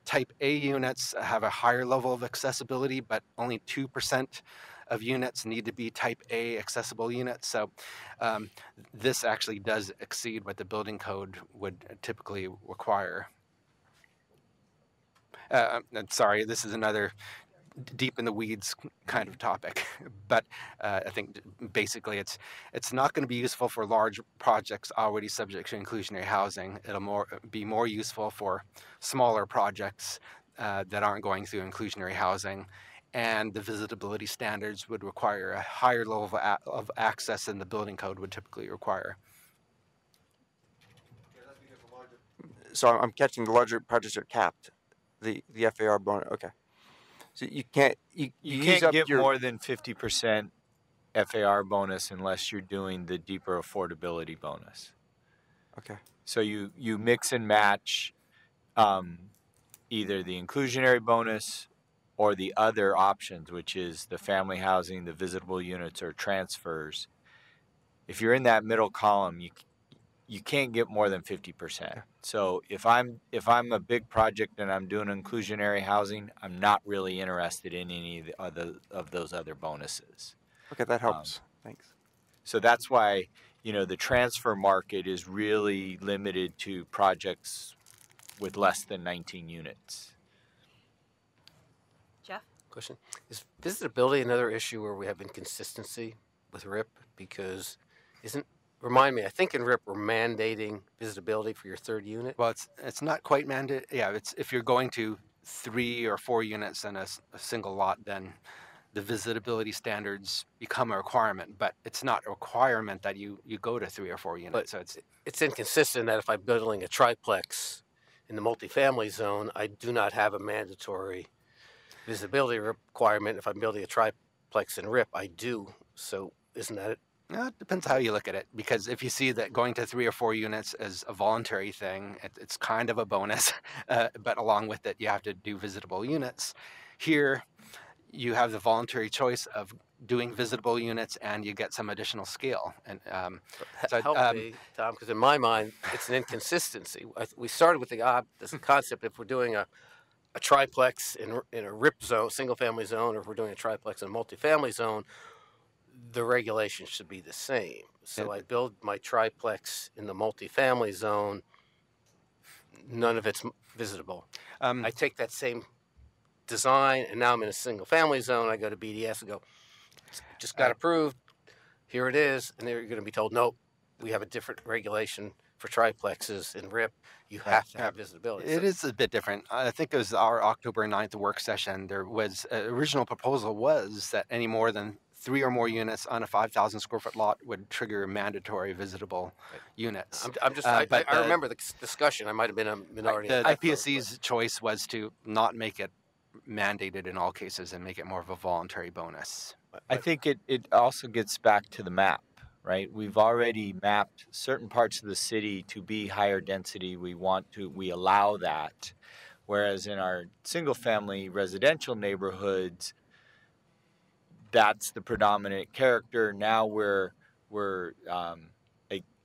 Type A units have a higher level of accessibility, but only 2% of units need to be type A accessible units. So this actually does exceed what the building code would typically require. I'm sorry, this is another deep in the weeds kind of topic, but I think basically it's not going to be useful for large projects already subject to inclusionary housing. It'll be more useful for smaller projects that aren't going through inclusionary housing, and the visitability standards would require a higher level of access than the building code would typically require. So I'm catching the larger projects are capped. The FAR bonus. Okay. So you can't get more than 50% FAR bonus unless you're doing the deeper affordability bonus. Okay. So you mix and match either the inclusionary bonus or the other options, which is the family housing, the visitable units, or transfers. If you're in that middle column, you can't get more than 50%. So if I'm a big project and I'm doing inclusionary housing, I'm not really interested in any of those other bonuses. Okay, that helps. Thanks. So that's why the transfer market is really limited to projects with less than 19 units. Question. Is visitability another issue where we have inconsistency with RIP? Because remind me, I think in RIP we're mandating visibility for your third unit. Well, it's not quite mandated. Yeah, it's if you're going to 3 or 4 units in a single lot, then the visitability standards become a requirement, but it's not a requirement that you go to 3 or 4 units. But so it's inconsistent that if I'm building a triplex in the multifamily zone, I do not have a mandatory visibility requirement. If I'm building a triplex in RIP, I do. So isn't that it? It depends how you look at it, because if you see that going to 3 or 4 units is a voluntary thing, it's kind of a bonus, but along with it, you have to do visitable units. Here, you have the voluntary choice of doing visitable units, and you get some additional scale. And help me, Tom, because in my mind, it's an inconsistency. We started with this concept: if we're doing a triplex in a RIP zone, single-family zone, or if we're doing a triplex in a multifamily zone, the regulations should be the same. So I build my triplex in the multifamily zone, none of it's visitable. I take that same design, and now I'm in a single-family zone. I go to BDS and go, just got approved. Here it is. And they're going to be told, nope, we have a different regulation for triplexes in RIP. You have to have visibility. It is a bit different. I think it was our October 9th work session. There was original proposal was that any more than 3 or more units on a 5,000 square foot lot would trigger mandatory visitable units. I remember the discussion. I might have been a minority. The IPSC's choice was to not make it mandated in all cases and make it more of a voluntary bonus. I think it also gets back to the map, right? We've already mapped certain parts of the city to be higher density. We allow that. Whereas in our single family residential neighborhoods, that's the predominant character. Now we're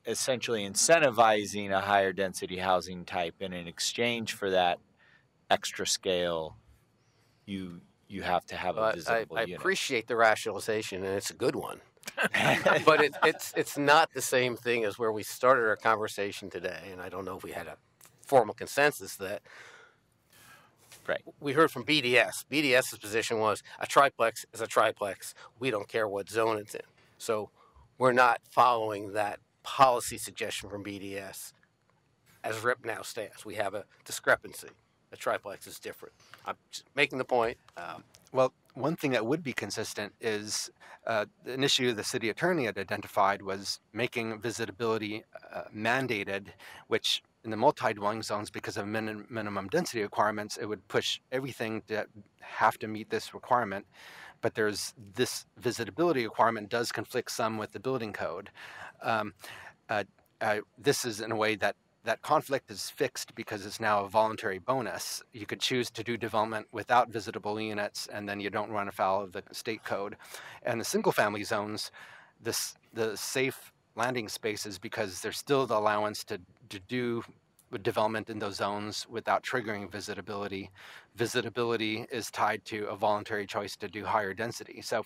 essentially incentivizing a higher density housing type, and in exchange for that extra scale, you have to have a visible I unit. appreciate the rationalization, and it's a good one. But it's not the same thing as where we started our conversation today, and I don't know if we had a formal consensus that. Right. We heard from BDS. BDS's position was a triplex is a triplex. We don't care what zone it's in. So we're not following that policy suggestion from BDS as RIP now stands. We have a discrepancy. A triplex is different. I'm just making the point. Well, one thing that would be consistent is an issue the city attorney had identified was making visitability mandated, which in the multi-dwelling zones, because of minimum density requirements, it would push everything to have to meet this requirement. But there's this visitability requirement does conflict some with the building code. This is in a way that conflict is fixed because it's now a voluntary bonus. You could choose to do development without visitable units, and then you don't run afoul of the state code. And the single-family zones, the safe landing spaces, because there's still the allowance to do development in those zones without triggering visitability. Visitability is tied to a voluntary choice to do higher density. So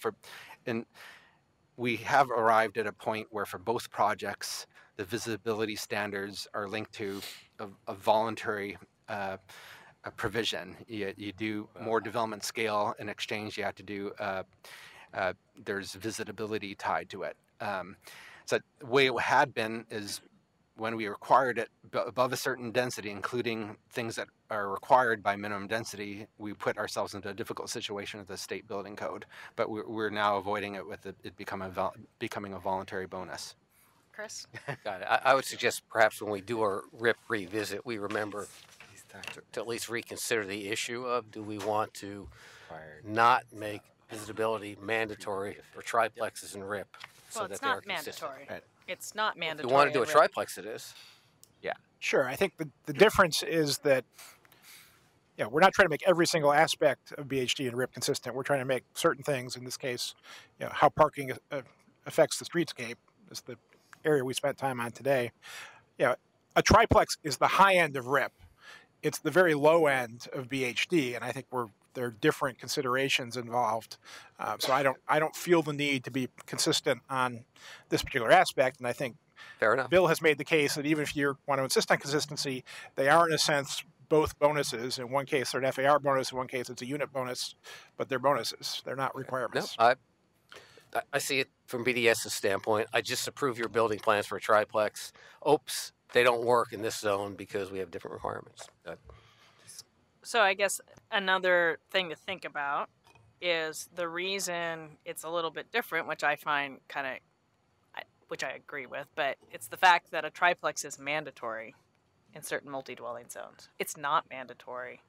we have arrived at a point where for both projects, the visibility standards are linked to a voluntary provision. You do more development scale. In exchange, you have to do, there's visitability tied to it. So the way it had been is when we required it above a certain density, including things that are required by minimum density, we put ourselves into a difficult situation with the state building code. But we're now avoiding it with it becoming a voluntary bonus. Chris? Got it. I would suggest perhaps when we do our RIP revisit, we remember to at least reconsider the issue of, do we want to not make visitability mandatory for triplexes and RIP? Well, it's not mandatory. Right. It's not mandatory. If you want to do a triplex, it is. Yeah. Sure. I think the difference is that we're not trying to make every single aspect of BHD and RIP consistent. We're trying to make certain things, in this case, how parking affects the streetscape is the area we spent time on today. A triplex is the high end of RIP. It's the very low end of BHD, and I think there are different considerations involved. So I don't feel the need to be consistent on this particular aspect, and I think fair enough. Bill has made the case that even if you want to insist on consistency, they are in a sense both bonuses. In one case, they're an FAR bonus. In one case, it's a unit bonus, but they're bonuses. They're not No, requirements. I see it from BDS's standpoint. I just approve your building plans for a triplex. Oops, they don't work in this zone because we have different requirements. So I guess another thing to think about is the reason it's a little bit different, which I find which I agree with, but it's the fact that a triplex is mandatory in certain multi-dwelling zones. It's not mandatory.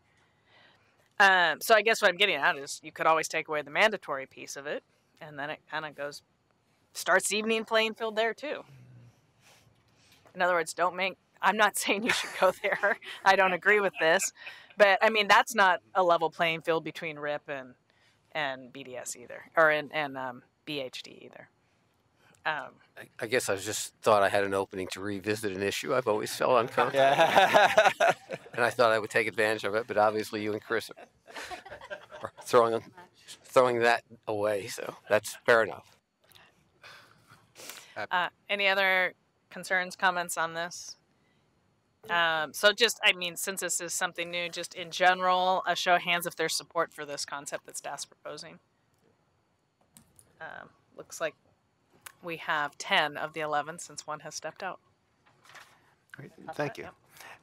So I guess what I'm getting at is you could always take away the mandatory piece of it, and then it kind of starts the evening playing field there too. In other words, I'm not saying you should go there. I don't agree with this, but I mean, that's not a level playing field between RIP and BDS either, or and BHD either. I guess I just thought I had an opening to revisit an issue I've always felt uncomfortable. And I thought I would take advantage of it, but obviously you and Chris are throwing that away, so that's fair enough. Any other concerns, comments on this? So just, I mean, since this is something new, just in general, a show of hands if there's support for this concept that staff's proposing. Looks like we have 10 of the 11 since one has stepped out. Great. Thank you.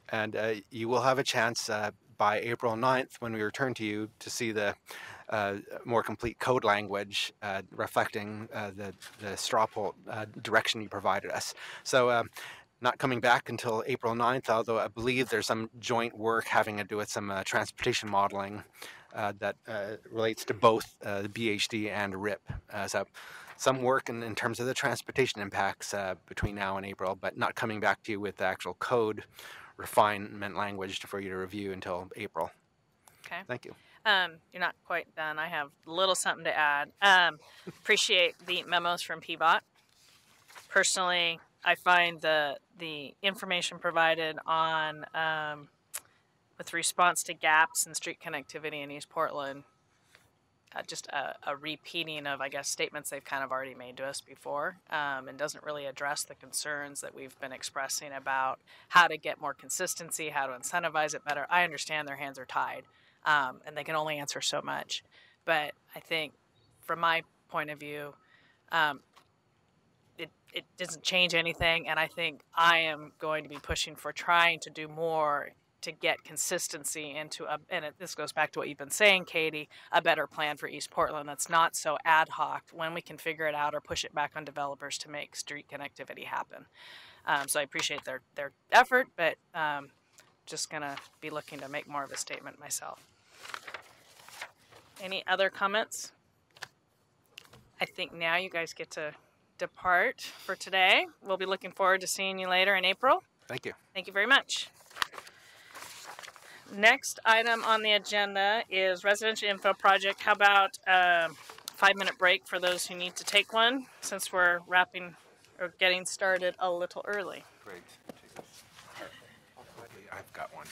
And you will have a chance by April 9th when we return to you to see the more complete code language reflecting the straw poll direction you provided us. So not coming back until April 9th, although I believe there's some joint work having to do with some transportation modeling that relates to both the BHD and RIP. So some work in terms of the transportation impacts between now and April, but not coming back to you with the actual code refinement language for you to review until April. Okay. Thank you. You're not quite done. I have a little something to add. Appreciate the memos from PBOT. Personally, I find the information provided on with response to gaps in street connectivity in East Portland just a repeating of, I guess, statements they've kind of already made to us before, and doesn't really address the concerns that we've been expressing about how to get more consistency, how to incentivize it better. I understand their hands are tied, and they can only answer so much. But I think, from my point of view, it doesn't change anything, and I think I am going to be pushing for trying to do more to get consistency into this goes back to what you've been saying, Katie, a better plan for East Portland that's not so ad hoc when we can figure it out or push it back on developers to make street connectivity happen. So I appreciate their effort, but just gonna be looking to make more of a statement myself. Any other comments? I think now you guys get to depart for today. We'll be looking forward to seeing you later in April. Thank you. Thank you very much. Next item on the agenda is residential info project. How about a 5-minute break for those who need to take one, since we're wrapping or getting started a little early. Great. I've got one.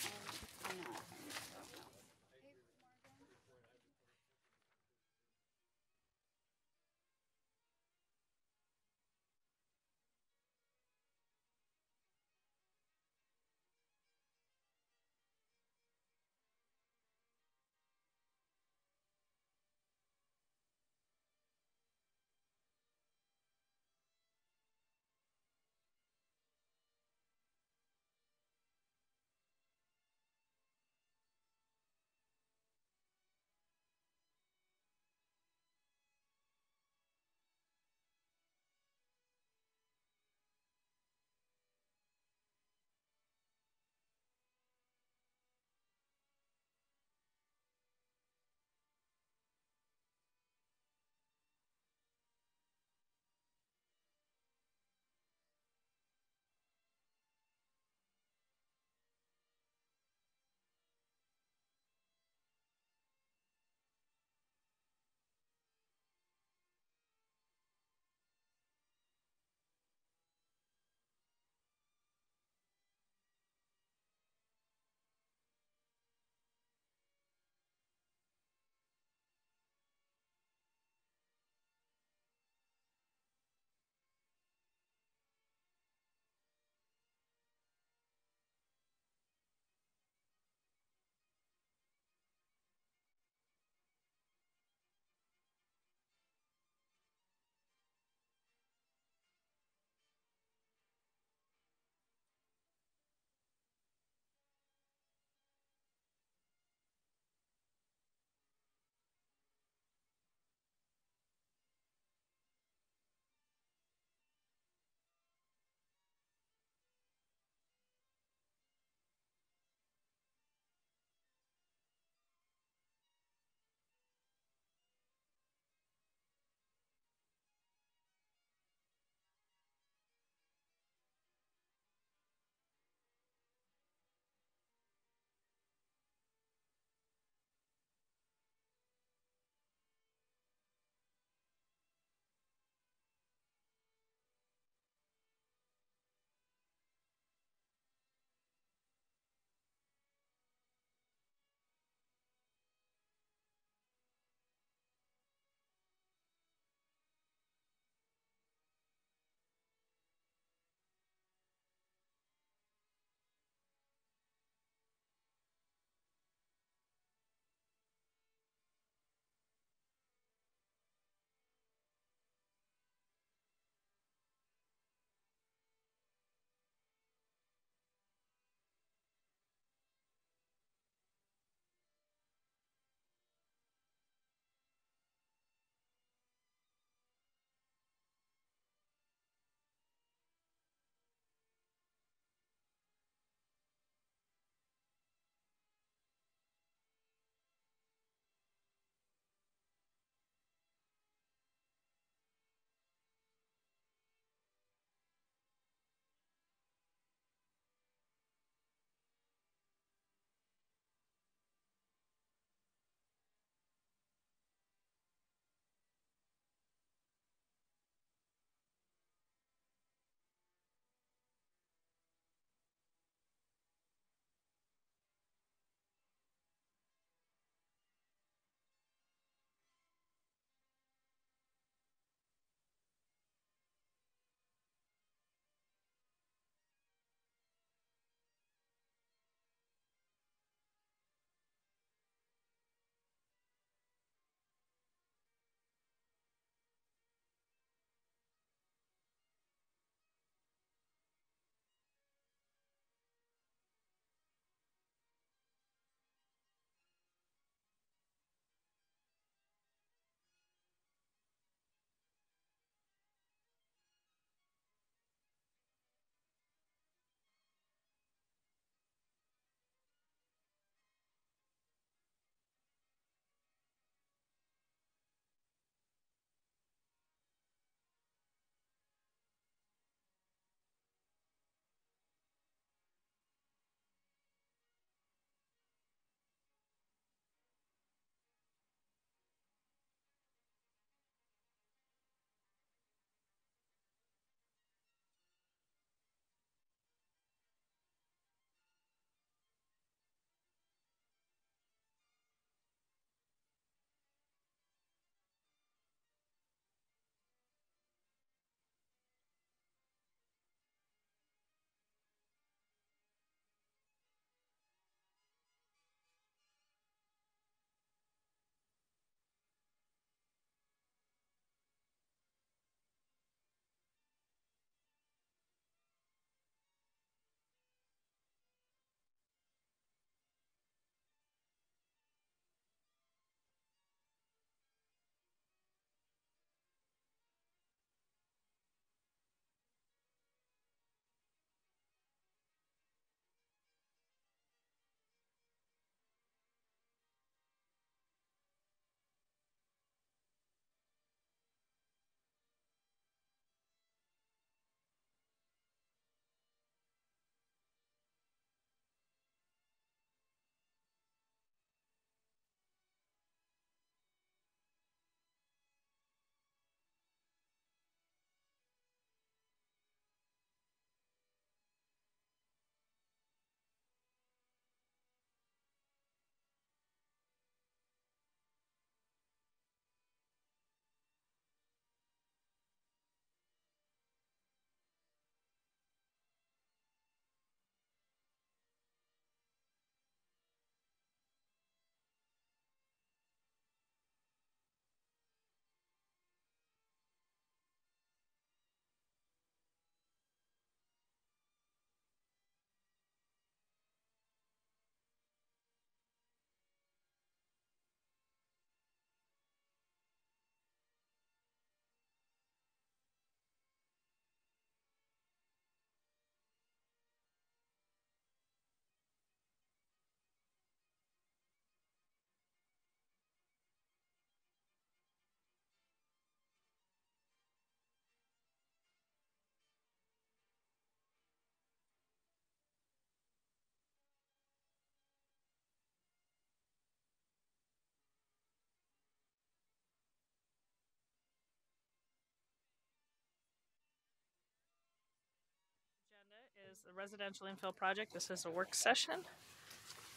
the residential infill project. This is a work session.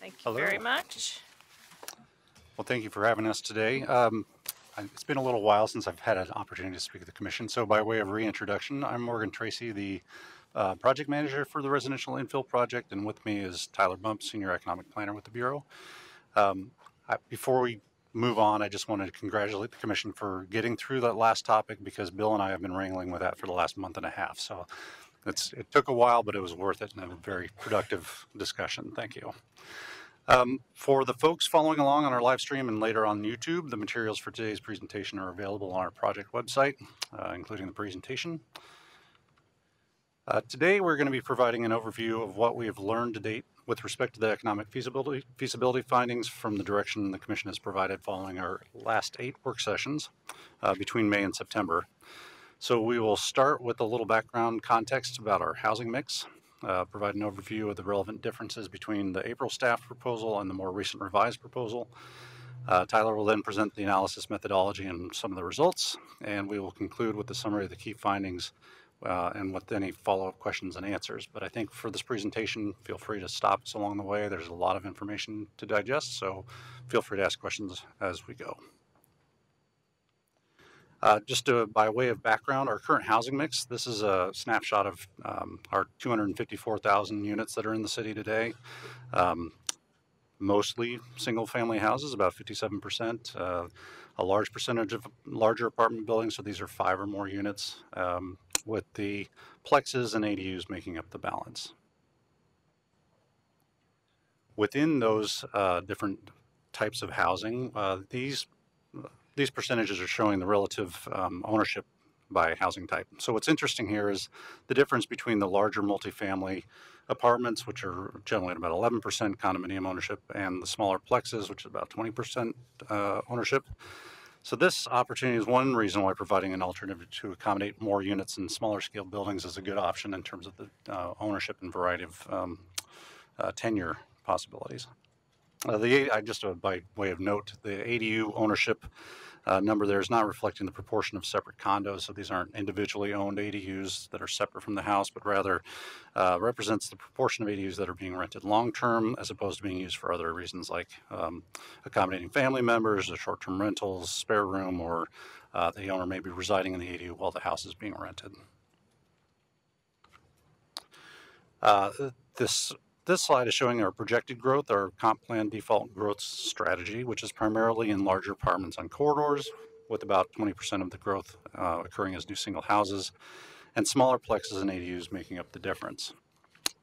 Thank you Hello. very much. Well, thank you for having us today. It's been a little while since I've had an opportunity to speak at the commission. So by way of reintroduction, I'm Morgan Tracy, the project manager for the residential infill project, and with me is Tyler Bump, senior economic planner with the Bureau. Before we move on, I just wanted to congratulate the commission for getting through that last topic, because Bill and I have been wrangling with that for the last month and a half. So it took a while, but it was worth it, and a very productive discussion. Thank you. For the folks following along on our live stream and later on YouTube, the materials for today's presentation are available on our project website, including the presentation. Today we're going to be providing an overview of what we have learned to date with respect to the economic feasibility findings from the direction the Commission has provided following our last 8 work sessions between May and September. So we will start with a little background context about our housing mix, provide an overview of the relevant differences between the April staff proposal and the more recent revised proposal. Tyler will then present the analysis methodology and some of the results, and we will conclude with the summary of the key findings and with any follow-up questions and answers. But I think for this presentation, feel free to stop us along the way. There's a lot of information to digest, so feel free to ask questions as we go. By way of background, our current housing mix, this is a snapshot of our 254,000 units that are in the city today. Mostly single-family houses, about 57%. A large percentage of larger apartment buildings, so these are 5 or more units, with the plexes and ADUs making up the balance. Within those different types of housing, these percentages are showing the relative ownership by housing type. So what's interesting here is the difference between the larger multifamily apartments, which are generally at about 11% condominium ownership, and the smaller plexes, which is about 20% ownership. So this opportunity is one reason why providing an alternative to accommodate more units in smaller scale buildings is a good option in terms of the ownership and variety of tenure possibilities. Just by way of note, the ADU ownership number there is not reflecting the proportion of separate condos, so these aren't individually owned ADUs that are separate from the house, but rather represents the proportion of ADUs that are being rented long-term as opposed to being used for other reasons like accommodating family members, or short-term rentals, spare room, or the owner may be residing in the ADU while the house is being rented. This slide is showing our projected growth, our comp plan default growth strategy, which is primarily in larger apartments on corridors, with about 20% of the growth occurring as new single houses, and smaller plexes and ADUs making up the difference.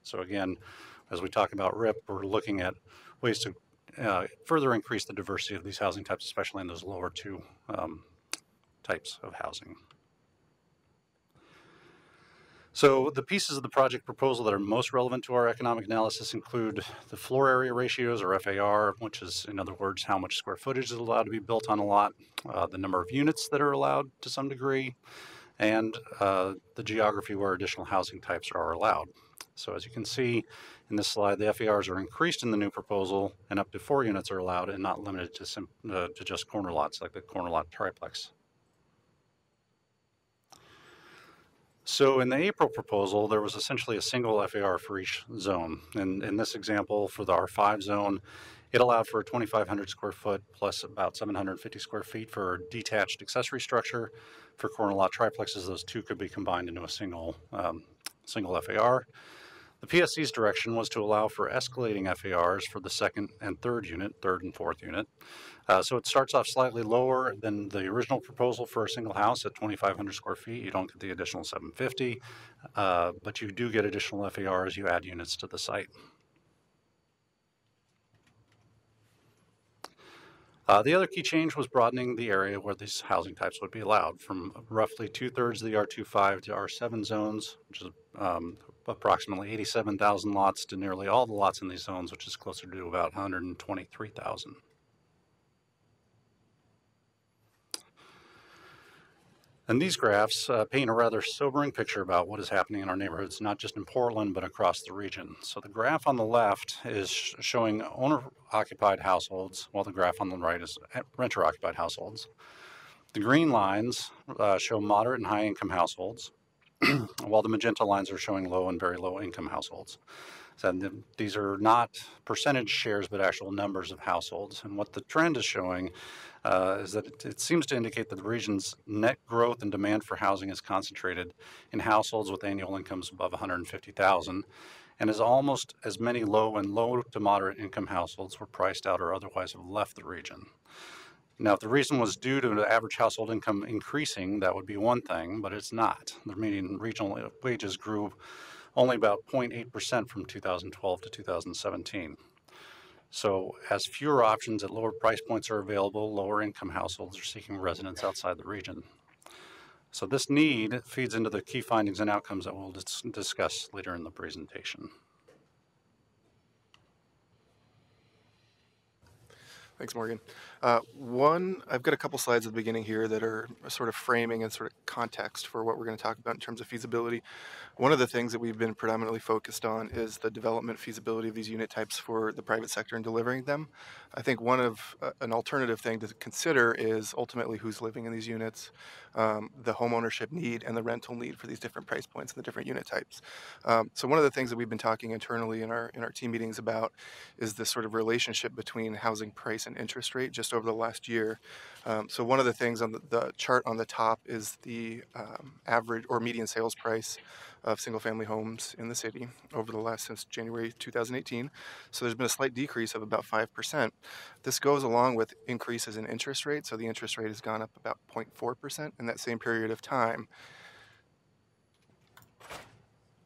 So again, as we talk about RIP, we're looking at ways to further increase the diversity of these housing types, especially in those lower 2 types of housing. So the pieces of the project proposal that are most relevant to our economic analysis include the floor area ratios, or FAR, which is, in other words, how much square footage is allowed to be built on a lot, the number of units that are allowed to some degree, and the geography where additional housing types are allowed. So as you can see in this slide, the FARs are increased in the new proposal, and up to 4 units are allowed and not limited to just corner lots like the corner lot triplex. So in the April proposal, there was essentially a single FAR for each zone. And in this example, for the R5 zone, it allowed for a 2,500 square foot plus about 750 square feet for a detached accessory structure. For corner lot triplexes, those 2 could be combined into a single FAR. The PSC's direction was to allow for escalating FARs for the second and third and fourth unit. So it starts off slightly lower than the original proposal for a single house at 2,500 square feet. You don't get the additional 750, but you do get additional FAR as you add units to the site. The other key change was broadening the area where these housing types would be allowed from roughly 2/3 of the R25 to R7 zones, which is approximately 87,000 lots, to nearly all the lots in these zones, which is closer to about 123,000. And these graphs paint a rather sobering picture about what is happening in our neighborhoods, not just in Portland, but across the region. So the graph on the left is showing owner-occupied households, while the graph on the right is renter-occupied households. The green lines show moderate and high-income households, while the magenta lines are showing low and very low income households. So these are not percentage shares, but actual numbers of households. And what the trend is showing is that it seems to indicate that the region's net growth and demand for housing is concentrated in households with annual incomes above 150,000, and as almost as many low and low to moderate income households were priced out or otherwise have left the region. Now, if the reason was due to the average household income increasing, that would be one thing, but it's not. The median regional wages grew only about 0.8% from 2012 to 2017. So as fewer options at lower price points are available, lower income households are seeking residence outside the region. So this need feeds into the key findings and outcomes that we'll discuss later in the presentation. Thanks, Morgan. I've got a couple slides at the beginning here that are sort of framing and sort of context for what we're going to talk about in terms of feasibility. One of the things that we've been predominantly focused on is the development feasibility of these unit types for the private sector and delivering them. I think an alternative thing to consider is ultimately who's living in these units, the home ownership need and the rental need for these different price points and the different unit types. So one of the things that we've been talking internally in our team meetings about is this sort of relationship between housing price and interest rate just over the last year. So one of the things on the chart on the top is the average or median sales price of single-family homes in the city over the last since January 2018. So there's been a slight decrease of about 5%. This goes along with increases in interest rates. So the interest rate has gone up about 0.4% in that same period of time.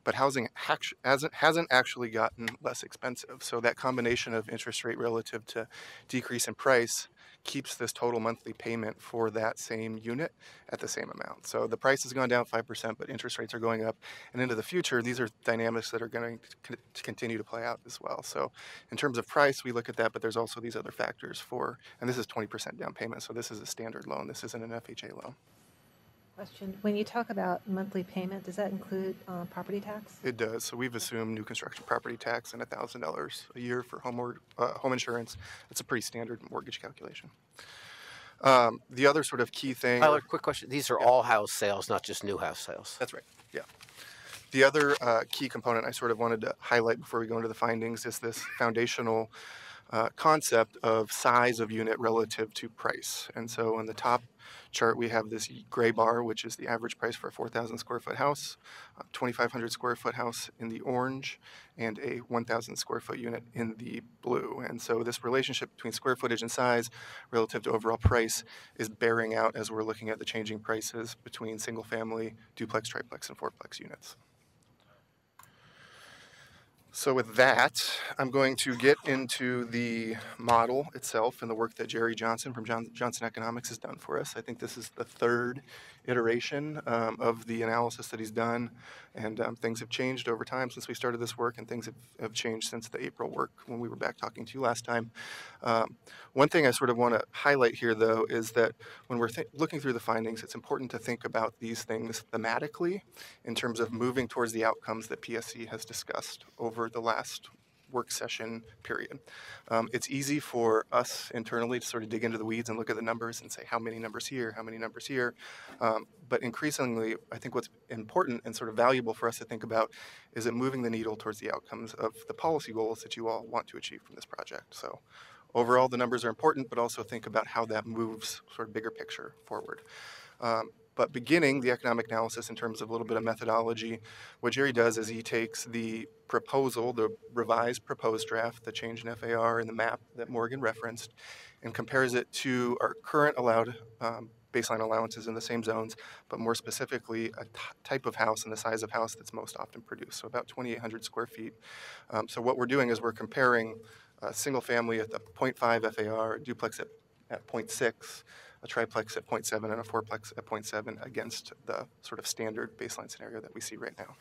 But housing hasn't actually gotten less expensive. So that combination of interest rate relative to decrease in price keeps this total monthly payment for that same unit at the same amount. So the price has gone down 5%, but interest rates are going up. And into the future, these are dynamics that are going to continue to play out as well. So in terms of price, we look at that, but there's also these other factors and this is 20% down payment. So this is a standard loan. This isn't an FHA loan. Question. When you talk about monthly payment, does that include property tax? It does. So we've assumed new construction property tax and $1,000 a year for home insurance. It's a pretty standard mortgage calculation. The other sort of key thing. Tyler, quick question. These are all house sales, not just new house sales. That's right. Yeah. The other key component I sort of wanted to highlight before we go into the findings is this foundational concept of size of unit relative to price. And so on the top chart, we have this gray bar, which is the average price for a 4,000 square foot house, 2,500 square foot house in the orange, and a 1,000 square foot unit in the blue. And so this relationship between square footage and size relative to overall price is bearing out as we're looking at the changing prices between single family, duplex, triplex, and fourplex units. So with that, I'm going to get into the model itself and the work that Jerry Johnson from Johnson Economics has done for us. I think this is the third iteration of the analysis that he's done, and things have changed over time since we started this work, and things have changed since the April work when we were back talking to you last time. One thing I sort of want to highlight here, though, is that when we're looking through the findings, it's important to think about these things thematically in terms of moving towards the outcomes that PSC has discussed over the last work session period. It's easy for us internally to sort of dig into the weeds and look at the numbers and say how many numbers here, how many numbers here. But increasingly, I think what's important and sort of valuable for us to think about is it moving the needle towards the outcomes of the policy goals that you all want to achieve from this project. So overall, the numbers are important, but also think about how that moves sort of bigger picture forward. But beginning the economic analysis in terms of a little bit of methodology, what Jerry does is he takes the proposal, the revised proposed draft, the change in FAR and the map that Morgan referenced, and compares it to our current allowed baseline allowances in the same zones, but more specifically a type of house and the size of house that's most often produced, so about 2,800 square feet. So what we're doing is we're comparing a single family at the 0.5 FAR, a duplex at 0.6, a triplex at 0.7, and a fourplex at 0.7 against the sort of standard baseline scenario that we see right now.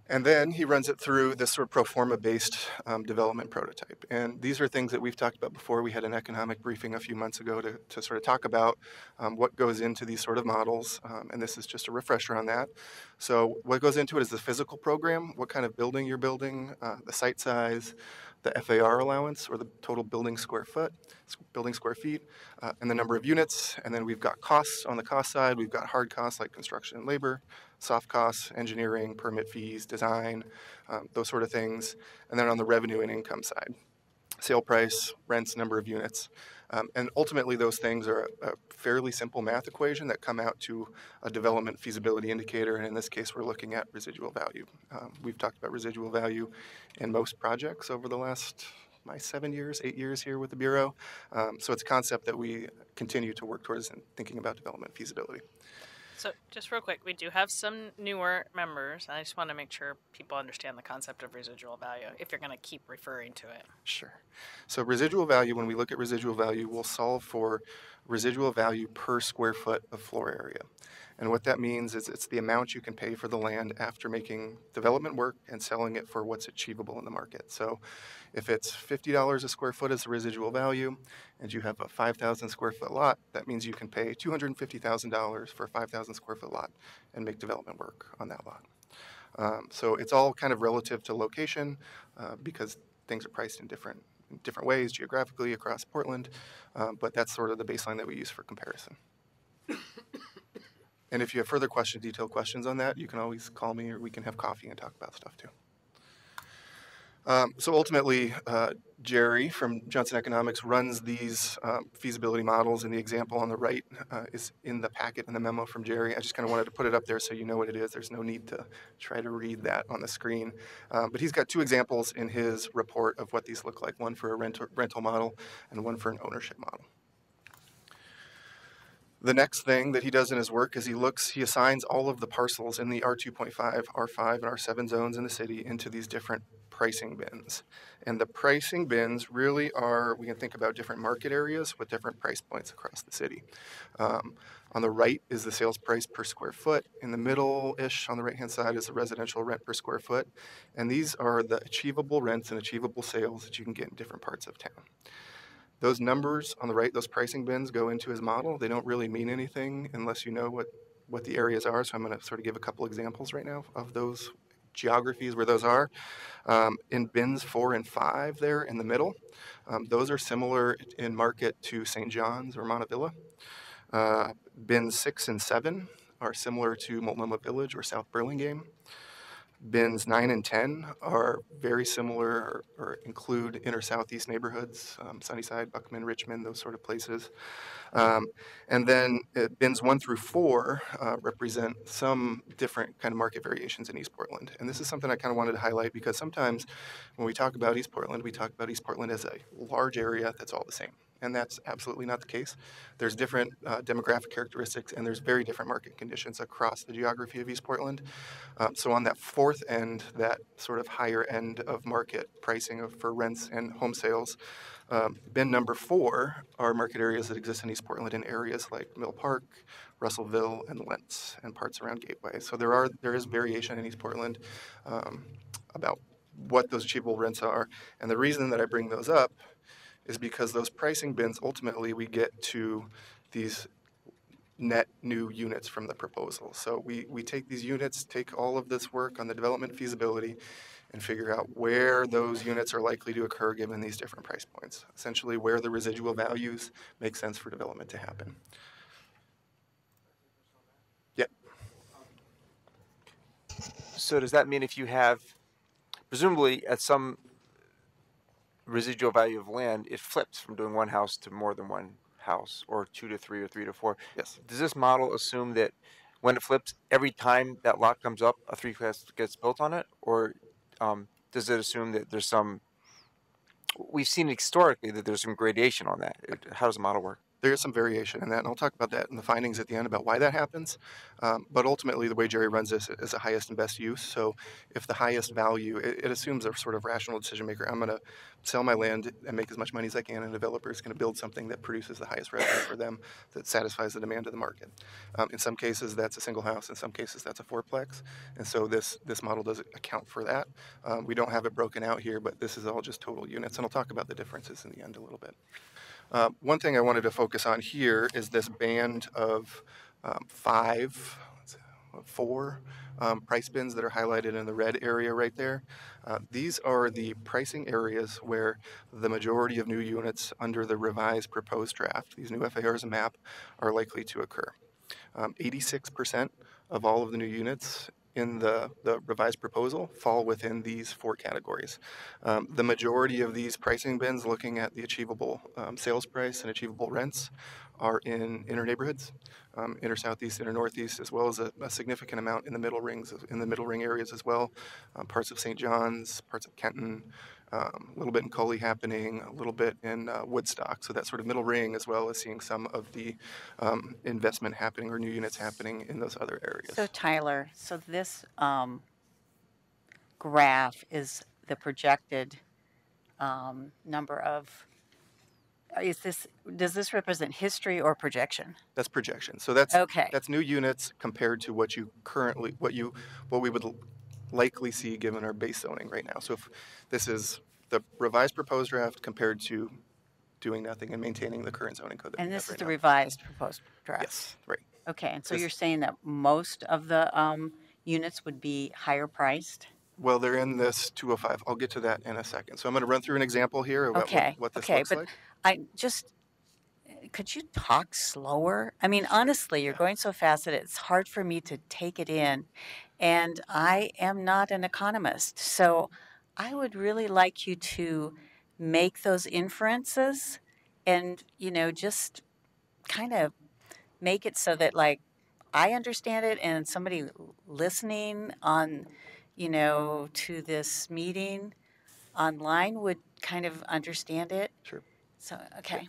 And then he runs it through this sort of pro forma-based development prototype. And these are things that we've talked about before. We had an economic briefing a few months ago to sort of talk about what goes into these sort of models. And this is just a refresher on that. So what goes into it is the physical program, what kind of building you're building, the site size, the FAR allowance, or the total building square feet, and the number of units. And then we've got costs on the cost side. We've got hard costs like construction and labor, soft costs, engineering, permit fees, design, those sort of things. And then on the revenue and income side, sale price, rents, number of units. And ultimately, those things are a fairly simple math equation that come out to a development feasibility indicator. And in this case, we're looking at residual value. We've talked about residual value in most projects over the last, my 8 years here with the Bureau. So it's a concept that we continue to work towards in thinking about development feasibility. So just real quick, we do have some newer members. I just want to make sure people understand the concept of residual value if you're going to keep referring to it. Sure. So residual value, when we look at residual value, we'll solve for residual value per square foot of floor area. And what that means is it's the amount you can pay for the land after making development work and selling it for what's achievable in the market. So if it's $50 a square foot as the residual value, and you have a 5,000 square foot lot, that means you can pay $250,000 for a 5,000 square foot lot and make development work on that lot. So it's all kind of relative to location because things are priced in different ways geographically across Portland, but that's sort of the baseline that we use for comparison. And if you have further detailed questions on that, you can always call me or we can have coffee and talk about stuff too. So ultimately, Jerry from Johnson Economics runs these feasibility models, and the example on the right is in the packet in the memo from Jerry. I just kind of wanted to put it up there so you know what it is. There's no need to try to read that on the screen. But he's got two examples in his report of what these look like, one for a rental model and one for an ownership model. The next thing that he does in his work is he assigns all of the parcels in the R2.5, R5, and R7 zones in the city into these different pricing bins. And the pricing bins really are, we can think about different market areas with different price points across the city. On the right is the sales price per square foot. In the middle-ish on the right-hand side is the residential rent per square foot. And these are the achievable rents and achievable sales that you can get in different parts of town. Those numbers on the right, those pricing bins go into his model. They don't really mean anything unless you know what the areas are. So I'm going to sort of give a couple examples right now of those geographies where those are. In bins 4 and 5 there in the middle, those are similar in market to St. John's or Montevilla. Bins 6 and 7 are similar to Multnomah Village or South Burlingame. Bins 9 and 10 are very similar or include inner southeast neighborhoods, Sunnyside, Buckman, Richmond, those sort of places. And then bins 1 through 4 represent some different kind of market variations in East Portland. And this is something I kind of wanted to highlight because sometimes when we talk about East Portland, we talk about East Portland as a large area that's all the same. And that's absolutely not the case. There's different demographic characteristics and there's very different market conditions across the geography of East Portland. So on that fourth end, that sort of higher end of market pricing for rents and home sales, bin number 4 are market areas that exist in East Portland in areas like Mill Park, Russellville, and Lentz, and parts around Gateway. So there is variation in East Portland about what those achievable rents are. And the reason that I bring those up is because those pricing bins, ultimately we get to these net new units from the proposal. So we take these units, take all of this work on the development feasibility, and figure out where those units are likely to occur given these different price points. Essentially where the residual values make sense for development to happen. Yep. So does that mean if you have, presumably at some residual value of land, it flips from doing one house to more than one house, or 2 to 3 or 3 to 4? Yes. Does this model assume that when it flips, every time that lot comes up, a 3-class gets built on it? Or does it assume that there's some, we've seen historically that there's some gradation on that. How does the model work? There is some variation in that, and I'll talk about that in the findings at the end about why that happens. But ultimately, the way Jerry runs this is a highest and best use. So if the highest value, it assumes a sort of rational decision maker. I'm going to sell my land and make as much money as I can, and a developer is going to build something that produces the highest revenue for them that satisfies the demand of the market. In some cases, that's a single house. In some cases, that's a fourplex. And so this model does account for that. We don't have it broken out here, but this is all just total units. And I'll talk about the differences in the end a little bit. One thing I wanted to focus on here is this band of 5. four price bins that are highlighted in the red area right there. These are the pricing areas where the majority of new units under the revised proposed draft, these new FARs and MAP, are likely to occur. 86% of all of the new units in the revised proposal fall within these four categories. The majority of these pricing bins, looking at the achievable sales price and achievable rents, are in inner neighborhoods, inner southeast, inner northeast, as well as a significant amount in the middle ring areas as well, parts of St. John's, parts of Kenton, a little bit in Coley happening, a little bit in Woodstock. So that sort of middle ring, as well as seeing some of the investment happening or new units happening in those other areas. So Tyler, so this graph is the projected number of. Does this represent history or projection? That's projection. So that's okay. That's new units compared to what we would likely see given our base zoning right now. So if this is the revised proposed draft compared to doing nothing and maintaining the current zoning code. And this is the revised proposed draft. Yes, right. Okay, and so you're saying that most of the units would be higher priced? Well, they're in this 205. I'll get to that in a second. So I'm going to run through an example here of what this looks like. Could you talk slower? I mean, honestly, you're going so fast that it's hard for me to take it in. And I am not an economist. So I would really like you to make those inferences and, just kind of make it so that, like, I understand it and somebody listening on, to this meeting online would kind of understand it. Sure. So, okay.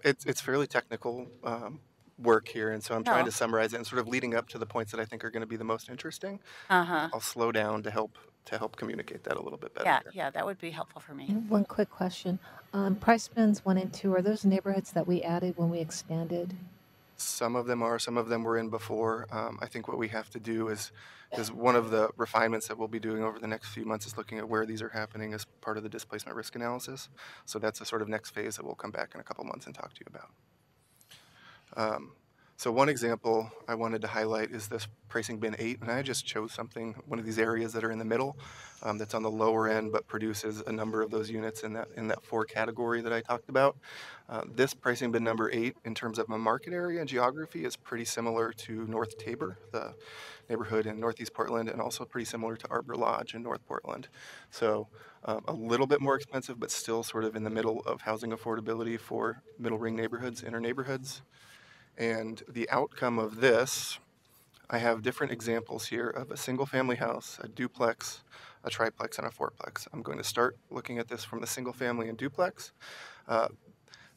It's fairly technical work here, and so I'm trying to summarize it and sort of leading up to the points that I think are going to be the most interesting. I'll slow down to help communicate that a little bit better. Yeah, that would be helpful for me. And one quick question. Price bins 1 and 2, are those neighborhoods that we added when we expanded? Some of them are, some of them were in before. I think what we have to do is one of the refinements that we'll be doing over the next few months is looking at where these are happening as part of the displacement risk analysis. So that's a sort of next phase that we'll come back in a couple months and talk to you about. So one example I wanted to highlight is this pricing bin 8, and I just chose one of these areas that are in the middle, that's on the lower end but produces a number of those units in that 4 category that I talked about. This pricing bin number 8, in terms of a market area and geography, is pretty similar to North Tabor, the neighborhood in Northeast Portland, and also pretty similar to Arbor Lodge in North Portland. So a little bit more expensive, but still sort of in the middle of housing affordability for middle ring neighborhoods, inner neighborhoods. And the outcome of this, I have different examples here of a single family house, a duplex, a triplex, and a fourplex. I'm going to start looking at this from the single family and duplex.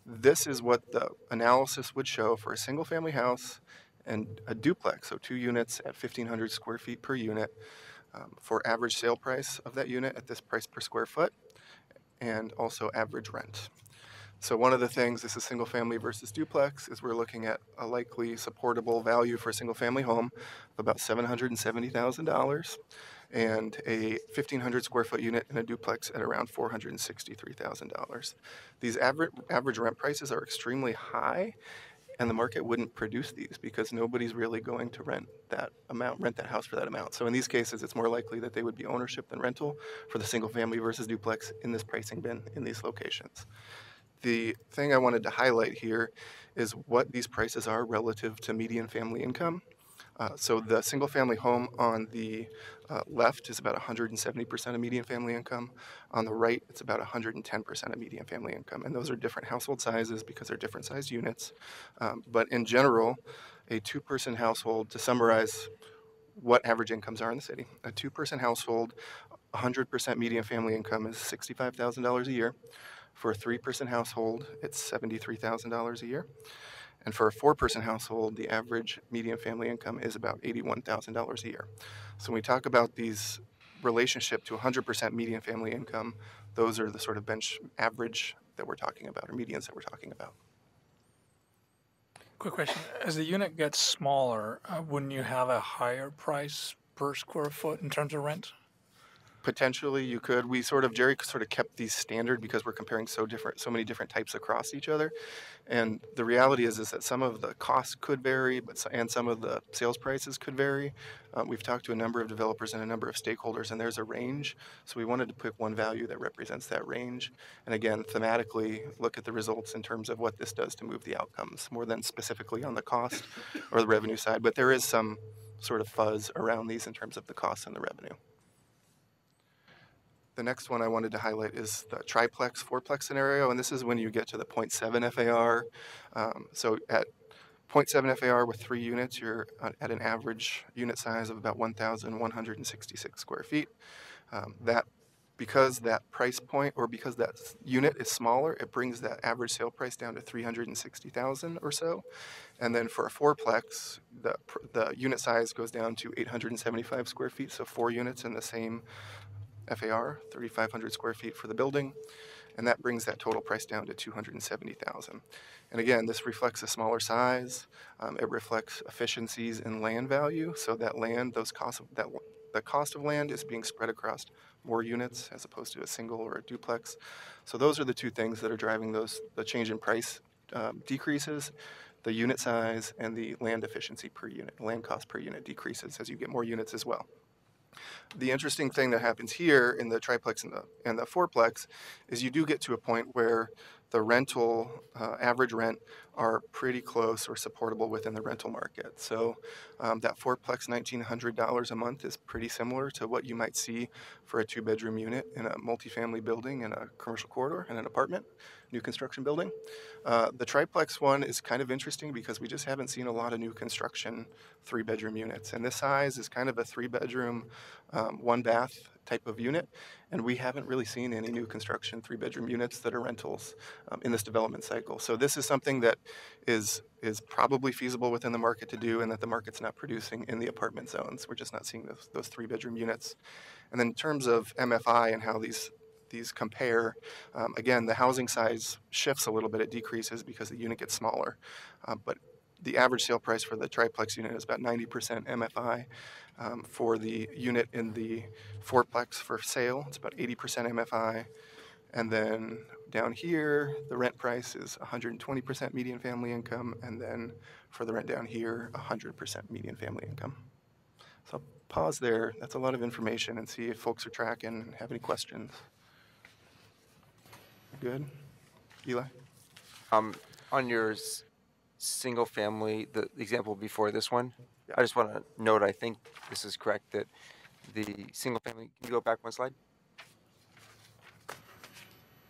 This is what the analysis would show for a single family house and a duplex, so 2 units at 1,500 square feet per unit, for average sale price of that unit at this price per square foot, and also average rent. So one of the things, this is single family versus duplex, is we're looking at a likely supportable value for a single family home of about $770,000 and a 1,500 square foot unit in a duplex at around $463,000. These average rent prices are extremely high, and the market wouldn't produce these because nobody's really going to rent that house for that amount. So in these cases, it's more likely that they would be ownership than rental for the single family versus duplex in this pricing bin in these locations. The thing I wanted to highlight here is what these prices are relative to median family income. So the single family home on the left is about 170% of median family income. On the right, it's about 110% of median family income. And those are different household sizes because they're different sized units. But in general, a 2-person household, to summarize what average incomes are in the city, a 2-person household, 100% median family income is $65,000 a year. For a 3-person household, it's $73,000 a year. And for a 4-person household, the average median family income is about $81,000 a year. So when we talk about these relationship to 100% median family income, those are the sort of bench average that we're talking about, or medians that we're talking about. Quick question. As the unit gets smaller, wouldn't you have a higher price per square foot in terms of rent? Potentially, you could. Jerry sort of kept these standard because we're comparing so many different types across each other. And the reality is that some of the costs could vary, and some of the sales prices could vary. We've talked to a number of developers and a number of stakeholders, and there's a range. So we wanted to pick one value that represents that range. And again, thematically, look at the results in terms of what this does to move the outcomes, more than specifically on the cost or the revenue side. But there is some sort of fuzz around these in terms of the costs and the revenue. The next one I wanted to highlight is the triplex, fourplex scenario, and this is when you get to the 0.7 FAR. So at 0.7 FAR with 3 units, you're at an average unit size of about 1,166 square feet. Because that price point, or because that unit is smaller, it brings that average sale price down to 360,000 or so. And then for a fourplex, the unit size goes down to 875 square feet, so 4 units in the same FAR, 3,500 square feet for the building, and that brings that total price down to 270,000. And again, this reflects a smaller size. It reflects efficiencies in land value, so that land, the cost of land is being spread across more units as opposed to a single or a duplex. So those are the two things that are driving the change in price decreases. The unit size and the land efficiency per unit, land cost per unit decreases as you get more units as well. The interesting thing that happens here in the triplex and the fourplex is you do get to a point where the rental, average rent, are pretty close or supportable within the rental market. So that fourplex $1,900 a month is pretty similar to what you might see for a 2-bedroom unit in a multifamily building in a commercial corridor in an apartment, new construction building. The triplex one is kind of interesting because we just haven't seen a lot of new construction 3-bedroom units. And this size is kind of a 3-bedroom, 1-bath type of unit. And we haven't really seen any new construction 3-bedroom units that are rentals in this development cycle. So this is something that is probably feasible within the market to do, and that the market's not producing in the apartment zones. We're just not seeing those 3-bedroom units. And then in terms of MFI and how these compare, again, the housing size shifts a little bit. It decreases because the unit gets smaller. But the average sale price for the triplex unit is about 90% MFI. For the unit in the fourplex for sale, it's about 80% MFI. And then down here, the rent price is 120% median family income. And then for the rent down here, 100% median family income. So I'll pause there. That's a lot of information, and see if folks are tracking and have any questions. Good. Eli? On your single family, the example before this one, yeah. I just want to note, I think this is correct, that the single family, can you go back one slide?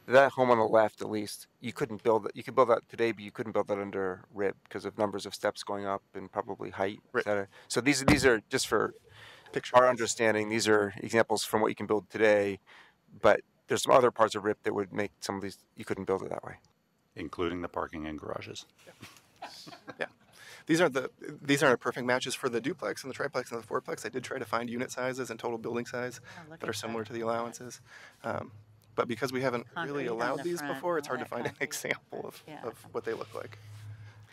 That home on the left, at least, you couldn't build it. You could build that today, but you couldn't build that under RIP because of numbers of steps going up and probably height. Right. So these are just for our understanding. These are examples from what you can build today, but there's some other parts of RIP that would make some of these, you couldn't build it that way. Including the parking and garages. Yeah. These aren't perfect matches for the duplex and the triplex and the fourplex. I did try to find unit sizes and total building size that are similar to the allowances. But because we haven't really allowed these before, it's hard to find an example of what they look like.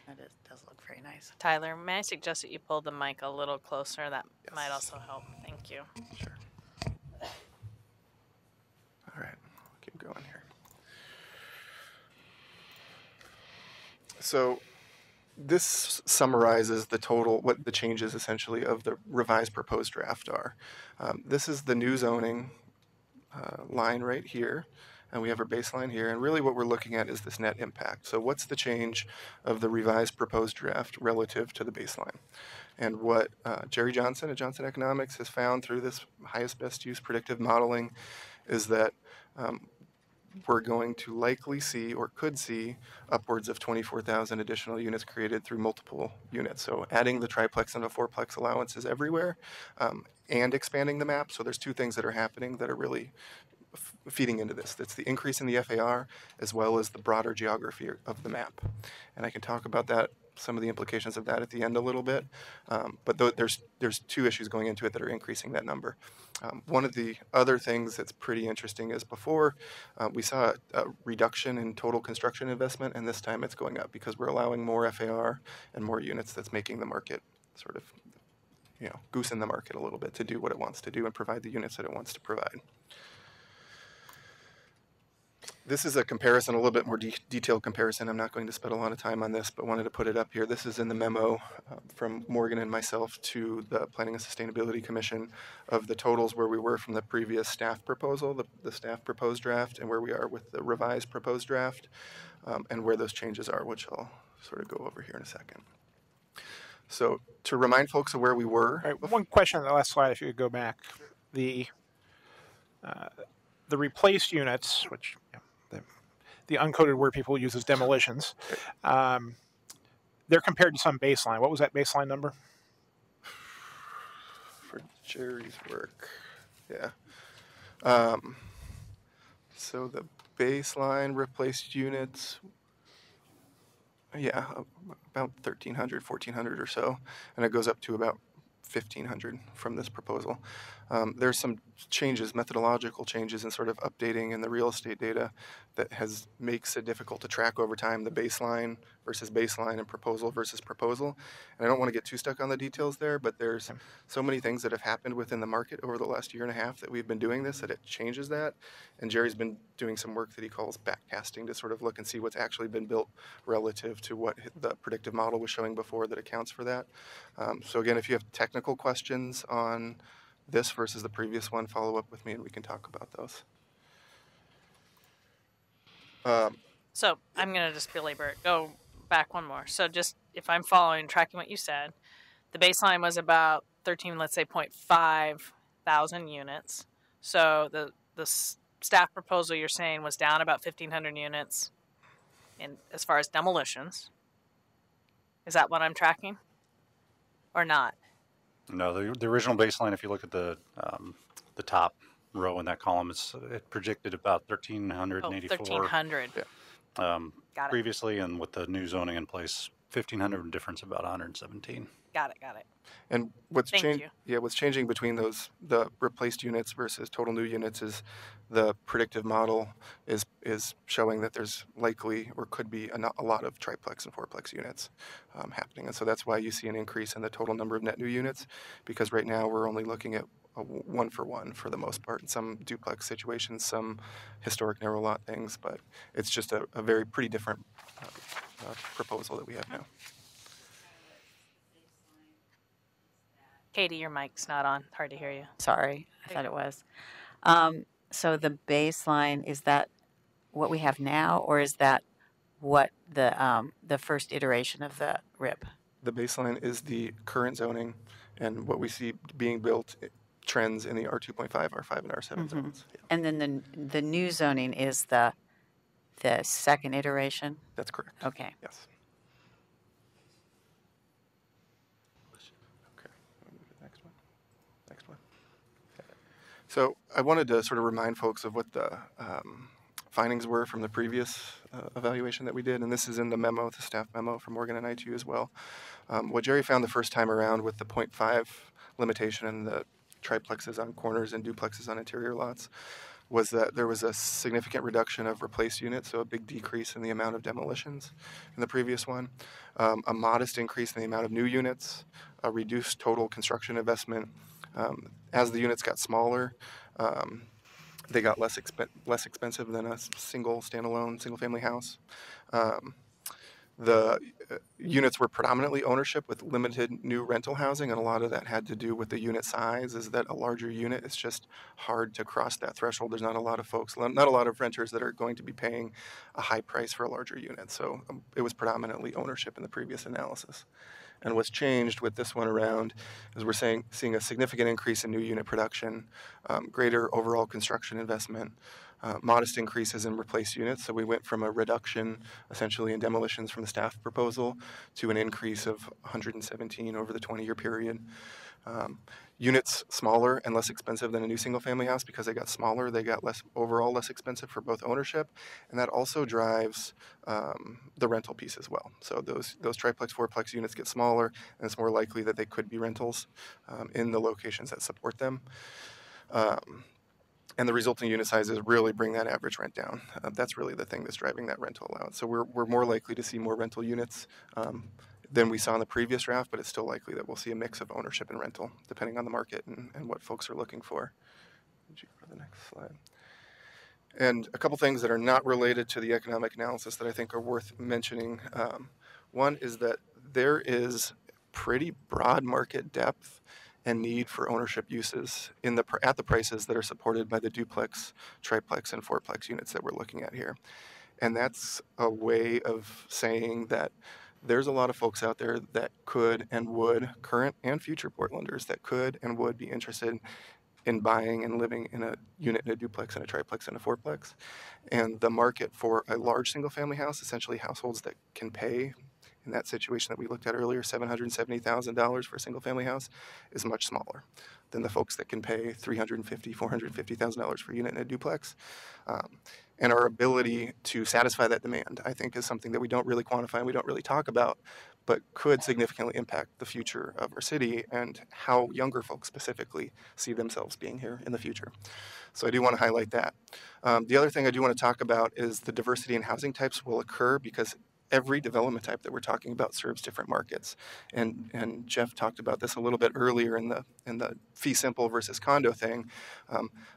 It does look very nice. Tyler, may I suggest that you pull the mic a little closer? That might also help. Thank you. Sure. All right, keep going here. So this summarizes what the changes essentially of the revised proposed draft are. This is the new zoning line right here, and we have our baseline here, and really what we're looking at is this net impact. So what's the change of the revised proposed draft relative to the baseline? And what Jerry Johnson at Johnson Economics has found through this highest best use predictive modeling is that we're going to likely see, or could see, upwards of 24,000 additional units created through multiple units. So adding the triplex and the fourplex allowances everywhere, and expanding the map. So there's two things that are happening that are really feeding into this. That's the increase in the FAR as well as the broader geography of the map. And I can talk about that, some of the implications of that at the end a little bit. But there's two issues going into it that are increasing that number. One of the other things that's pretty interesting is before we saw a reduction in total construction investment, and this time it's going up because we're allowing more FAR and more units. That's making the market sort of goosing the market a little bit to do what it wants to do and provide the units that it wants to provide. This is a comparison, a little bit more detailed comparison. I'm not going to spend a lot of time on this, but wanted to put it up here. This is in the memo from Morgan and myself to the Planning and Sustainability Commission of the totals where we were from the previous staff proposal, the staff proposed draft, and where we are with the revised proposed draft, and where those changes are, which I'll sort of go over here in a second. So to remind folks of where we were. All right, one question on the last slide, if you could go back. The replaced units, which the uncoded word people use as demolitions, they're compared to some baseline. What was that baseline number? For Jerry's work, yeah. So the baseline replaced units, yeah, about 1,300, 1,400 or so, and it goes up to about 1,500 from this proposal. There's some changes, methodological changes, in sort of updating in the real estate data that makes it difficult to track over time the baseline versus baseline and proposal versus proposal. And I don't want to get too stuck on the details there, but there's so many things that have happened within the market over the last year and a half that we've been doing this that it changes that. And Jerry's been doing some work that he calls backcasting to sort of look and see what's actually been built relative to what the predictive model was showing before that accounts for that. So again, if you have technical questions on this versus the previous one, follow up with me and we can talk about those. So I'm going to just belabor it. Go back one more. So just if I'm following, tracking what you said, the baseline was about 13, let's say 0.5 thousand units. So the staff proposal you're saying was down about 1,500 units in as far as demolitions. Is that what I'm tracking or not? No, the original baseline, if you look at the top row in that column, it projected about 1,384. 1,300. Yeah. Got it. Previously, and with the new zoning in place, 1,500 difference about 117. Got it. And what's Thank you. Yeah, what's changing between the replaced units versus total new units is the predictive model is showing that there's likely or could be a lot of triplex and fourplex units happening. And so that's why you see an increase in the total number of net new units, because right now we're only looking at a one-for-one for the most part in some duplex situations, some historic narrow lot things, but it's just a pretty different proposal that we have now. Katie, your mic's not on. Hard to hear you. Sorry, I thought it was. So the baseline, is that what we have now, or is that what the first iteration of the RIP? The baseline is the current zoning and what we see being built trends in the R2.5, R5, and R7 zones. Yeah. And then the new zoning is the second iteration? That's correct. Okay. Yes. Okay. Next one. So I wanted to sort of remind folks of what the findings were from the previous evaluation that we did, and this is in the memo, the staff memo from Morgan and I to you as well. What Jerry found the first time around with the 0.5 limitation and the triplexes on corners and duplexes on interior lots was that there was a significant reduction of replaced units, so a big decrease in the amount of demolitions in the previous one, a modest increase in the amount of new units, a reduced total construction investment. As the units got smaller, they got less expensive than a standalone single-family house. The units were predominantly ownership with limited new rental housing, and a lot of that had to do with the unit size, is that a larger unit, it's just hard to cross that threshold. There's not a lot of folks, not a lot of renters that are going to be paying a high price for a larger unit. So it was predominantly ownership in the previous analysis. And what's changed with this one around is we're seeing a significant increase in new unit production, greater overall construction investment, modest increases in replaced units. So we went from a reduction essentially in demolitions from the staff proposal to an increase of 117 over the 20-year period. Units smaller and less expensive than a new single-family house because they got smaller, they got less expensive for both ownership, and that also drives the rental piece as well. So those triplex, fourplex units get smaller, and it's more likely that they could be rentals in the locations that support them. And the resulting unit sizes really bring that average rent down. That's really the thing that's driving that rental allowance. So we're more likely to see more rental units. than we saw in the previous draft, but it's still likely that we'll see a mix of ownership and rental, depending on the market and what folks are looking for. Would you go to the next slide? And a couple things that are not related to the economic analysis that I think are worth mentioning. One is that there is pretty broad market depth and need for ownership uses at the prices that are supported by the duplex, triplex, and fourplex units that we're looking at here. And that's a way of saying that there's a lot of folks out there that could and would, current and future Portlanders, that could and would be interested in buying and living in a unit in a duplex and a triplex and a fourplex. And the market for a large single family house, essentially households that can pay, in that situation that we looked at earlier, $770,000 for a single family house, is much smaller than the folks that can pay $350,000, $450,000 for a unit in a duplex. And our ability to satisfy that demand, I think, is something that we don't really quantify and we don't really talk about, but could significantly impact the future of our city and how younger folks specifically see themselves being here in the future. So I do want to highlight that. The other thing I do want to talk about is the diversity in housing types will occur because every development type that we're talking about serves different markets. And Jeff talked about this a little bit earlier in the fee simple versus condo thing.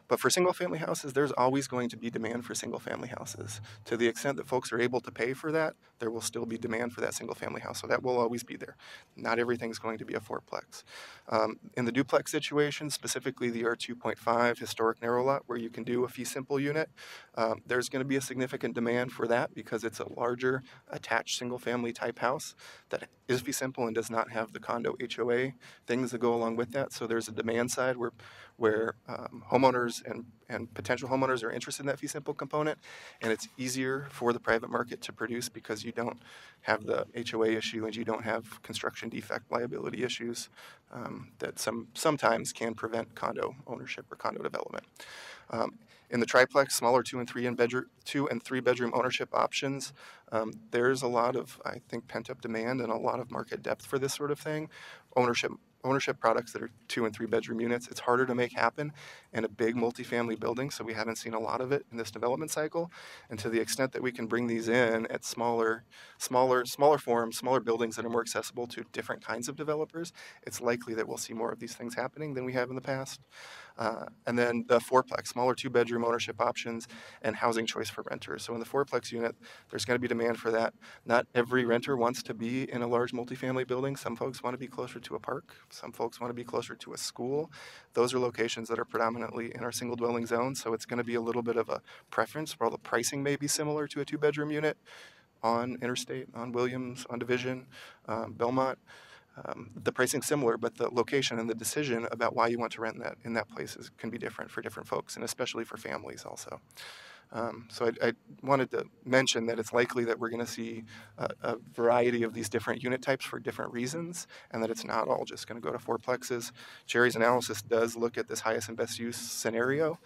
But for single family houses, there's always going to be demand for single family houses. To the extent that folks are able to pay for that, there will still be demand for that single family house. So that will always be there. Not everything's going to be a fourplex. In the duplex situation, specifically the R2.5 historic narrow lot where you can do a fee simple unit, there's going to be a significant demand for that because it's a larger attached single family type house that is fee simple and does not have the condo HOA things that go along with that. So there's a demand side where homeowners and potential homeowners are interested in that fee simple component, and it's easier for the private market to produce because you don't have the HOA issue and you don't have construction defect liability issues that sometimes can prevent condo ownership or condo development. In the triplex, smaller 2 and 3 bedroom ownership options, there's a lot of, I think, pent up demand and a lot of market depth for this sort of thing. Ownership products that are 2 and 3 bedroom units, it's harder to make happen in a big multifamily building, so we haven't seen a lot of it in this development cycle. And to the extent that we can bring these in at smaller forms, smaller buildings that are more accessible to different kinds of developers, it's likely that we'll see more of these things happening than we have in the past. And then the fourplex, smaller 2-bedroom ownership options and housing choice for renters. So in the fourplex unit, there's going to be demand for that. Not every renter wants to be in a large multifamily building. Some folks want to be closer to a park. Some folks want to be closer to a school. Those are locations that are predominantly in our single dwelling zone. So it's going to be a little bit of a preference. While the pricing may be similar to a 2-bedroom unit on Interstate, on Williams, on Division, Belmont, the pricing's similar, but the location and the decision about why you want to rent that in that place can be different for different folks, and especially for families also. So I wanted to mention that it's likely that we're going to see a variety of these different unit types for different reasons, and that it's not all just going to go to fourplexes. Jerry's analysis does look at this highest and best use scenario,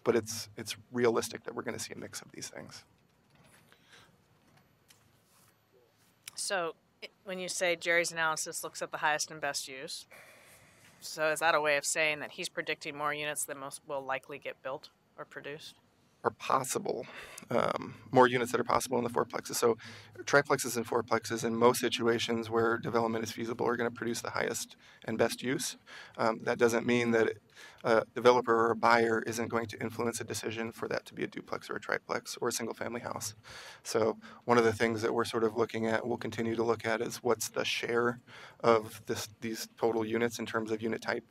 but it's realistic that we're going to see a mix of these things. So when you say Jerry's analysis looks at the highest and best use, so is that a way of saying that he's predicting more units than most will likely get built or produced? Are possible, more units that are possible in the fourplexes. So triplexes and fourplexes in most situations where development is feasible are going to produce the highest and best use. That doesn't mean that a developer or a buyer isn't going to influence a decision for that to be a duplex or a triplex or a single family house. So one of the things that we're sort of looking at, we'll continue to look at, is what's the share of these total units in terms of unit type.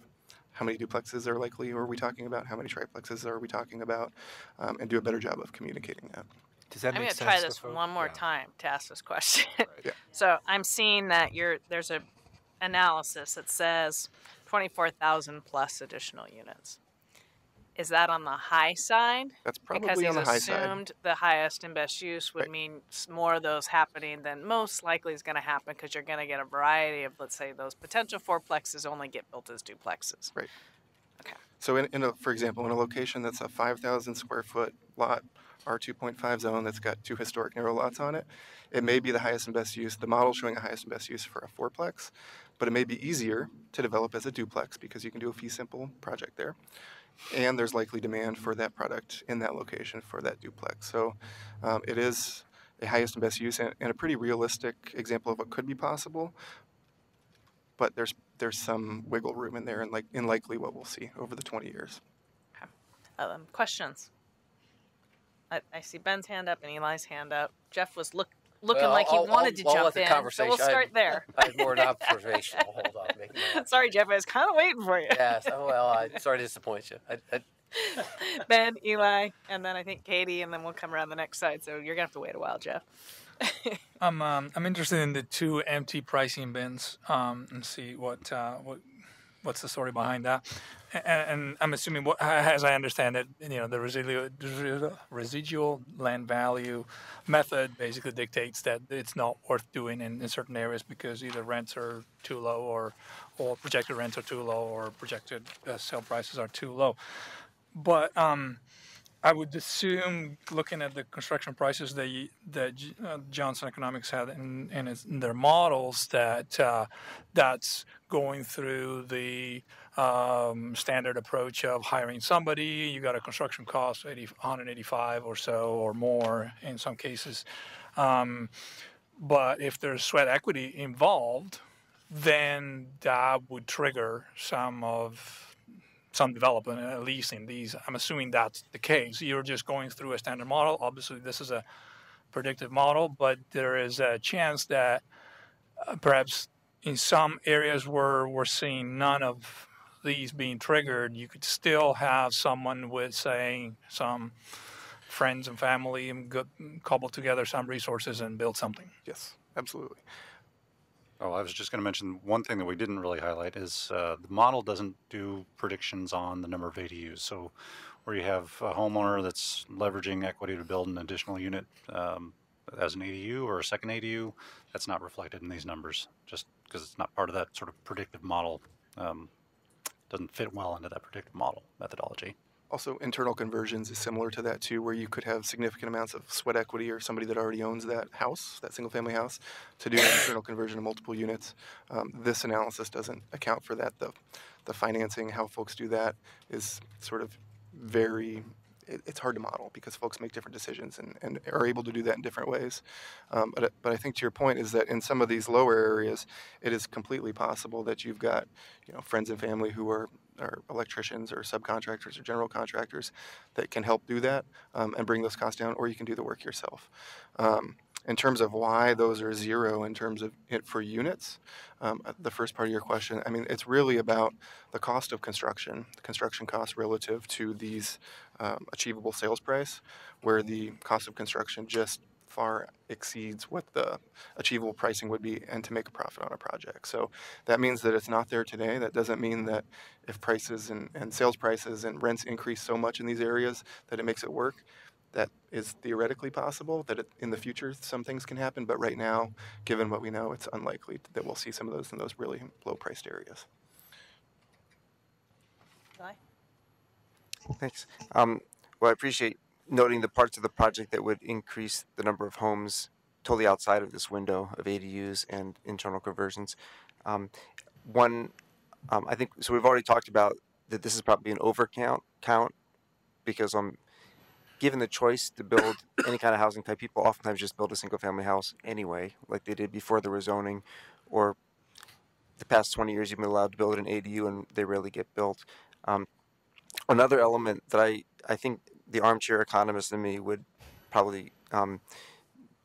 How many duplexes are we talking about? How many triplexes are we talking about? And do a better job of communicating that. Does that I'm make going sense? to try this one more time to ask this question. Yeah. So I'm seeing that there's a analysis that says 24,000 plus additional units. Is that on the high side? That's probably because on the high he's side. assumed the highest and best use would mean more of those happening than most likely is going to happen, because you're going to get a variety of, let's say, those potential fourplexes only get built as duplexes. Right. Okay. So for example, in a location that's a 5,000 square foot lot, R2.5 zone that's got 2 historic narrow lots on it, it may be the highest and best use. The model's showing a highest and best use for a fourplex, but it may be easier to develop as a duplex because you can do a fee simple project there. And there's likely demand for that product in that location for that duplex. So it is a highest and best use and a pretty realistic example of what could be possible. But there's some wiggle room in there, and likely what we'll see over the 20 years. Questions? I see Ben's hand up and Eli's hand up. Jeff was looking like he wanted to jump in, so we'll start there. I have more an observational. Hold on. Sorry, Jeff, I was kind of waiting for you. Yes. Well, I'm sorry to disappoint you. Ben, Eli, and then I think Katie, and then we'll come around the next side. So you're gonna have to wait a while, Jeff. I'm interested in the 2 empty pricing bins and see what's the story behind that. And I'm assuming, as I understand it, the residual land value method basically dictates that it's not worth doing in certain areas because either rents are too low or projected rents are too low or projected sale prices are too low. But I would assume, looking at the construction prices that Johnson Economics had in their models, that that's going through the standard approach of hiring somebody. You got a construction cost of $185 or so or more in some cases. But if there's sweat equity involved, then that would trigger some development, at least in these. I'm assuming that's the case. You're just going through a standard model. Obviously, this is a predictive model, but there is a chance that perhaps in some areas where we're seeing none of these being triggered, you could still have someone with, say, some friends and family and cobble together some resources and build something. Yes, absolutely. Oh, I was just going to mention one thing that we didn't really highlight is the model doesn't do predictions on the number of ADUs. So where you have a homeowner that's leveraging equity to build an additional unit as an ADU or a second ADU, that's not reflected in these numbers just because it's not part of that sort of predictive model. Doesn't fit well into that predictive model methodology. Also, internal conversions is similar to that too, where you could have significant amounts of sweat equity or somebody that already owns that house, that single-family house, to do an internal conversion of multiple units. This analysis doesn't account for that. The financing, how folks do that, is sort of it's hard to model because folks make different decisions and are able to do that in different ways. But I think to your point is that in some of these lower areas, it is completely possible that you've got friends and family who are electricians or subcontractors or general contractors that can help do that and bring those costs down, or you can do the work yourself. In terms of why those are zero in terms of it for units, the first part of your question, I mean, it's really about the cost of construction, the construction cost relative to these achievable sales price, where the cost of construction just far exceeds what the achievable pricing would be and to make a profit on a project. So that means that it's not there today. That doesn't mean that if prices and sales prices and rents increase so much in these areas that it makes it work. That is theoretically possible, that in the future some things can happen, but right now, given what we know, it's unlikely that we'll see some of those in those really low-priced areas. Thanks. Well, I appreciate noting the parts of the project that would increase the number of homes totally outside of this window of ADUs and internal conversions. I think, so we've already talked about that this is probably an overcount because given the choice to build any kind of housing type, people oftentimes just build a single family house anyway, like they did before the rezoning, or the past 20 years you've been allowed to build an ADU and they rarely get built. Another element that I think the armchair economist in me would probably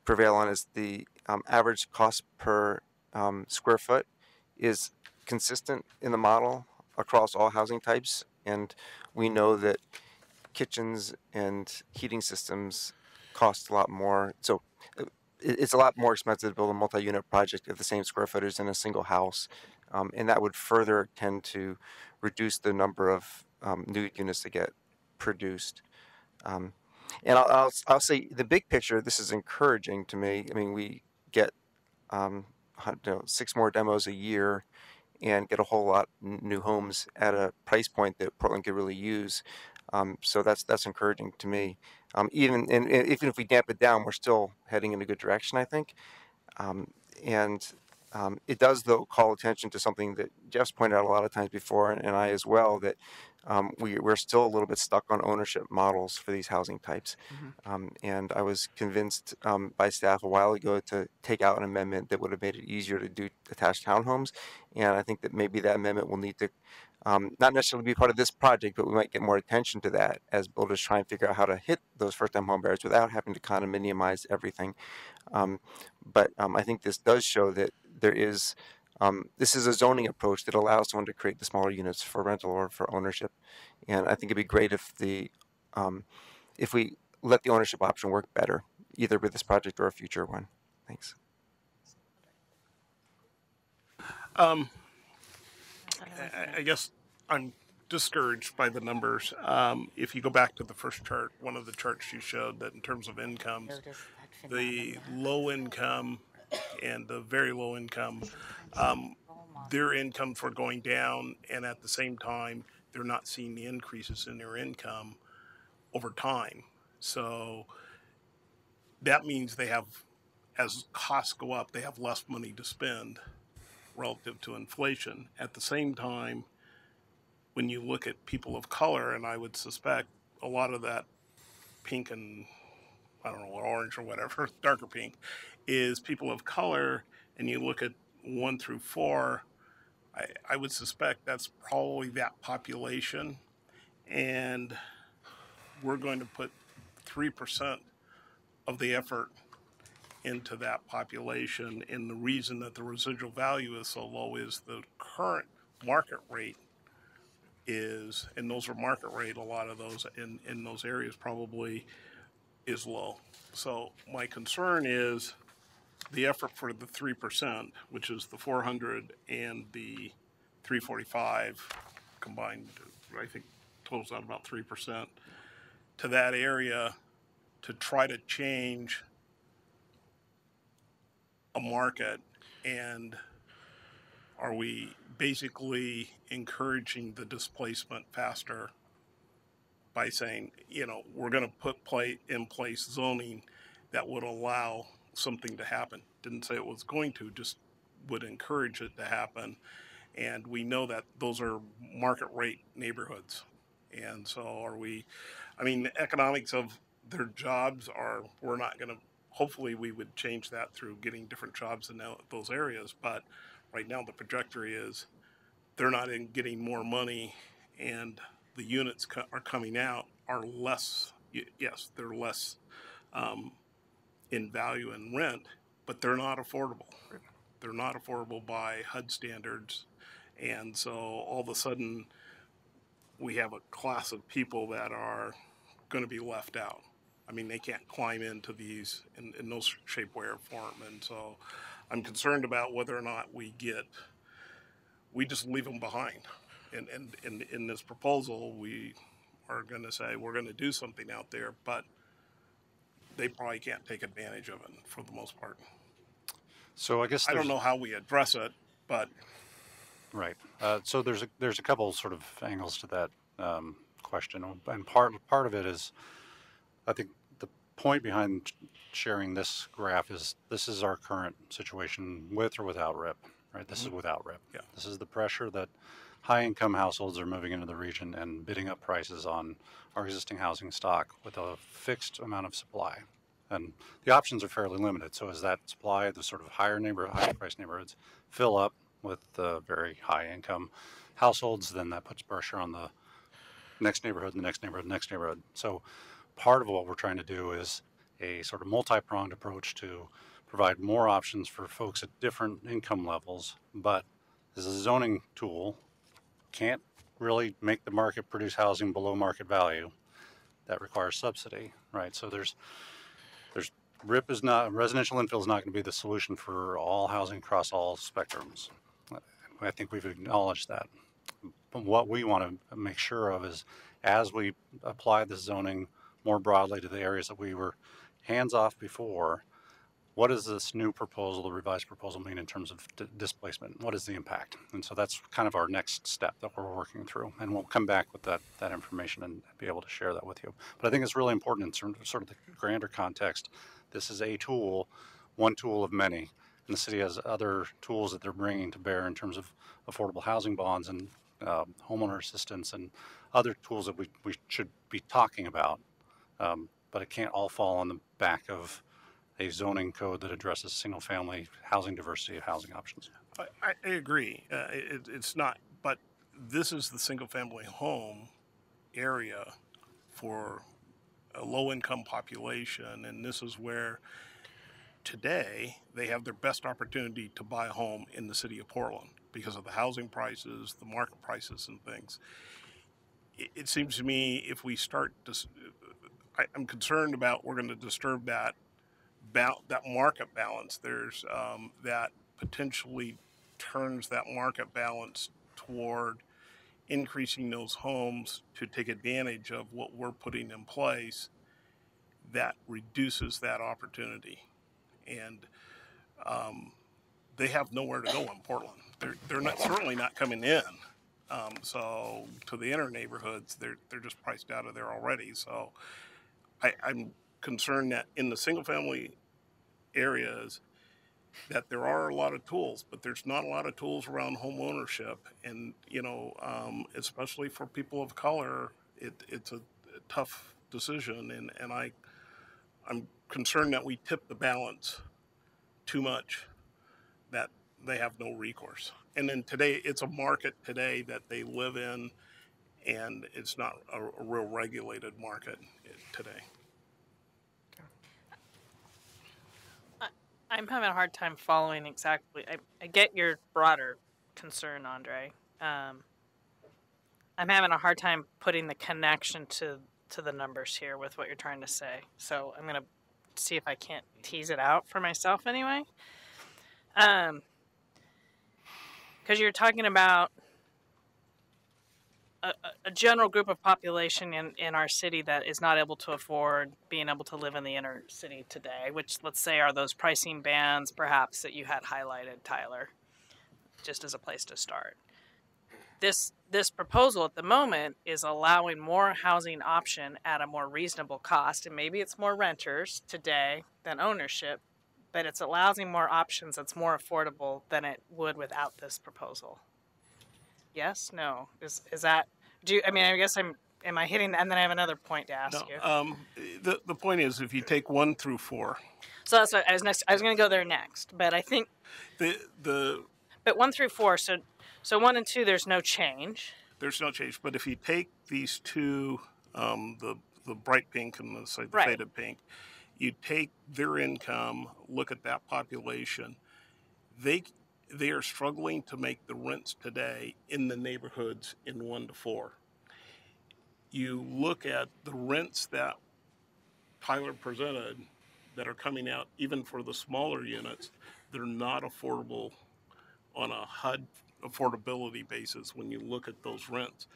prevail on is the average cost per square foot is consistent in the model across all housing types, and we know that kitchens and heating systems cost a lot more. So it's a lot more expensive to build a multi-unit project of the same square footage than a single house. And that would further tend to reduce the number of new units that get produced. And I'll say the big picture, this is encouraging to me. I mean, we get 6 more demos a year and get a whole lot new homes at a price point that Portland could really use. So that's encouraging to me. Even if we damp it down, we're still heading in a good direction, I think. It does, though, call attention to something that Jeff's pointed out a lot of times before, and I as well, that we're still a little bit stuck on ownership models for these housing types. And I was convinced by staff a while ago to take out an amendment that would have made it easier to do attached townhomes. And I think that maybe that amendment will need to not necessarily be part of this project, but we might get more attention to that as builders try and figure out how to hit those first-time home buyers without having to condominiumize everything. But I think this does show that there is this is a zoning approach that allows someone to create the smaller units for rental or for ownership. And I think it'd be great if we let the ownership option work better, either with this project or a future one. Thanks. I guess I'm discouraged by the numbers. If you go back to the first chart, one of the charts you showed, that in terms of incomes, the low income and the very low income, their incomes were going down, and at the same time, they're not seeing the increases in their income over time. So that means they have, as costs go up, they have less money to spend relative to inflation. At the same time, when you look at people of color, and I would suspect a lot of that pink and, I don't know, orange or whatever, darker pink, is people of color, and you look at 1 through 4, I would suspect that's probably that population. And we're going to put 3% of the effort into that population. And the reason that the residual value is so low is the current market rate is, and those are market rate, a lot of those in those areas probably is low. So my concern is the effort for the 3%, which is the 400 and the 345 combined, I think totals out about 3%, to that area to try to change a market. And are we basically encouraging the displacement faster by saying, you know, we're going to put in place zoning that would allow something to happen? Didn't say it was going to, just would encourage it to happen. And we know that those are market rate neighborhoods. And so are we, I mean, the economics of their jobs are, we're not going to, hopefully we would change that through getting different jobs in those areas. But right now the trajectory is they're not getting more money, and the units are coming out are less, yes, they're less in value and rent, but they're not affordable. They're not affordable by HUD standards. And so all of a sudden we have a class of people that are going to be left out. I mean, they can't climb into these in no shape, way, or form. And so I'm concerned about whether or not we just leave them behind. And in this proposal, we are going to say we're going to do something out there, but they probably can't take advantage of it for the most part. So I guess I don't know how we address it, but right. So there's a couple sort of angles to that question, and part of it is, I think the point behind sharing this graph is this is our current situation with or without RIP. Right. This is without RIP. Yeah. This is the pressure that high-income households are moving into the region and bidding up prices on our existing housing stock with a fixed amount of supply. And the options are fairly limited. So as that supply, the sort of higher price neighborhoods fill up with the very high income households, then that puts pressure on the next neighborhood, the next neighborhood, the next neighborhood. So part of what we're trying to do is a sort of multi-pronged approach to provide more options for folks at different income levels, but as a zoning tool, can't really make the market produce housing below market value. That requires subsidy, right? So there's RIP is not, residential infill is not going to be the solution for all housing across all spectrums. I think we've acknowledged that. But what we want to make sure of is, as we apply this zoning more broadly to the areas that we were hands off before, what does this new proposal, the revised proposal, mean in terms of displacement? What is the impact? And so that's kind of our next step that we're working through. And we'll come back with that information and be able to share that with you. But I think it's really important in terms of sort of the grander context. This is a tool, one tool of many. And the city has other tools that they're bringing to bear in terms of affordable housing bonds. And homeowner assistance and other tools that we should be talking about. But it can't all fall on the back of a zoning code that addresses single-family housing diversity of housing options. I agree. It's not, but this is the single-family home area for a low-income population, and this is where today they have their best opportunity to buy a home in the city of Portland because of the housing prices, the market prices, and things. It seems to me if we start to, I'm concerned about we're going to disturb that market balance. There's that potentially turns that market balance toward increasing those homes to take advantage of what we're putting in place that reduces that opportunity. And they have nowhere to go in Portland. They're not, certainly not coming in. So to the inner neighborhoods, they're just priced out of there already. So I'm concerned that in the single family areas that there are a lot of tools, but there's not a lot of tools around home ownership. And, you know, especially for people of color, it's a tough decision. And I'm concerned that we tip the balance too much, that they have no recourse. And then today, it's a market today that they live in, and it's not a real regulated market today. I'm having a hard time following exactly. I get your broader concern, Andre. I'm having a hard time putting the connection to the numbers here with what you're trying to say. So I'm going to see if I can't tease it out for myself anyway. Because you're talking about a general group of population in our city that is not able to afford being able to live in the inner city today, which let's say are those pricing bands perhaps that you had highlighted, Tyler, just as a place to start. This proposal at the moment is allowing more housing option at a more reasonable cost, and maybe it's more renters today than ownership, but it's allowing more options that's more affordable than it would without this proposal. Yes? No? Is that? I mean, I guess am I hitting? And then I have another point to ask you. The point is, if you take 1 through 4. So that's what I was next. I was going to go there next, but I think But 1 through 4. So 1 and 2, there's no change. There's no change. But if you take these two, the bright pink and the faded pink, you take their income, look at that population, they are struggling to make the rents today in the neighborhoods in 1 to 4. You look at the rents that Tyler presented that are coming out, even for the smaller units, they're not affordable on a HUD affordability basis when you look at those rents.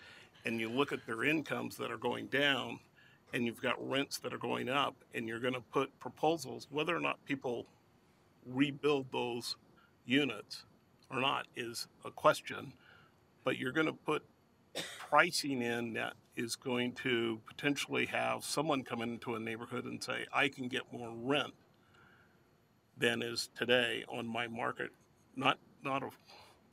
And you look at their incomes that are going down, and you've got rents that are going up, and you're going to put proposals, whether or not people rebuild those units or not is a question, but you're going to put pricing in that is going to potentially have someone come into a neighborhood and say, I can get more rent than is today on my market.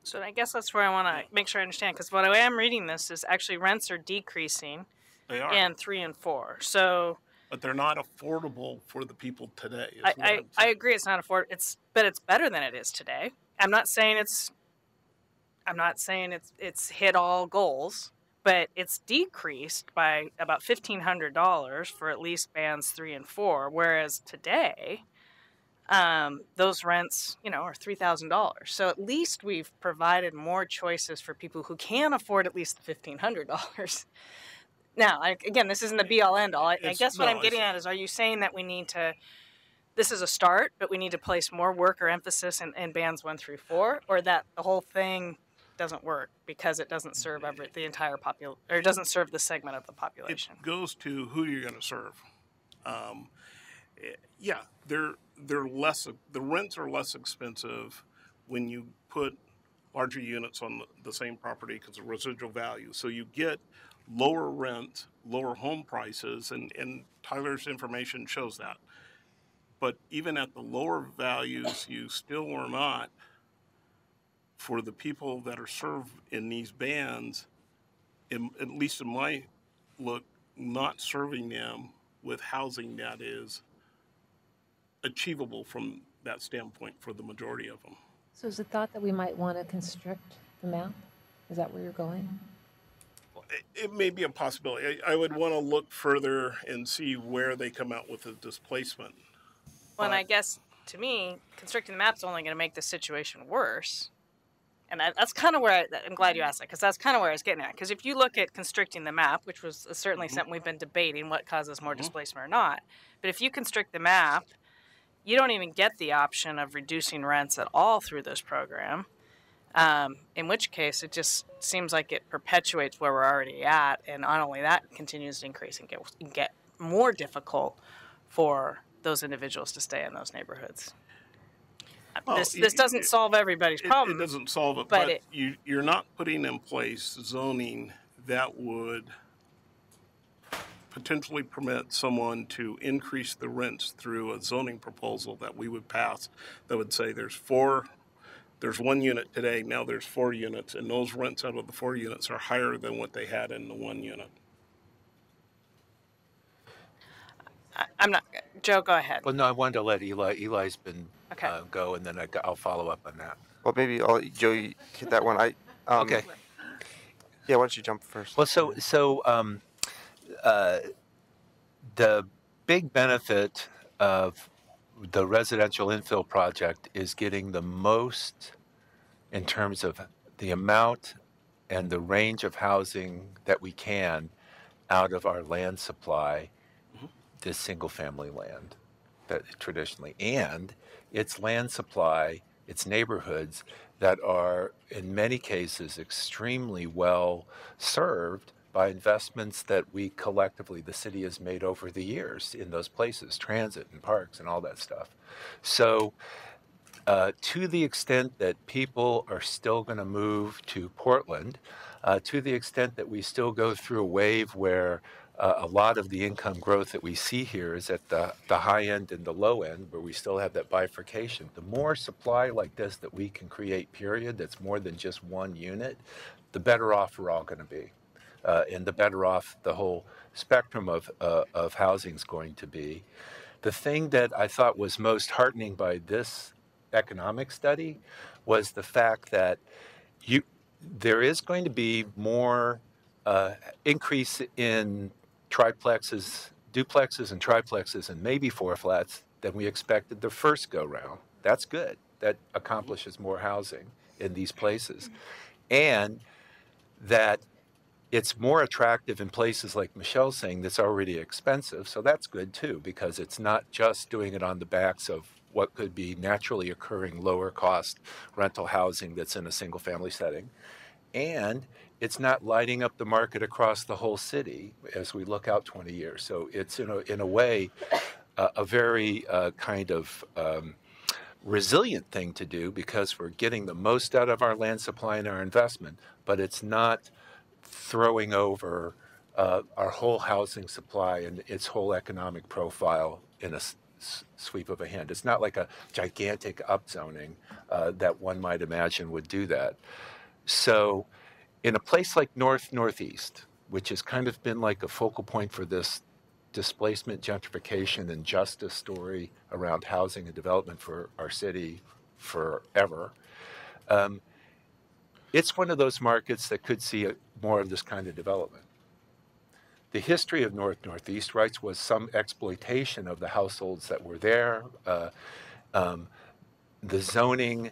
So I guess that's where I want to make sure I understand, because what I am reading this is actually rents are decreasing. They are. In 3 and 4. So. But they're not affordable for the people today. I agree, it's not affordable. But it's better than it is today. I'm not saying it's hit all goals, but it's decreased by about $1,500 for at least bands 3 and 4, whereas today, those rents, are $3,000. So at least we've provided more choices for people who can afford at least the $1,500. Now, again, this isn't the be-all, end-all. I guess what I'm getting at is, are you saying that we need to, this is a start, but we need to place more work or emphasis in bands 1 through 4, or that the whole thing doesn't work because it doesn't serve the entire population, or it doesn't serve the segment of the population? It goes to who you're going to serve. Yeah, they're less. The rents are less expensive when you put larger units on the same property because of residual value. So you get lower rent, lower home prices, and Tyler's information shows that. But even at the lower values, you still are not for the people that are served in these bands, at least in my look, not serving them with housing that is achievable from that standpoint for the majority of them. So is it thought that we might want to constrict the map? Is that where you're going? It may be a possibility. I would want to look further and see where they come out with the displacement. Well, and I guess, to me, constricting the map's only going to make the situation worse. And that's kind of where I'm glad you asked that, because that's kind of where I was getting at. Because if you look at constricting the map, which was certainly something we've been debating, what causes more displacement or not. But if you constrict the map, you don't even get the option of reducing rents at all through this program. In which case, it just seems like it perpetuates where we're already at. And not only that, continues to increase and get more difficult for those individuals to stay in those neighborhoods. Well, this doesn't solve everybody's problem. It doesn't solve it, but you're not putting in place zoning that would potentially permit someone to increase the rents through a zoning proposal that we would pass that would say there's 1 unit today, now there's 4 units, and those rents out of the 4 units are higher than what they had in the 1 unit. I'm not, Joe, go ahead. Well, no, I wanted to let Eli. Eli's been go, and then I'll follow up on that. Well, maybe Joe, you hit that one. Okay. Yeah, why don't you jump first? Well, the big benefit of the residential infill project is getting the most in terms of the amount and the range of housing that we can out of our land supply, this single-family land that traditionally, and it's land supply, it's neighborhoods that are in many cases extremely well served by investments that we collectively, the city has made over the years in those places, transit and parks and all that stuff. So to the extent that people are still going to move to Portland, to the extent that we still go through a wave where a lot of the income growth that we see here is at the high end and the low end, where we still have that bifurcation. The more supply like this that we can create, period, that's more than just 1 unit, the better off we're all going to be. And the better off the whole spectrum of housing is going to be. The thing that I thought was most heartening by this economic study was the fact that there is going to be more increase in triplexes, duplexes and triplexes, and maybe 4 flats than we expected the first go round. That's good. That accomplishes more housing in these places. And that it's more attractive in places like Michelle's saying that's already expensive. So that's good too, because it's not just doing it on the backs of what could be naturally occurring lower cost rental housing that's in a single family setting. And it's not lighting up the market across the whole city as we look out 20 years. So it's in a way a very kind of resilient thing to do, because we're getting the most out of our land supply and our investment, but it's not throwing over our whole housing supply and its whole economic profile in a sweep of a hand. It's not like a gigantic upzoning that one might imagine would do that. So in a place like Northeast, which has kind of been like a focal point for this displacement, gentrification, and justice story around housing and development for our city forever, it's one of those markets that could see more of this kind of development. The history of Northeast, right, was some exploitation of the households that were there. The zoning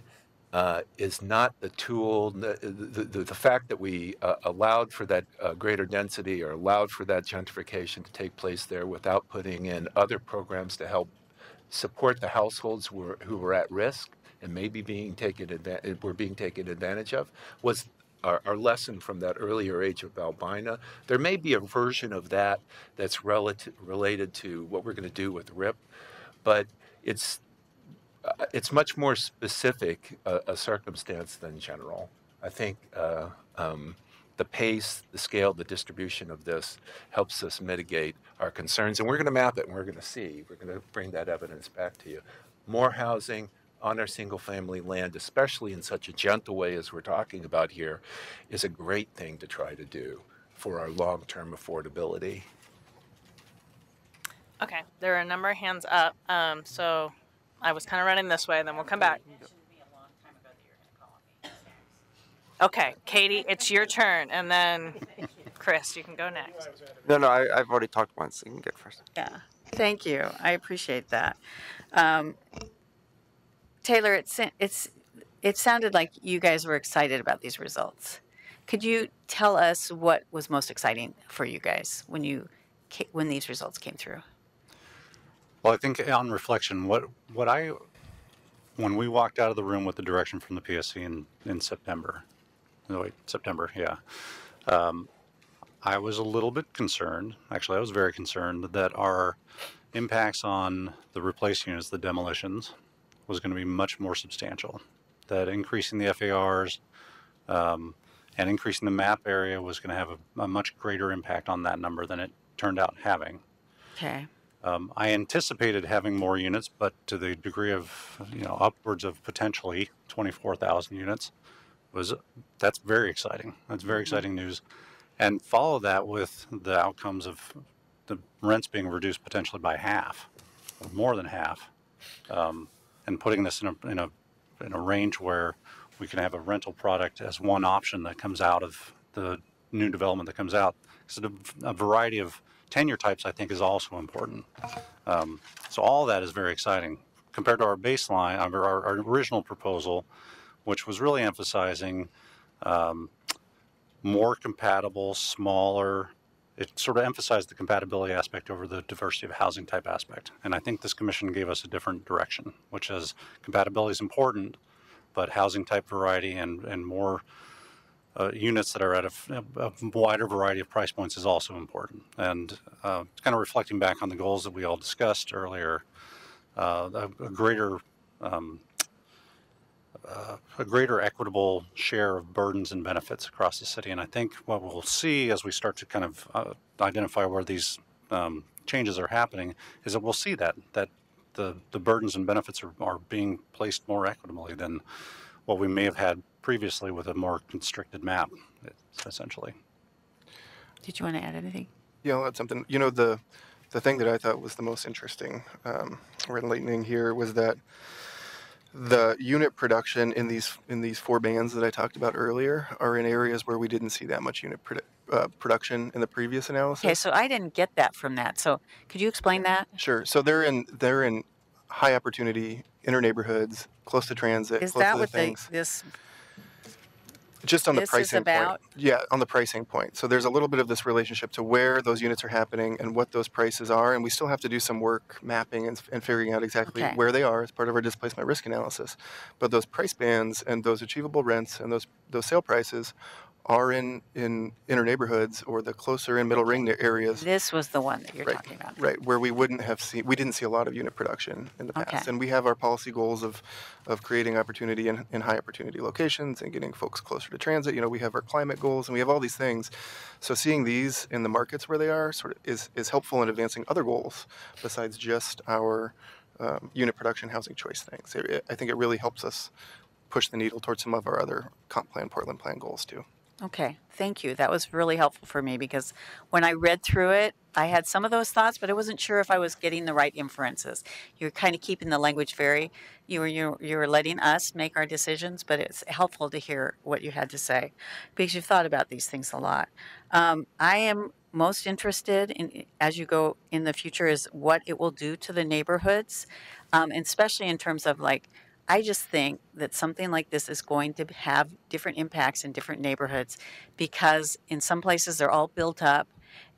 is not the tool. The fact that we allowed for that greater density or allowed for that gentrification to take place there without putting in other programs to help support the households who were at risk and maybe were being taken advantage of was our lesson from that earlier age of Albina. There may be a version of that that's related to what we're going to do with RIP, but it's much more specific a circumstance than general. I think the pace, the scale, the distribution of this helps us mitigate our concerns, and we're going to map it and we're going to see. We're going to bring that evidence back to you. More housing, on our single family land, especially in such a gentle way as we're talking about here, is a great thing to try to do for our long-term affordability. Okay, there are a number of hands up. So I was kind of running this way, then we'll come back. Okay, Katie, it's your turn, and then Chris, you can go next. No, I've already talked once. You can get first. Yeah, thank you. I appreciate that. Taylor, it sounded like you guys were excited about these results. Could you tell us what was most exciting for you guys when these results came through? Well, I think on reflection, when we walked out of the room with the direction from the PSC in September, no wait, September, yeah, I was a little bit concerned. Actually, I was very concerned that our impacts on the replace units, the demolitions, was going to be much more substantial. That increasing the FARs and increasing the map area was going to have a much greater impact on that number than it turned out having. Okay. I anticipated having more units, but to the degree of, upwards of potentially 24,000 units, that's very exciting. That's very exciting news. And follow that with the outcomes of the rents being reduced potentially by half, or more than half, and putting this in a range where we can have a rental product as one option that comes out of the new development that comes out. So a variety of tenure types, I think, is also important. So all that is very exciting compared to our baseline, our original proposal, which was really emphasizing more compatible, smaller. It sort of emphasized the compatibility aspect over the diversity of housing type aspect. And I think this commission gave us a different direction, which is compatibility is important, but housing type variety and more units that are at a wider variety of price points is also important. And kind of reflecting back on the goals that we all discussed earlier, a greater equitable share of burdens and benefits across the city. And I think what we'll see as we start to kind of identify where these changes are happening is that we'll see that the burdens and benefits are being placed more equitably than what we may have had previously with a more constricted map, essentially. Did you want to add anything? Yeah, I'll add something. The thing that I thought was the most interesting or enlightening here was that the unit production in these four bands that I talked about earlier are in areas where we didn't see that much unit production in the previous analysis. Okay, so I didn't get that from that. So could you explain that? Sure. So they're in high opportunity inner neighborhoods, close to transit. Is close that to what things. this? Just on the this is pricing about? point. Yeah, on the pricing point. So there's a little bit of this relationship to where those units are happening and what those prices are. And we still have to do some work mapping and figuring out exactly Okay. where they are as part of our displacement risk analysis. But those price bands and those achievable rents and those sale prices are in inner neighborhoods or the closer in middle ring areas. This was the one that you're Right, talking about. right, where we didn't see a lot of unit production in the past. Okay. And we have our policy goals of creating opportunity in high opportunity locations and getting folks closer to transit. We have our climate goals and we have all these things. So seeing these in the markets where they are sort of is helpful in advancing other goals besides just our unit production housing choice things. I think it really helps us push the needle towards some of our other comp plan, Portland plan goals too. Okay, thank you. That was really helpful for me because when I read through it, I had some of those thoughts, but I wasn't sure if I was getting the right inferences. You're kind of keeping the language you're letting us make our decisions, but it's helpful to hear what you had to say because you've thought about these things a lot. I am most interested in, as you go in the future, is what it will do to the neighborhoods, and especially in terms of I just think that something like this is going to have different impacts in different neighborhoods because in some places they're all built up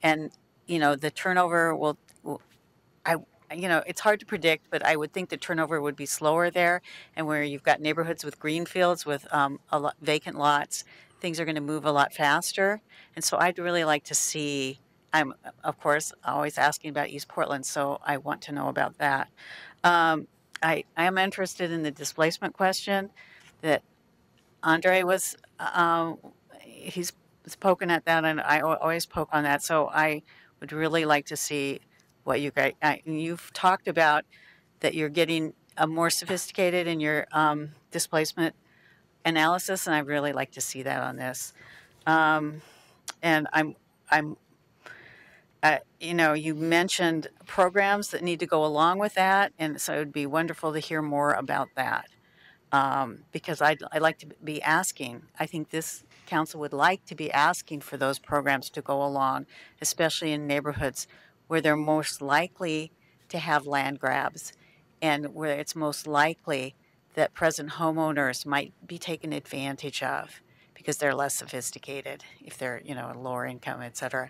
and, the turnover it's hard to predict, but I would think the turnover would be slower there. And where you've got neighborhoods with green fields with vacant lots, things are going to move a lot faster. And so I'd really like to see, I'm, of course, always asking about East Portland, so I want to know about that. I am interested in the displacement question that Andre was, he's poking at that, and I always poke on that. So I would really like to see what you guys, you've talked about that you're getting more sophisticated in your displacement analysis, and I'd really like to see that on this. And I'm you know, you mentioned programs that need to go along with that, and so it would be wonderful to hear more about that. Because I'd like to be asking, I think this council would like to be asking for those programs to go along, especially in neighborhoods where they're most likely to have land grabs and where it's most likely that present homeowners might be taken advantage of because they're less sophisticated, if they're, you know, lower income, et cetera,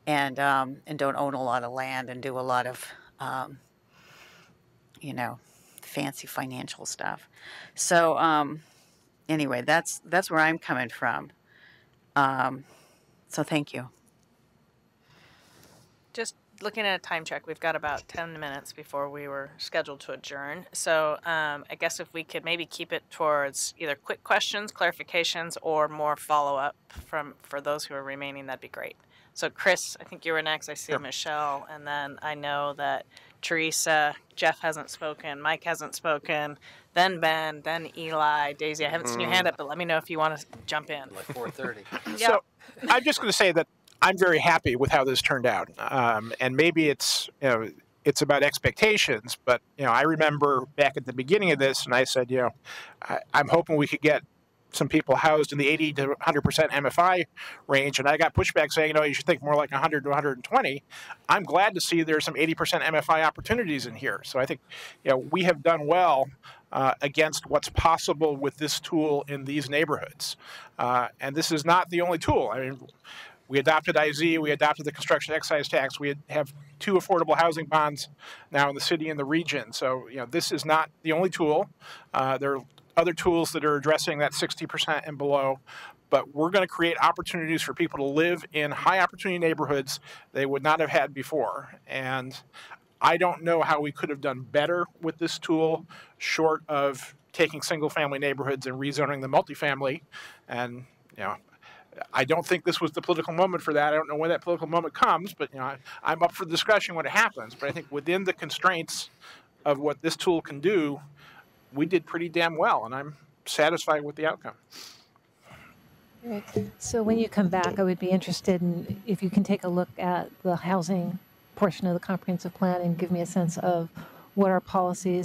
and don't own a lot of land and do a lot of, you know, fancy financial stuff. So anyway, that's where I'm coming from. So thank you. Just looking at a time check, we've got about 10 minutes before we were scheduled to adjourn. So I guess if we could maybe keep it towards either quick questions, clarifications, or more follow-up for those who are remaining, that'd be great. So Chris, I think you were next. I see Michelle, and then I know that Teresa, Jeff hasn't spoken, Mike hasn't spoken, then Ben, then Eli, Daisy. I haven't seen your hand up, but let me know if you want to jump in. Like 4:30. Yeah. So I'm just going to say that I'm very happy with how this turned out, and maybe it's, you know, it's about expectations, but, you know, I remember back at the beginning of this, and I said, you know, I'm hoping we could get some people housed in the 80 to 100% MFI range, and I got pushback saying, you know, you should think more like 100 to 120. I'm glad to see there's some 80% MFI opportunities in here. So I think, you know, we have done well against what's possible with this tool in these neighborhoods. And this is not the only tool. I mean, we adopted IZ, we adopted the construction excise tax, we have 2 affordable housing bonds now in the city and the region. So, you know, this is not the only tool. There are other tools that are addressing that 60% and below, but we're going to create opportunities for people to live in high opportunity neighborhoods they would not have had before. And I don't know how we could have done better with this tool, short of taking single family neighborhoods and rezoning them multifamily. And, you know, I don't think this was the political moment for that. I don't know when that political moment comes, but, you know, I'm up for the discussion when it happens. But I think within the constraints of what this tool can do, we did pretty damn well, and I'm satisfied with the outcome. Great. So when you come back, I would be interested in if you can take a look at the housing portion of the comprehensive plan and give me a sense of what our policy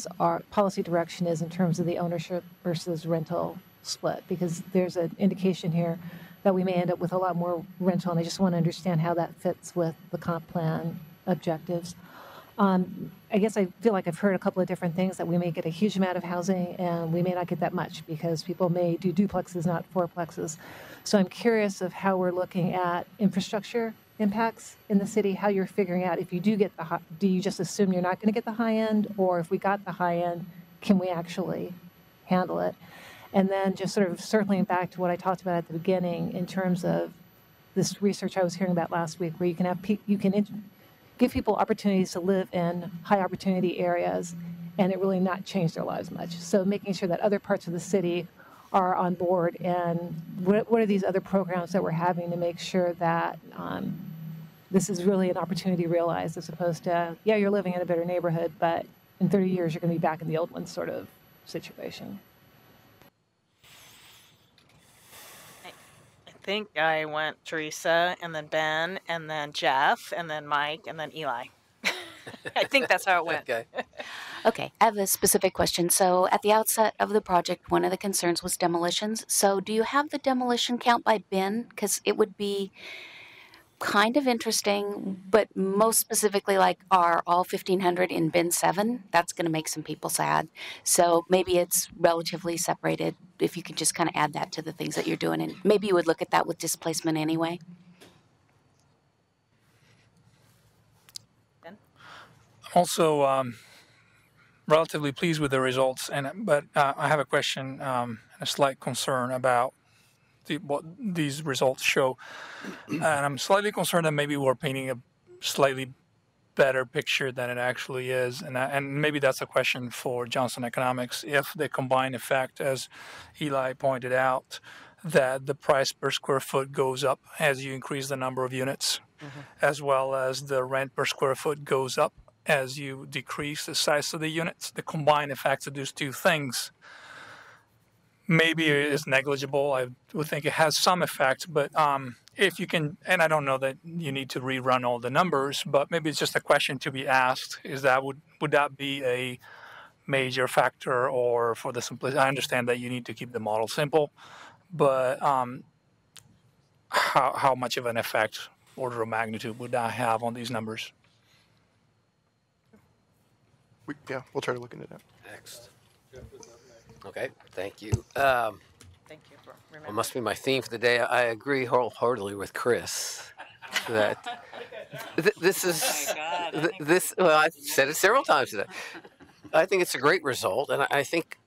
direction is in terms of the ownership versus rental split, because there's an indication here that we may end up with a lot more rental, and I just want to understand how that fits with the comp plan objectives. I guess I feel like I've heard a couple of different things, that we may get a huge amount of housing and we may not get that much because people may do duplexes, not fourplexes. So I'm curious of how we're looking at infrastructure impacts in the city, how you're figuring out if you do get do you just assume you're not going to get the high end, or if we got the high end, can we actually handle it? And then just sort of circling back to what I talked about at the beginning in terms of this research I was hearing about last week, where you can have give people opportunities to live in high opportunity areas and it really not change their lives much. So making sure that other parts of the city are on board, and what are these other programs that we're having to make sure that this is really an opportunity realized, as opposed to, yeah, you're living in a better neighborhood, but in 30 years you're going to be back in the old one sort of situation. I think I went Teresa, and then Ben, and then Jeff, and then Mike, and then Eli. I think that's how it went. Okay. Okay, I have a specific question. So at the outset of the project, one of the concerns was demolitions. So do you have the demolition count by bin? Because it would be kind of interesting, but most specifically, like, are all 1,500 in bin 7? That's going to make some people sad. So maybe it's relatively separated. If you could just kind of add that to the things that you're doing, and maybe you would look at that with displacement anyway. Ben? Also, relatively pleased with the results, but I have a question and a slight concern about what these results show. And I'm slightly concerned that maybe we're painting a slightly better picture than it actually is. And maybe that's a question for Johnson Economics. If the combined effect, as Eli pointed out, that the price per square foot goes up as you increase the number of units, as well as the rent per square foot goes up as you decrease the size of the units. The combined effects of those two things maybe is negligible. I would think it has some effect, but if you can, and I don't know that you need to rerun all the numbers, but maybe it's just a question to be asked, is that would that be a major factor, or for the simplicity? I understand that you need to keep the model simple, but how much of an effect, order of magnitude, would that have on these numbers? Yeah, we'll try to look into that. Next. Okay, thank you. Thank you for It remembering. must be my theme for the day. I agree wholeheartedly with Chris that this is this. Well, I've said it several times today. I think it's a great result, and I think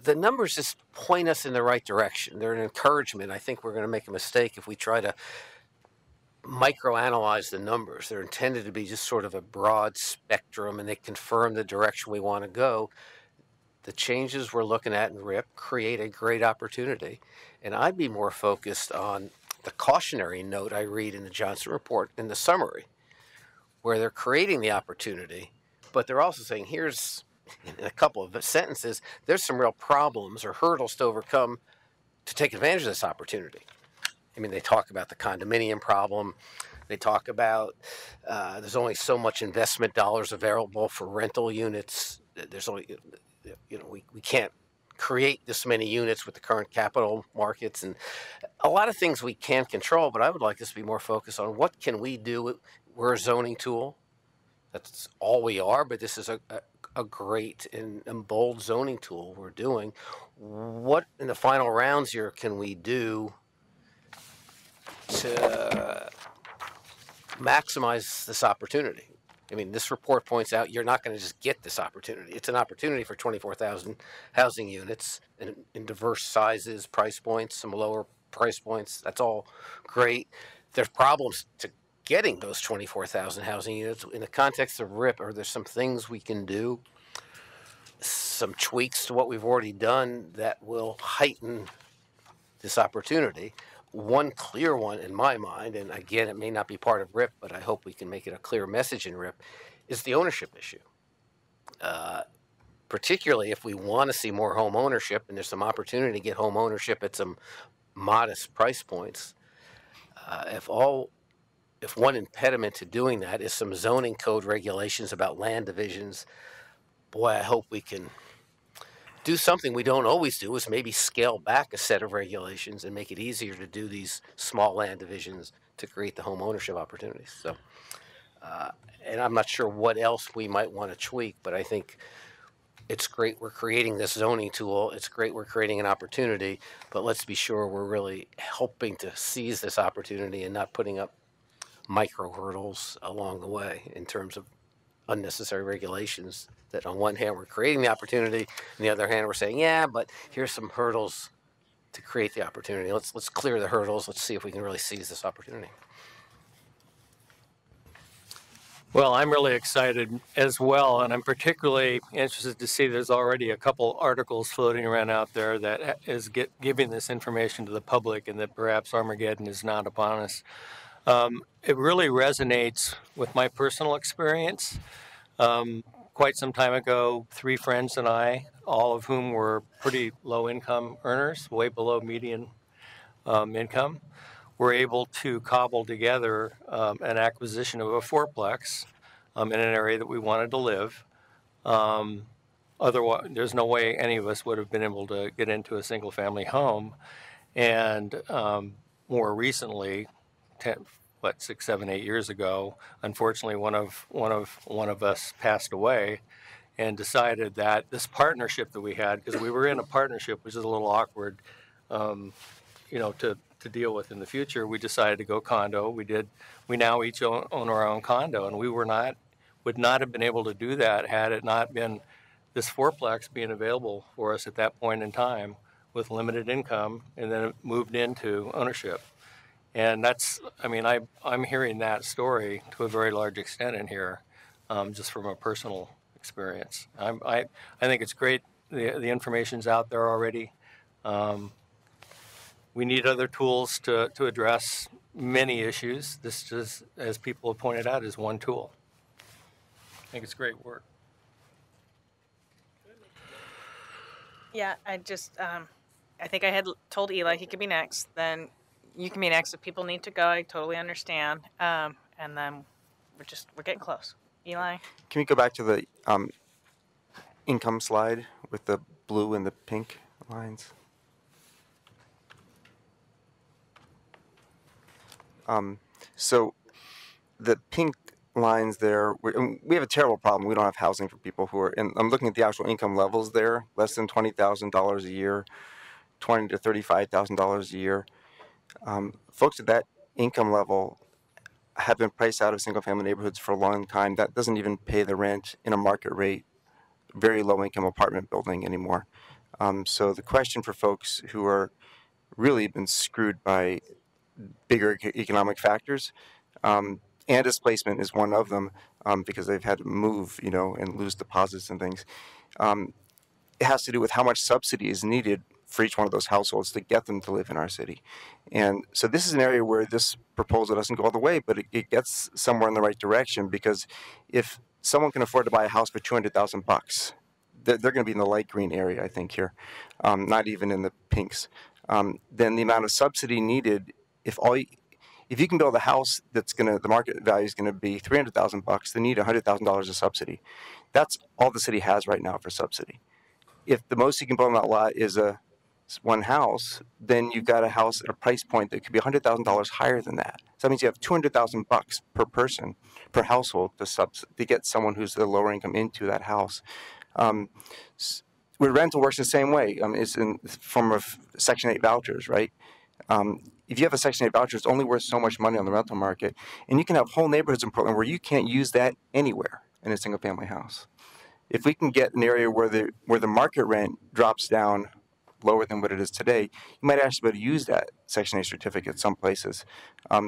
the numbers just point us in the right direction. They're an encouragement. I think we're going to make a mistake if we try to microanalyze the numbers. They're intended to be just sort of a broad spectrum, and they confirm the direction we want to go. The changes we're looking at in RIP create a great opportunity. And I'd be more focused on the cautionary note I read in the Johnson report in the summary, where they're creating the opportunity, but they're also saying, here's, in a couple of sentences, there's some real problems or hurdles to overcome to take advantage of this opportunity. I mean, they talk about the condominium problem. They talk about there's only so much investment dollars available for rental units. There's only, we can't create this many units with the current capital markets, and a lot of things we can't control, but I would like us to be more focused on what can we do. We're a zoning tool. That's all we are, but this is a great and bold zoning tool we're doing. What in the final rounds here can we do to maximize this opportunity? I mean, this report points out you're not going to just get this opportunity. It's an opportunity for 24,000 housing units in diverse sizes, price points, some lower price points. That's all great. There's problems to getting those 24,000 housing units. In the context of RIP, are there some things we can do, some tweaks to what we've already done that will heighten this opportunity? One clear one in my mind, and again, it may not be part of RIP, but I hope we can make it a clear message in RIP, is the ownership issue. Particularly if we want to see more home ownership, and there's some opportunity to get home ownership at some modest price points. If one impediment to doing that is some zoning code regulations about land divisions, boy, I hope we can do something we don't always do, is maybe scale back a set of regulations and make it easier to do these small land divisions to create the home ownership opportunities. So, and I'm not sure what else we might want to tweak, but I think it's great we're creating this zoning tool. It's great we're creating an opportunity, but let's be sure we're really helping to seize this opportunity and not putting up micro hurdles along the way in terms of unnecessary regulations that on one hand we're creating the opportunity, on the other hand we're saying, yeah, but here's some hurdles to create the opportunity. Let's clear the hurdles. Let's see if we can really seize this opportunity. Well, I'm really excited as well, and I'm particularly interested to see there's already a couple articles floating around out there that is giving this information to the public, and that perhaps Armageddon is not upon us. It really resonates with my personal experience. Quite some time ago, 3 friends and I, all of whom were pretty low income earners, way below median income, were able to cobble together an acquisition of a fourplex in an area that we wanted to live. Otherwise, there's no way any of us would have been able to get into a single family home. And more recently, 6, 7, 8 years ago, unfortunately, one of us passed away, and decided that this partnership that we had, because we were in a partnership, which is a little awkward, to deal with in the future, we decided to go condo. We now each own our own condo, and we would not have been able to do that had it not been this fourplex being available for us at that point in time with limited income, and then it moved into ownership. And I'm hearing that story to a very large extent in here, just from a personal experience. I think it's great. The information's out there already. We need other tools to address many issues. This, just as people have pointed out, is one tool. think it's great work. Yeah, I just, I think I had told Eli he could be next. Then you can be next if people need to go. I totally understand. And then we're getting close. Eli? Can we go back to the income slide with the blue and the pink lines? So the pink lines there, we have a terrible problem. We don't have housing for people who are, and I'm looking at the actual income levels there, less than $20,000 a year, $20,000 to $35,000 a year. Folks at that income level have been priced out of single-family neighborhoods for a long time. That doesn't even pay the rent in a market rate, very low-income apartment building anymore. So the question for folks who are really been screwed by bigger economic factors, and displacement is one of them, because they've had to move, and lose deposits and things. It has to do with how much subsidy is needed for each one of those households to get them to live in our city. And so this is an area where this proposal doesn't go all the way, but it gets somewhere in the right direction, because if someone can afford to buy a house for $200,000, they're going to be in the light green area, I think, here, not even in the pinks. Then the amount of subsidy needed, if you can build a house the market value is going to be $300,000, they need $100,000 of subsidy. That's all the city has right now for subsidy. If the most you can build on that lot is one house, then you've got a house at a price point that could be $100,000 higher than that. So that means you have $200,000 per person, per household, to get someone who's the lower income into that house. Where rental works the same way, it's in the form of Section 8 vouchers, right? If you have a Section 8 voucher, it's only worth so much money on the rental market, and you can have whole neighborhoods in Portland where you can't use that anywhere in a single-family house. If we can get an area where the market rent drops down lower than what it is today, you might actually be able to use that Section 8 certificate some places.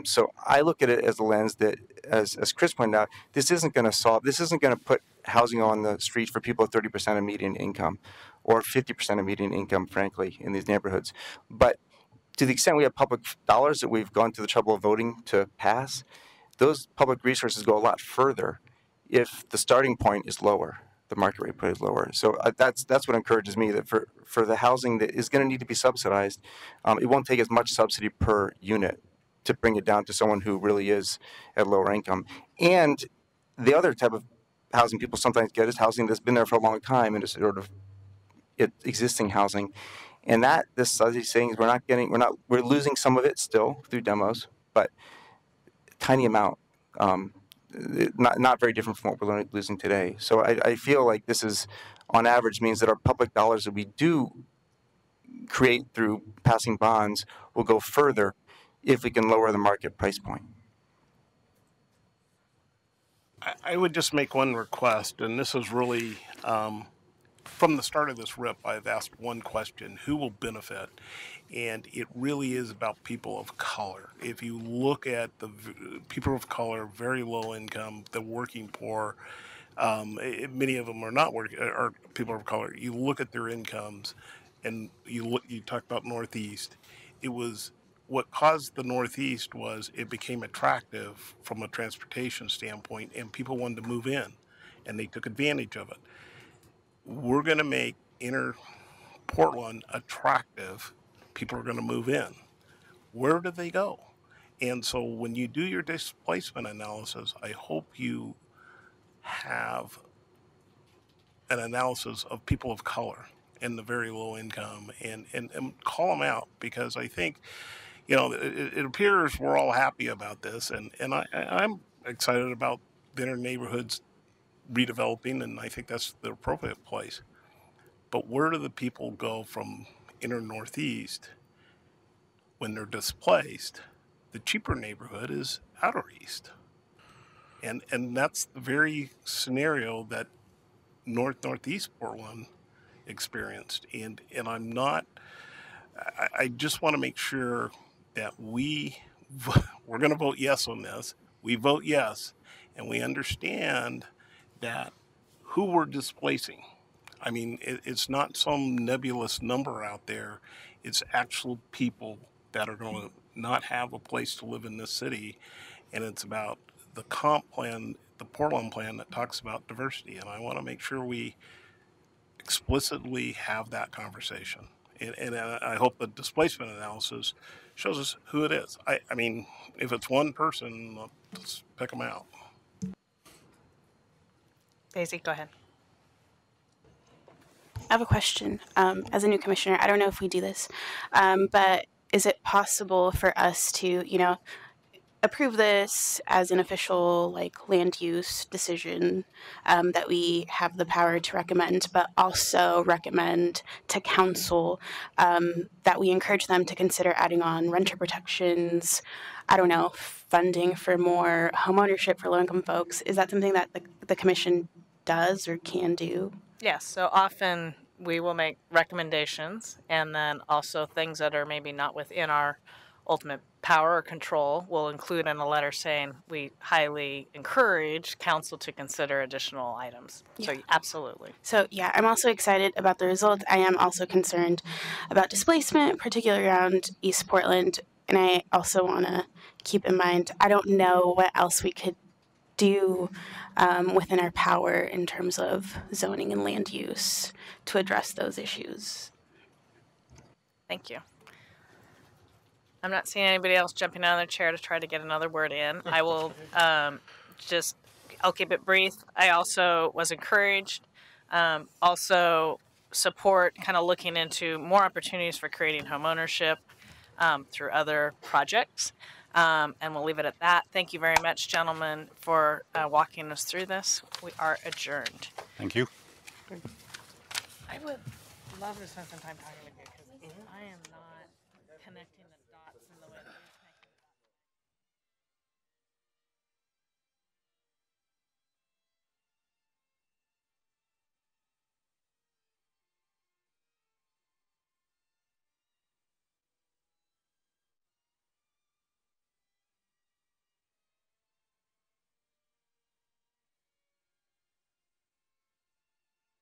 So I look at it as a lens that, as Chris pointed out, this isn't going to put housing on the streets for people at 30% of median income or 50% of median income, frankly, in these neighborhoods. But to the extent we have public dollars that we've gone to the trouble of voting to pass, those public resources go a lot further if the starting point is lower, the market rate is lower. So that's what encourages me, that for the housing that is going to need to be subsidized, it won't take as much subsidy per unit to bring it down to someone who really is at lower income. And the other type of housing people sometimes get is housing that's been there for a long time and is sort of existing housing. And this study is saying we're losing some of it still through demos, but tiny amount, not very different from what we're losing today. So I feel like this is, on average, means that our public dollars that we do create through passing bonds will go further if we can lower the market price point. I would just make one request, and this is really, from the start of this RIP, I've asked one question: who will benefit? And it really is about people of color. If you look at the people of color, very low income, the working poor, many of them are not working, are people of color. You look at their incomes, and you talk about Northeast. It was what caused the Northeast was it became attractive from a transportation standpoint, and people wanted to move in, and they took advantage of it. We're going to make inner Portland attractive. People are going to move in. Where do they go? And so when you do your displacement analysis, I hope you have an analysis of people of color and the very low income and call them out, because I think, it appears we're all happy about this, and I'm excited about the inner neighborhoods redeveloping, and I think that's the appropriate place. But where do the people go from inner Northeast when they're displaced? The cheaper neighborhood is outer East. And that's the very scenario that Northeast Portland experienced. And I just want to make sure that we're going to vote yes on this. We vote yes, and we understand that who we're displacing. I mean, it's not some nebulous number out there. It's actual people that are going to not have a place to live in this city. And it's about the comp plan, the Portland plan that talks about diversity, and I want to make sure we explicitly have that conversation. And I hope the displacement analysis shows us who it is. I mean, if it's one person, let's pick them out. Daisy, go ahead. I have a question. As a new commissioner, I don't know if we do this, but is it possible for us to, approve this as an official land use decision that we have the power to recommend, but also recommend to council that we encourage them to consider adding on renter protections, I don't know, funding for more homeownership for low-income folks? Is that something that the commission does or can do? Yes, so often we will make recommendations, and then also things that are maybe not within our ultimate power or control will include in a letter saying we highly encourage council to consider additional items. Yeah. So absolutely. So yeah, I'm also excited about the results. I am also concerned about displacement, particularly around East Portland. And I also want to keep in mind, I don't know what else we could do within our power in terms of zoning and land use to address those issues. Thank you. I'm not seeing anybody else jumping out of their chair to try to get another word in. I will I'll keep it brief. I also was encouraged, also support kind of looking into more opportunities for creating homeownership through other projects. And we'll leave it at that. Thank you very much, gentlemen, for walking us through this. We are adjourned. Thank you. I would love to spend some time talking with you because I am not connecting the